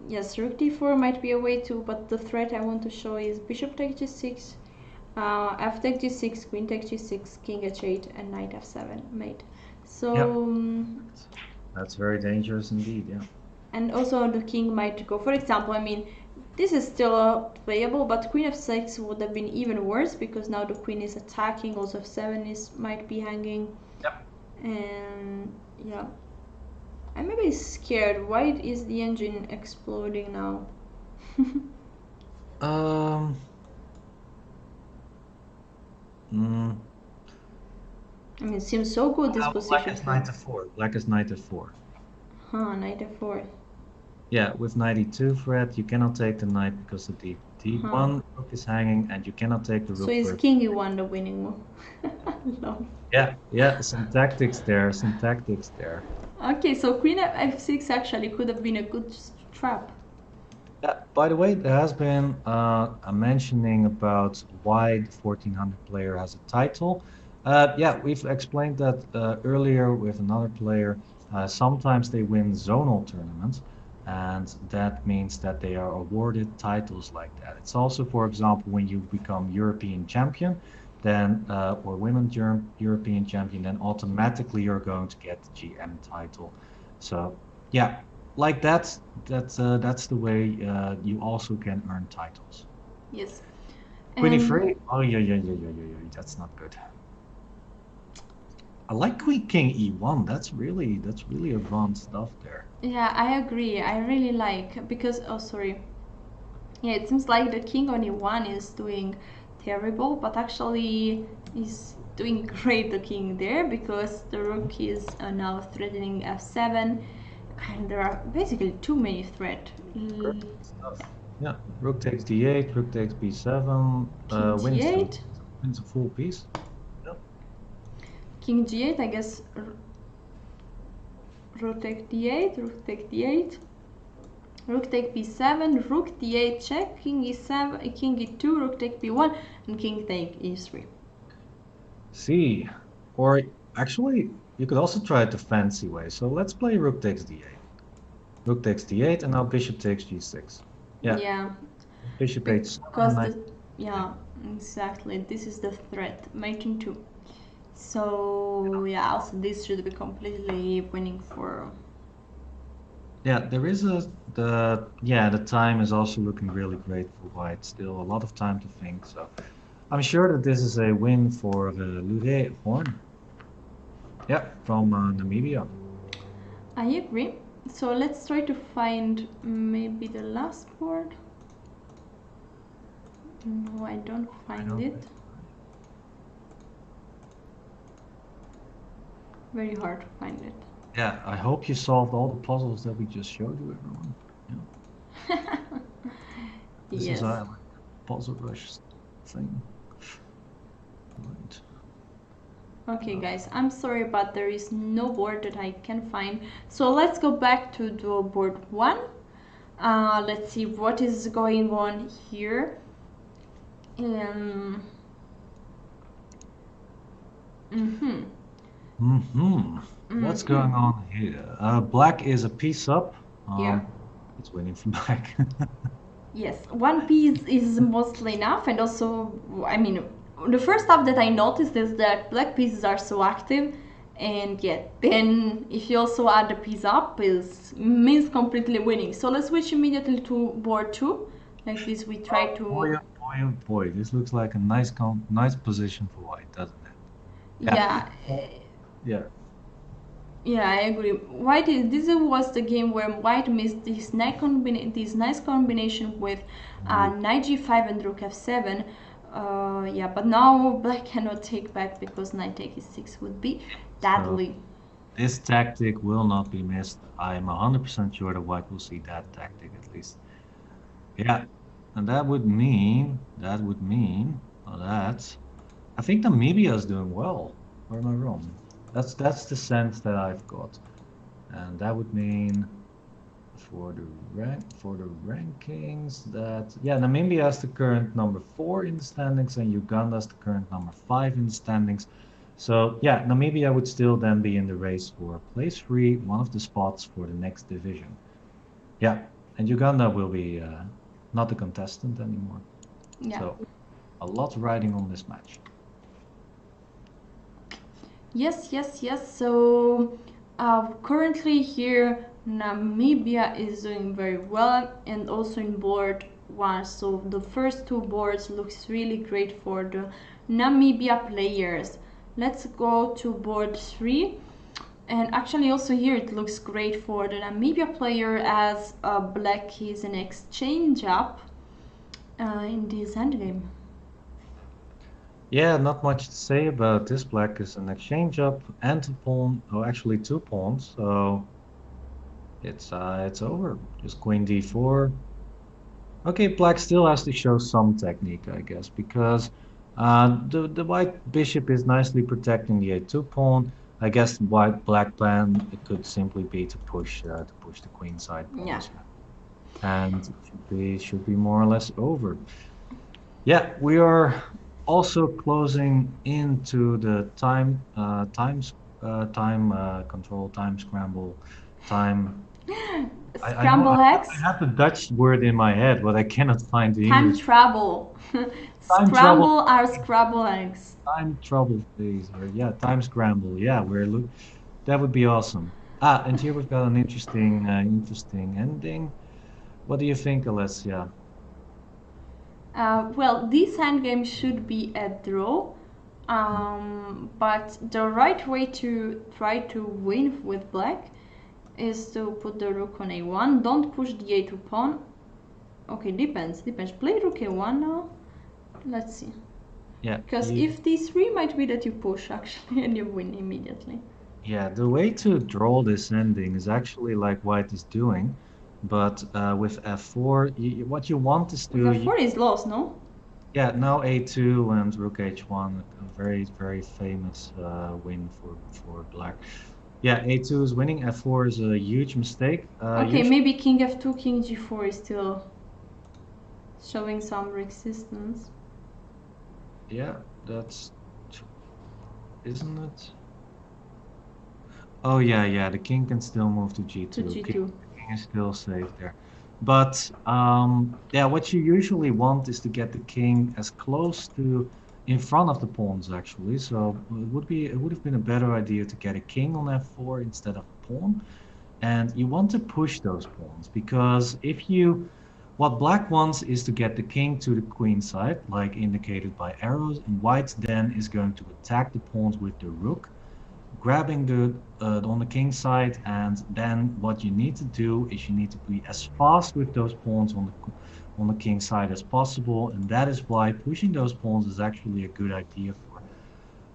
yes, rook d4 might be a way too, but the threat I want to show is bishop takes g6, F takes g6, queen takes g6, king h8, and knight f7 mate. So, Yeah, that's very dangerous indeed. Yeah. and also the king might go. For example, I mean, this is still playable, but queen f6 would have been even worse because now the queen is attacking. Also, f7 is might be hanging, Yep. and yeah, I'm a bit scared. Why is the engine exploding now? Um. Mm, I mean, it seems so good this Black position is for. knight f4. Black is knight f4. Huh, knight f4. Yeah, with knight e2 threat, you cannot take the knight because the Huh. d1 rook is hanging, and you cannot take the So rook is for. king e1 the winning move? No. Yeah, yeah, some tactics there, some tactics there. Okay, so queen f6 actually could have been a good trap. Yeah, by the way, there has been a mentioning about why the 1400 player has a title. Yeah, we've explained that earlier with another player. Sometimes they win zonal tournaments, and that means that they are awarded titles like that. It's also, for example, when you become European champion, then or women European champion, then automatically you're going to get the GM title. So yeah, like that's the way you also can earn titles. Yes. Queen And e3. Oh yeah, yeah, yeah, yeah, yeah, yeah. That's not good. I like Queen King e1. That's really advanced stuff there. yeah, I agree. I really like because oh sorry. Yeah, it seems like the king on e1 is doing terrible, but actually is doing great the king there because the rook is now threatening f7 and there are basically too many threats. Perfect stuff. Yeah, rook takes d8, rook takes b7, King g8, wins a full piece. Yep. king g8, I guess rook take d8, rook take d8, rook take b7, rook d8 check, king e7, king e2, rook take b1, and king take e3. See, or actually, you could also try it the fancy way. So let's play rook takes d8. Rook takes d8, and now bishop takes g6. Yeah, Yeah, bishop h7 and because knight. the yeah exactly this is the threat mating 2. So yeah, also this should be completely winning for. Yeah, there is the time is also looking really great for white. Still a lot of time to think. So I'm sure that this is a win for Lude Horn. Yeah, from Namibia. I agree. So let's try to find maybe the last board. No, I don't I find don't it. think. Very hard to find it. Yeah, I hope you solved all the puzzles that we just showed you, everyone. Yeah, this is Yes. like puzzle rush thing. Right. Okay guys, I'm sorry but there is no board that I can find. So let's go back to the board 1. Let's see what is going on here. Um, mm-hmm. What's Mm-hmm. going on here? Black is a piece up. Here. It's winning from black. Yes, one piece is mostly enough, and also, I mean, the first stuff that I noticed is that black pieces are so active, and yet then if you also add the piece up, is means completely winning. So let's switch immediately to board 2. Like this, we try Oh boy, to, oh boy, oh boy! This looks like a nice position for white, doesn't it? Yeah, yeah, yeah. yeah, I agree. White is, this was the game where White missed this nice combination with Indeed. knight g5 and rook f7. Yeah, but now Black cannot take back because knight take e6 would be So deadly. this tactic will not be missed. I'm 100% sure that white will see that tactic at least. Yeah, and that would mean that I think Namibia is doing well. Or am I wrong? That's the sense that I've got, and that would mean for the rankings that yeah, Namibia is the current number 4 in the standings, and Uganda is the current number 5 in the standings. So yeah, Namibia would still then be in the race for place 3, one of the spots for the next division. Yeah, and Uganda will be not a contestant anymore. Yeah. So a lot riding on this match. Yes, yes, yes. So currently here, Namibia is doing very well, and also in board one. So the first two boards looks really great for the Namibia players. Let's go to board three. And actually also here it looks great for the Namibia player, as black is an exchange up in this endgame. Yeah, not much to say about this. Black is an exchange up and a pawn, or actually two pawns, so it's over. Just queen d4. Okay, black still has to show some technique, I guess, because the white bishop is nicely protecting the a2 pawn. I guess white black plan it could simply be to push the queen side Yeah. pawns, and it should be more or less over. Yeah, we are also closing into the time control, time scramble, time. I know Scramble I eggs. have the Dutch word in my head, but I cannot find the Time English. travel. Time trouble. Scramble our scramble eggs. Time trouble phase, or yeah, time scramble. Yeah, that would be awesome. And here we've got an interesting ending. What do you think, Alessia? Well, this endgame should be a draw, but the right way to try to win with black is to put the rook on a1. Don't push the a2 pawn. Okay, depends. Play rook a1 now. Let's see. Yeah, Because if d3 might be that you push actually and you win immediately. yeah, the way to draw this ending is actually like white is doing, but with f4, what you want is With f4 is lost, no? yeah, now a2 and rook h1, a very, very famous win for black. Yeah, a2 is winning, f4 is a huge mistake. Okay, maybe king f2, king g4 is still showing some resistance. Yeah, isn't it? Oh yeah, the king can still move to g2. To g2. King is still safe there. But yeah, what you usually want is to get the king as close to in front of the pawns actually. So it would have been a better idea to get a king on f4 instead of a pawn. And you want to push those pawns because what black wants is to get the king to the queen side, like indicated by arrows, and white then is going to attack the pawns with the rook, grabbing the on the king side, and then what you need to do is you need to be as fast with those pawns on the king side as possible, and that is why pushing those pawns is actually a good idea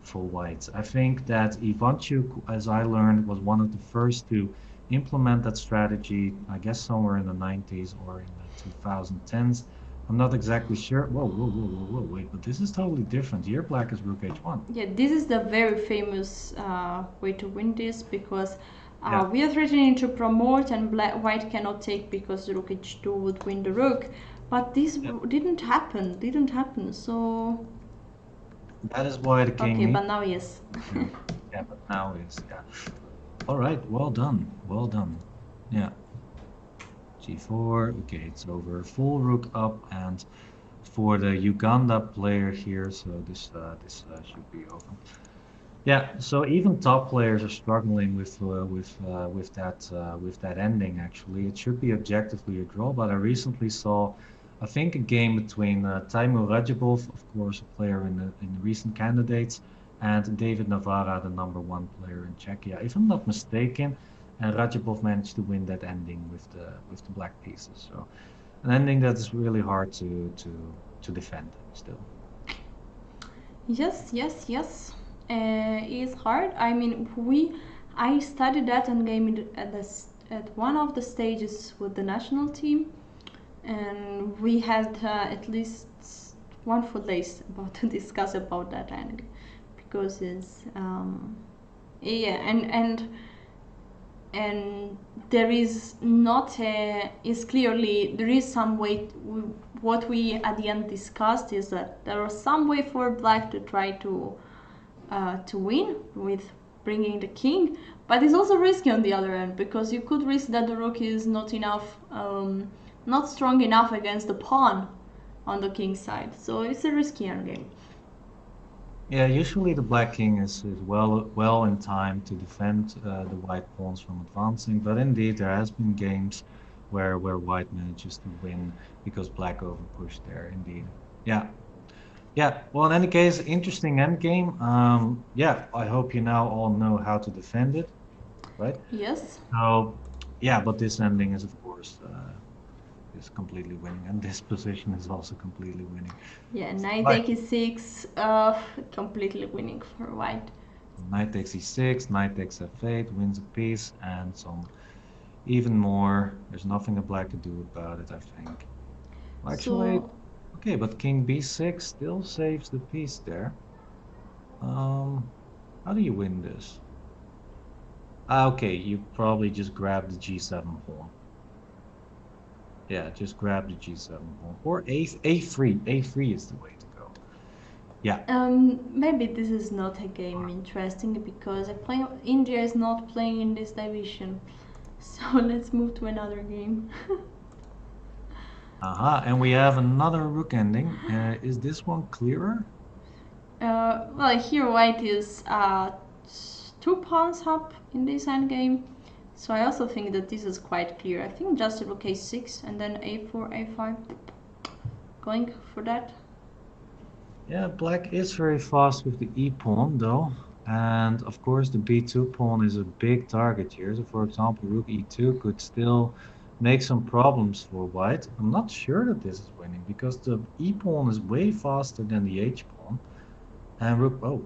for white. I think that Ivanchuk, as I learned, was one of the first to implement that strategy, I guess somewhere in the 90s or in the 2010s. I'm not exactly sure. Whoa, wait, but this is totally different. Here, black is rook h1. Yeah, this is the very famous way to win this because Yeah. we are threatening to promote and white cannot take because rook h2 would win the rook. But this didn't happen, so... That is why the king... Okay, but now yes. Yeah, but now is, yeah. All right, well done, well done. Yeah. g4, okay, it's over. Full rook up, and for the Uganda player here, so this should be over. Yeah, so even top players are struggling with that ending. Actually, it should be objectively a draw. But I recently saw, I think, a game between Taimur Rajabov, of course, a player in the recent candidates, and David Navara, the #1 player in Czechia. If I'm not mistaken, and Rajabov managed to win that ending with the black pieces. So an ending that is really hard to defend still. Yes. It's hard. I mean, I studied that endgame at one of the stages with the national team, and we had at least one full day about to discuss about that ending because it's and there is not is clearly there is some way what we at the end discussed is that there was some way for black to try to win with bringing the king, but it's also risky on the other end because you could risk that the rook is not strong enough against the pawn on the king side. So it's a risky endgame. Yeah, usually the black king is well in time to defend the white pawns from advancing, but indeed there has been games where white manages to win because black overpushed there, indeed. Yeah. Yeah, well, in any case, interesting endgame. Yeah, I hope you now all know how to defend it, right? Yes. So, yeah, but this ending is, of course, is completely winning, and this position is also completely winning. Yeah, knight Right. takes e6, completely winning for white. Knight takes e6, knight takes f8, wins a piece, and some even more. There's nothing the black could do about it, I think. Well, actually, So okay, but king b6 still saves the piece there. How do you win this? Okay, you probably just grab the g7 pawn. Yeah, just grab the g7 pawn. Or a3. a3 is the way to go. Yeah. maybe this is not a game interesting because India is not playing in this division. So let's move to another game. Aha, and we have another rook ending. Is this one clearer? Well, here white is 2 pawns up in this endgame. So I also think that this is quite clear. I think just rook a6 and then a4, a5. Going for that. Yeah, black is very fast with the e pawn though. And of course the b2 pawn is a big target here. So for example, rook e2 could still make some problems for white. I'm not sure that this is winning because the e pawn is way faster than the h pawn. And rook, oh,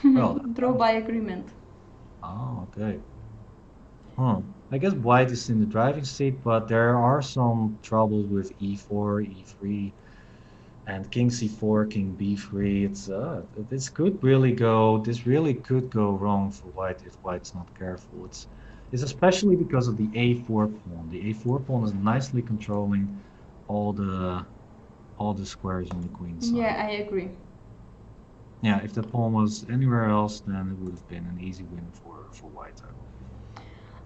well, Draw by agreement. oh, okay. I guess white is in the driving seat, but there are some troubles with e4, e3, and king c4, king b3. This really could go wrong for white if white's not careful. It's especially because of the a4 pawn. The a4 pawn is nicely controlling all the all the squares on the queen Yeah, side. I agree. Yeah, if the pawn was anywhere else, then it would have been an easy win for white, I believe.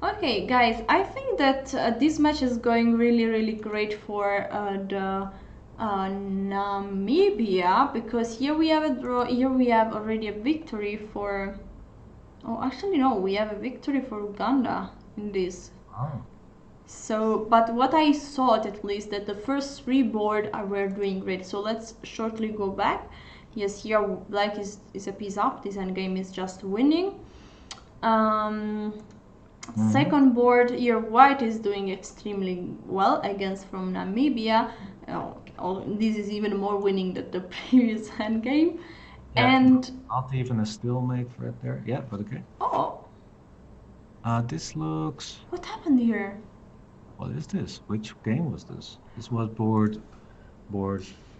Okay, guys, I think that this match is going really great for the Namibia because here we have a draw. Here we have already a victory for. Oh, actually, no, we have a victory for Uganda in this. Oh. So, but what I thought at least that the first three board were doing great. So let's shortly go back. Yes, here black is a piece up. This endgame is just winning. Um, Mhm. Second board here, white is doing extremely well against from Namibia. This is even more winning than the previous endgame. Yeah, And not even a stalemate for it there. Yeah, but okay. oh, This looks. what happened here? What is this? Which game was this? This was board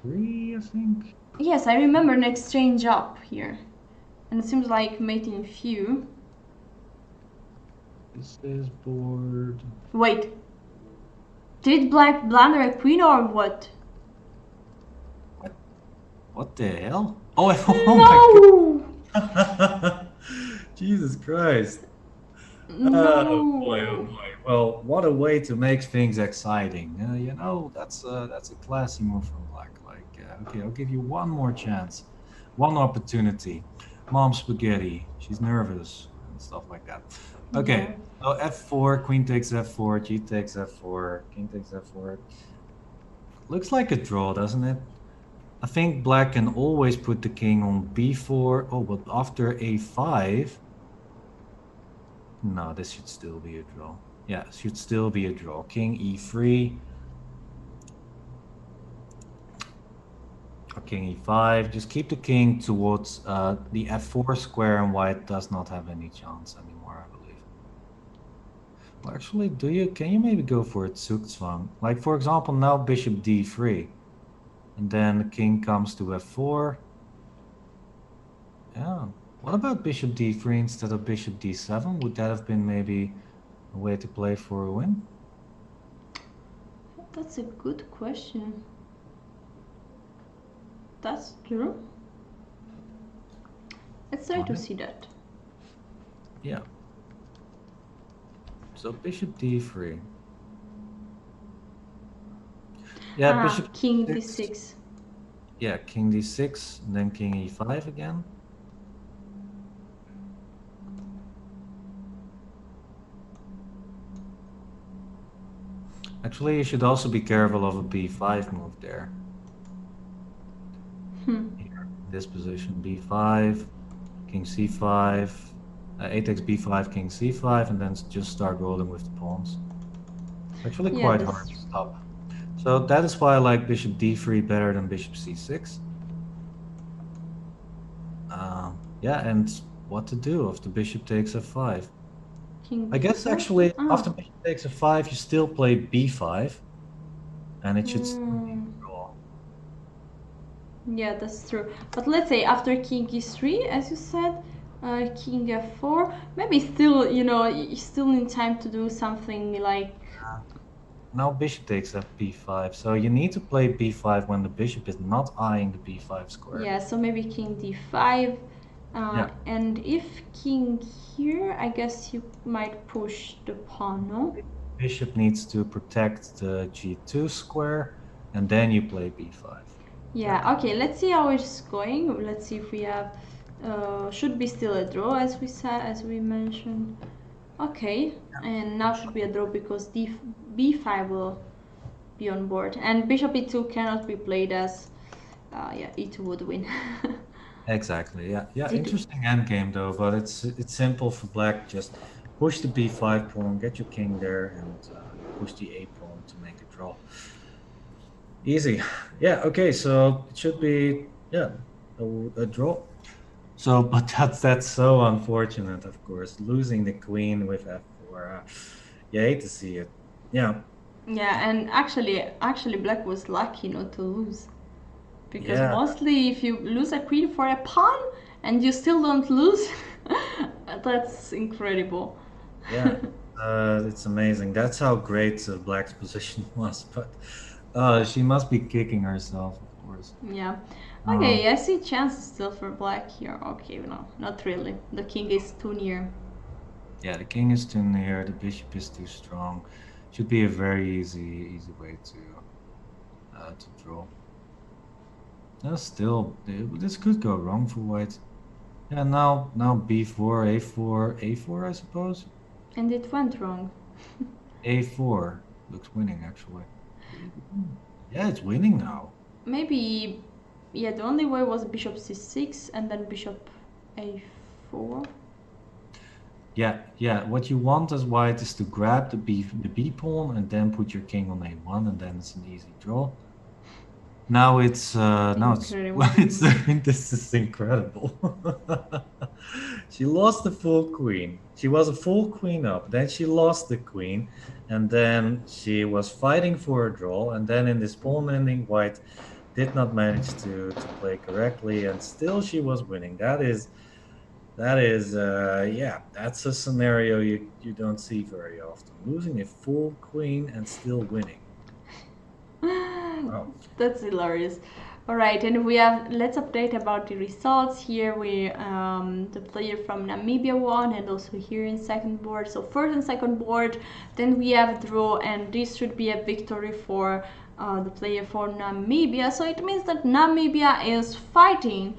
three, I think. Yes, I remember an exchange up here, and it seems like mating few. This is board. Wait, did black blunder a queen or what? What? What the hell? Oh, oh my No! God! Jesus Christ! Oh boy, oh No! boy. Well, what a way to make things exciting. That's a classy move from black. Like, okay, I'll give you one more chance, one opportunity. Mom spaghetti. She's nervous and stuff like that. Yeah. Okay, so f4, queen takes f4, g takes f4, king takes f4. Looks like a draw, doesn't it? I think black can always put the king on b4. Oh, but after a5. No, this should still be a draw. Yeah, it should still be a draw. King e3. Or king e5. Just keep the king towards the f4 square, and white does not have any chance anymore, I believe. Well, actually, can you maybe go for a zugzwang? Like, for example, now bishop d3. And then the king comes to f4. Yeah. What about bishop d3 instead of bishop d7? Would that have been maybe a way to play for a win? That's a good question. That's true. Let's try to see that. Yeah. So bishop d3. Yeah, bishop King d6. d6. Yeah, king d6, and then king e5 again. Actually, you should also be careful of a b5 move there. Hmm. Here, in this position, b5, king c5, a takes b5, king c5, and then just start rolling with the pawns. Actually, Yeah, quite that's hard to true. stop. So that is why I like bishop d3 better than bishop c6. Yeah, and what to do if the bishop takes f5? King I guess b4. actually Ah. after bishop takes f5, you still play b5, and it should still be Hmm. a draw. Yeah, that's true. But let's say after king e3, as you said, king f4, maybe still, you still need time to do something like, Now bishop takes b5, so you need to play b5 when the bishop is not eyeing the b5 square. yeah, so maybe king d5. Yeah, And if king here, I guess you might push the pawn, no? bishop needs to protect the g2 square, and then you play b5. Yeah, Yeah, okay, let's see how it's going. Let's see if we have, should be still a draw as we said, as we mentioned. Okay, and now should be a draw because b5 will be on board. And bishop e2 cannot be played as, yeah, e2 would win. exactly. Yeah, yeah. Did Interesting endgame though, but it's simple for black. Just push the b5 pawn, get your king there, and push the a pawn to make a draw. Easy. Yeah. Okay. So it should be a draw. So, but that's so unfortunate, of course, losing the queen with f4. You hate to see it. Yeah. Yeah, and actually black was lucky not to lose. Because Yeah. mostly if you lose a queen for a pawn and you still don't lose, that's incredible. Yeah. It's amazing. That's how great Black's position was. But she must be kicking herself, of course. Yeah. Um, Okay, I see chances still for black here. Okay, no, not really. The king is too near. yeah, the king is too near. The bishop is too strong. Should be a very easy way to draw. Still, this could go wrong for white. Yeah, now b4, a4, a4, I suppose. And it went wrong. A4 looks winning actually. Yeah, it's winning now. Maybe, yeah, the only way was bishop c6 and then bishop a4. Yeah, yeah. What you want as white is to grab the b pawn and then put your king on a1, and then it's an easy draw. Now it's Incredible. well, it's this is incredible. She lost the full queen. She was a full queen up. Then she lost the queen, and then she was fighting for a draw. And then in this pawn ending, white did not manage to play correctly, and still she was winning. That is yeah, that's a scenario you don't see very often. Losing a full queen and still winning. Wow. That's hilarious. All right, and we have, let's update about the results. Here we the player from Namibia won, and also here in second board. So first and second board, then we have draw, and this should be a victory for the player for Namibia. So it means that Namibia is fighting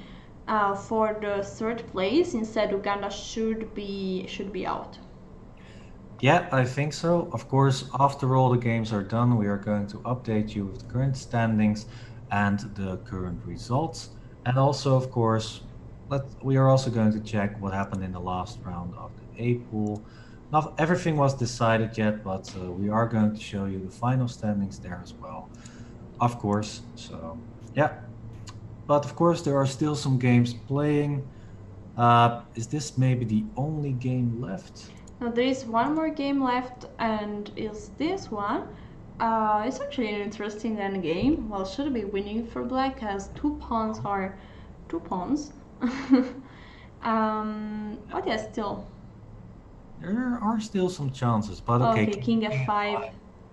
for the third place. Instead, Uganda should be out. Yeah, I think so. Of course, after all the games are done, we are going to update you with the current standings and the current results. And also, of course, we are also going to check what happened in the last round of the A pool. Not everything was decided yet, but we are going to show you the final standings there as well. Of course. So, yeah. But of course, there are still some games playing. Is this maybe the only game left? Now there is one more game left, and is this one. It's actually an interesting end game. Well, should be winning for black as two pawns are two pawns. But yeah, still. There are still some chances, but okay. Okay, king King f5, F5,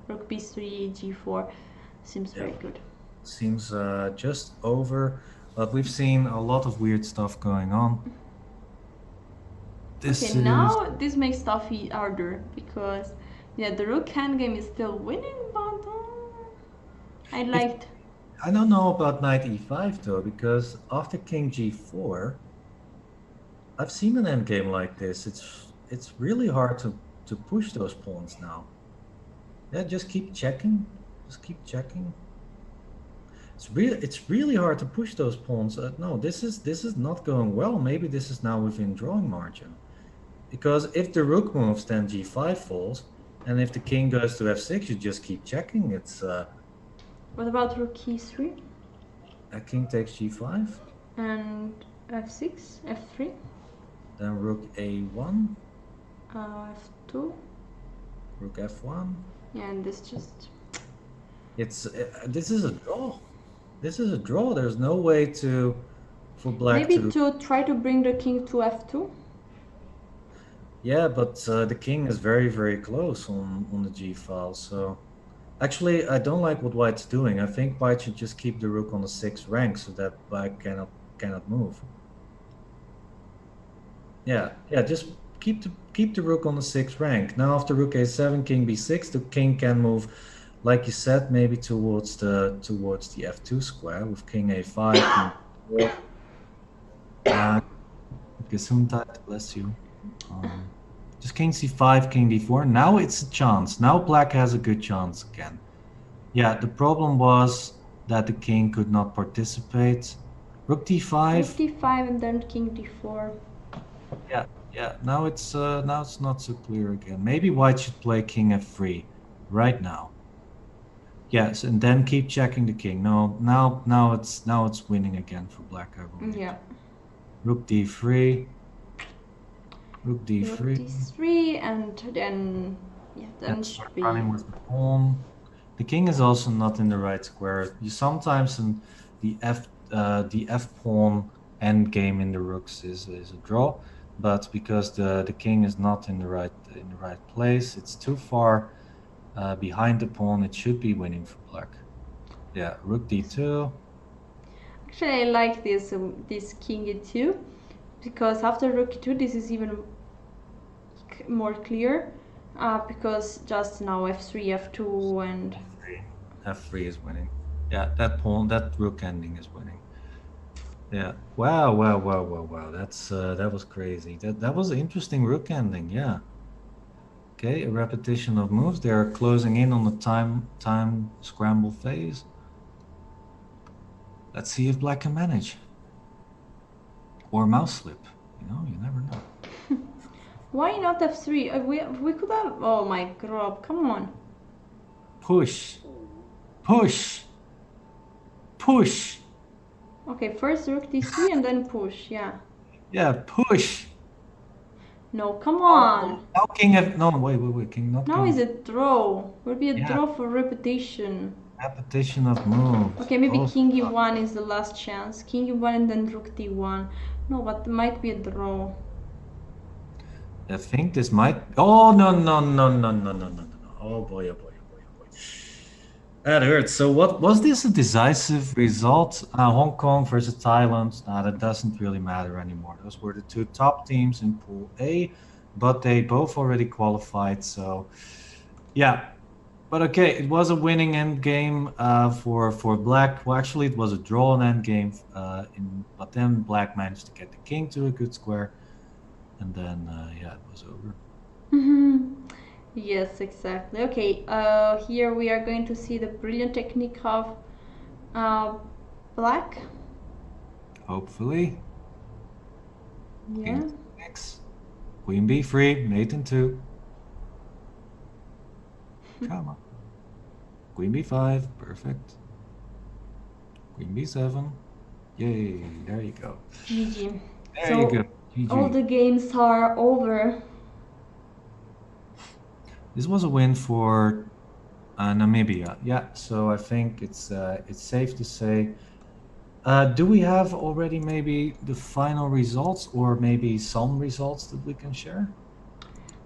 rook b3, g4. Seems yeah, very good. seems just over, but we've seen a lot of weird stuff going on. Okay, This is now this makes stuff harder because yeah, the rook endgame is still winning, but I If liked. I don't know about knight e5 though, because after king g4, I've seen an endgame like this. It's really hard to push those pawns now. Yeah, just keep checking. Just keep checking. It's really hard to push those pawns. No, this is not going well. Maybe this is now within drawing margin. Because if the rook moves, then g5 falls, and if the king goes to f6, you just keep checking. It's What about rook e3 a king takes g5, and f6, f3, then rook a1, f2? rook f1. Yeah, and this just. It's this is a draw. This is a draw. There's no way for black Maybe to. to try to bring the king to f2? Yeah, but the king is very, very close on the g file. So actually, I don't like what white's doing. I think white should just keep the rook on the sixth rank so that black cannot move. Yeah, yeah, just keep the rook on the sixth rank. Now after rook a7, king b6, the king can move, like you said, maybe towards the f2 square with king a5, king b4. Gesundheit, bless you. Just king c5, king d4. Now it's a chance. Now black has a good chance again. Yeah, the problem was that the king could not participate. Rook d5. Rook d5 and then king d4. Yeah, yeah. Now it's not so clear again. Maybe white should play king f3 right now. Yes, and then keep checking the king. No, now it's winning again for black, I believe. Yeah. Rook d3. Rook d3. Rook d3 and then then should be running with the pawn. The king is also not in the right square. You sometimes in the f pawn endgame in the rooks is a draw, but because the king is not in the right place, it's too far behind the pawn. It should be winning for black. Yeah, rook d2. Actually, I like this king e2 because after rook e2 this is even more clear because just now f3, f2 and f3 is winning. Yeah, that rook ending is winning. Yeah. Wow. That was crazy. That was an interesting rook ending. Yeah. Okay, a repetition of moves. They are closing in on the time scramble phase. Let's see if black can manage. Or mouse slip. You never know. why not f3? We could have. Oh my god! Come on. Push. Push. Push. Okay, first rook d3 and then push. Yeah. Yeah, push. No, come on. Now king f. No, wait. King not. Now king. is a draw. Will be a Yeah. draw for repetition. Repetition of moves. Okay, maybe Oh, king e1 is the last chance. King e1 and then rook d1. No, but might be a draw. I think this might. Oh no. Oh boy. That hurts. So what was this a decisive result? Hong Kong versus Thailand. That doesn't really matter anymore. Those were the two top teams in Pool A, but they both already qualified. So yeah. But okay, it was a winning end game for black. Well, actually, it was a draw in end game. But then black managed to get the king to a good square, and then yeah, it was over. Yes, exactly. Okay, here we are going to see the brilliant technique of black. Hopefully. Yeah. King six, queen b3, mate in two. Come on. Queen b5, perfect. Queen b7. Yay, there you go. GG. There So, you go. GG. all the games are over. This was a win for Namibia. Yeah, so I think it's safe to say. Do we have already maybe the final results or maybe some results that we can share?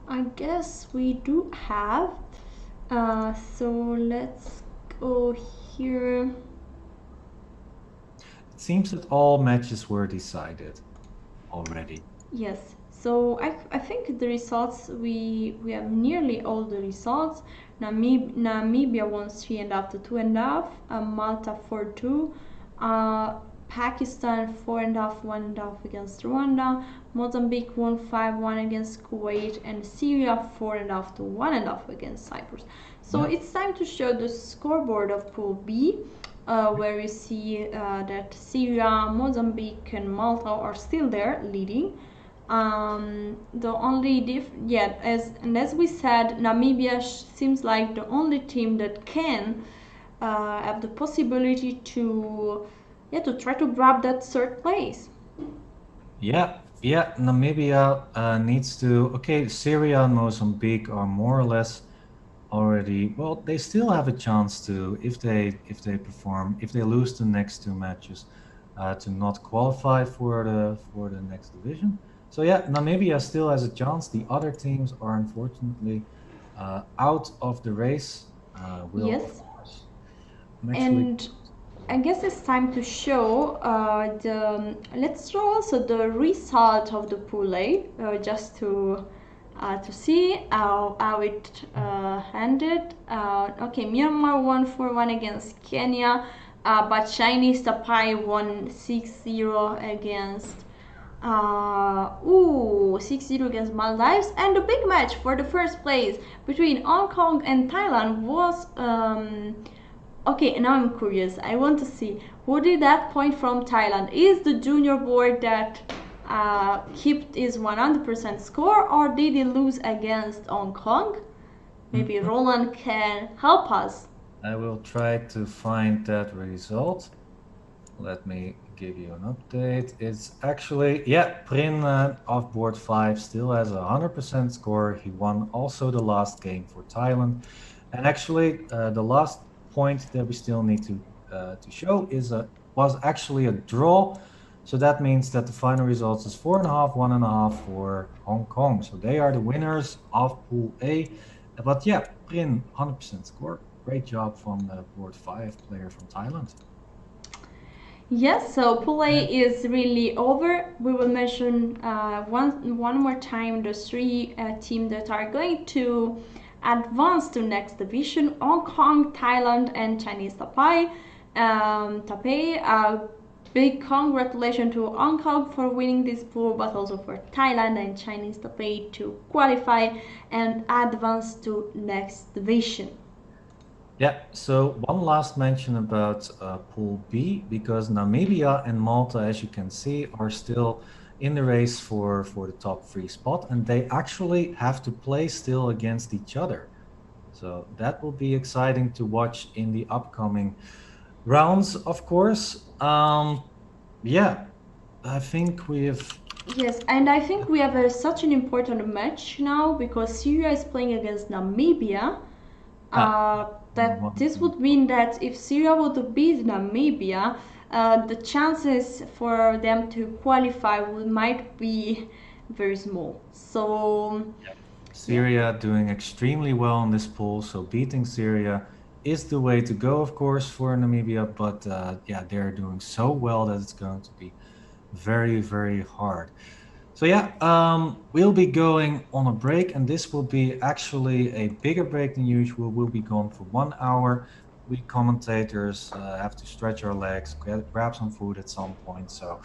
I guess we do have. So let's go here. It seems that all matches were decided already. Yes. So I think the results we have nearly all the results. Namibia won 3.5 to 2.5. Malta 4-2. Pakistan 4.5, 1.5 against Rwanda. Mozambique won 5-1 against Kuwait, and Syria 4.5 to 1.5 against Cyprus. So it's time to show the scoreboard of Pool B, where you see that Syria, Mozambique, and Malta are still there leading. The only as we said, Namibia seems like the only team that can have the possibility to try to grab that third place. Yeah, Namibia needs to. Okay, Syria and Mozambique are more or less already. Well, they still have a chance to, if they lose the next two matches, to not qualify for the next division. So yeah, Namibia still has a chance. The other teams are unfortunately out of the race. Will of Yes. course. And I guess it's time to show let's show also the result of the pool A, just to see how it ended. Okay, Myanmar won 4-1 against Kenya, but Chinese Taipei won 6-0 against 6-0 against Maldives. And the big match for the first place between Hong Kong and Thailand was okay, now I'm curious. I want to see who did that point from Thailand. Is the junior boy that kept his 100% score, or did he lose against Hong Kong? Maybe Roland can help us. I will try to find that result. Let me give you an update. It's actually, yeah, Prin off board 5 still has a 100% score. He won also the last game for Thailand. And actually, the last point that we still need to show was actually a draw. So that means that the final results is 4.5, 1.5 for Hong Kong. So they are the winners of Pool A. But yeah, Prin 100% score. Great job from the board 5 player from Thailand. Yes, so Pool A is really over. We will mention one more time the three teams that are going to advance to next division: Hong Kong, Thailand, and Chinese Taipei. Big congratulations to Hong Kong for winning this pool, but also for Thailand and Chinese Taipei to qualify and advance to next division. Yeah, so one last mention about Pool B, because Namibia and Malta, as you can see, are still in the race for the top 3 spot, and they actually have to play still against each other. So that will be exciting to watch in the upcoming rounds, of course. Yeah, I think we have. Yes, and I think we have such an important match now because Syria is playing against Namibia. That this would mean that if Syria were to beat Namibia, the chances for them to qualify might be very small. So Syria doing extremely well in this pool, so beating Syria is the way to go, of course, for Namibia. But yeah, they're doing so well that it's going to be very, very hard. So yeah, we'll be going on a break, and this will be actually a bigger break than usual. We'll be gone for 1 hour. We commentators have to stretch our legs, grab some food at some point. So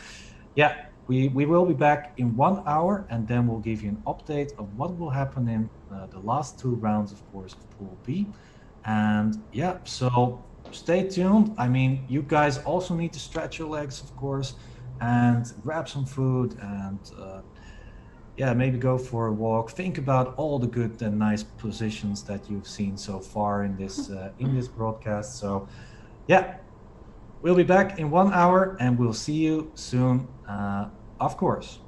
yeah, we will be back in 1 hour, and then we'll give you an update of what will happen in the last 2 rounds, of course, of Pool B. And yeah, so stay tuned. I mean, you guys also need to stretch your legs, of course, and grab some food, and yeah, maybe go for a walk. Think about all the good and nice positions that you've seen so far in this broadcast. So yeah, we'll be back in 1 hour, and we'll see you soon, of course.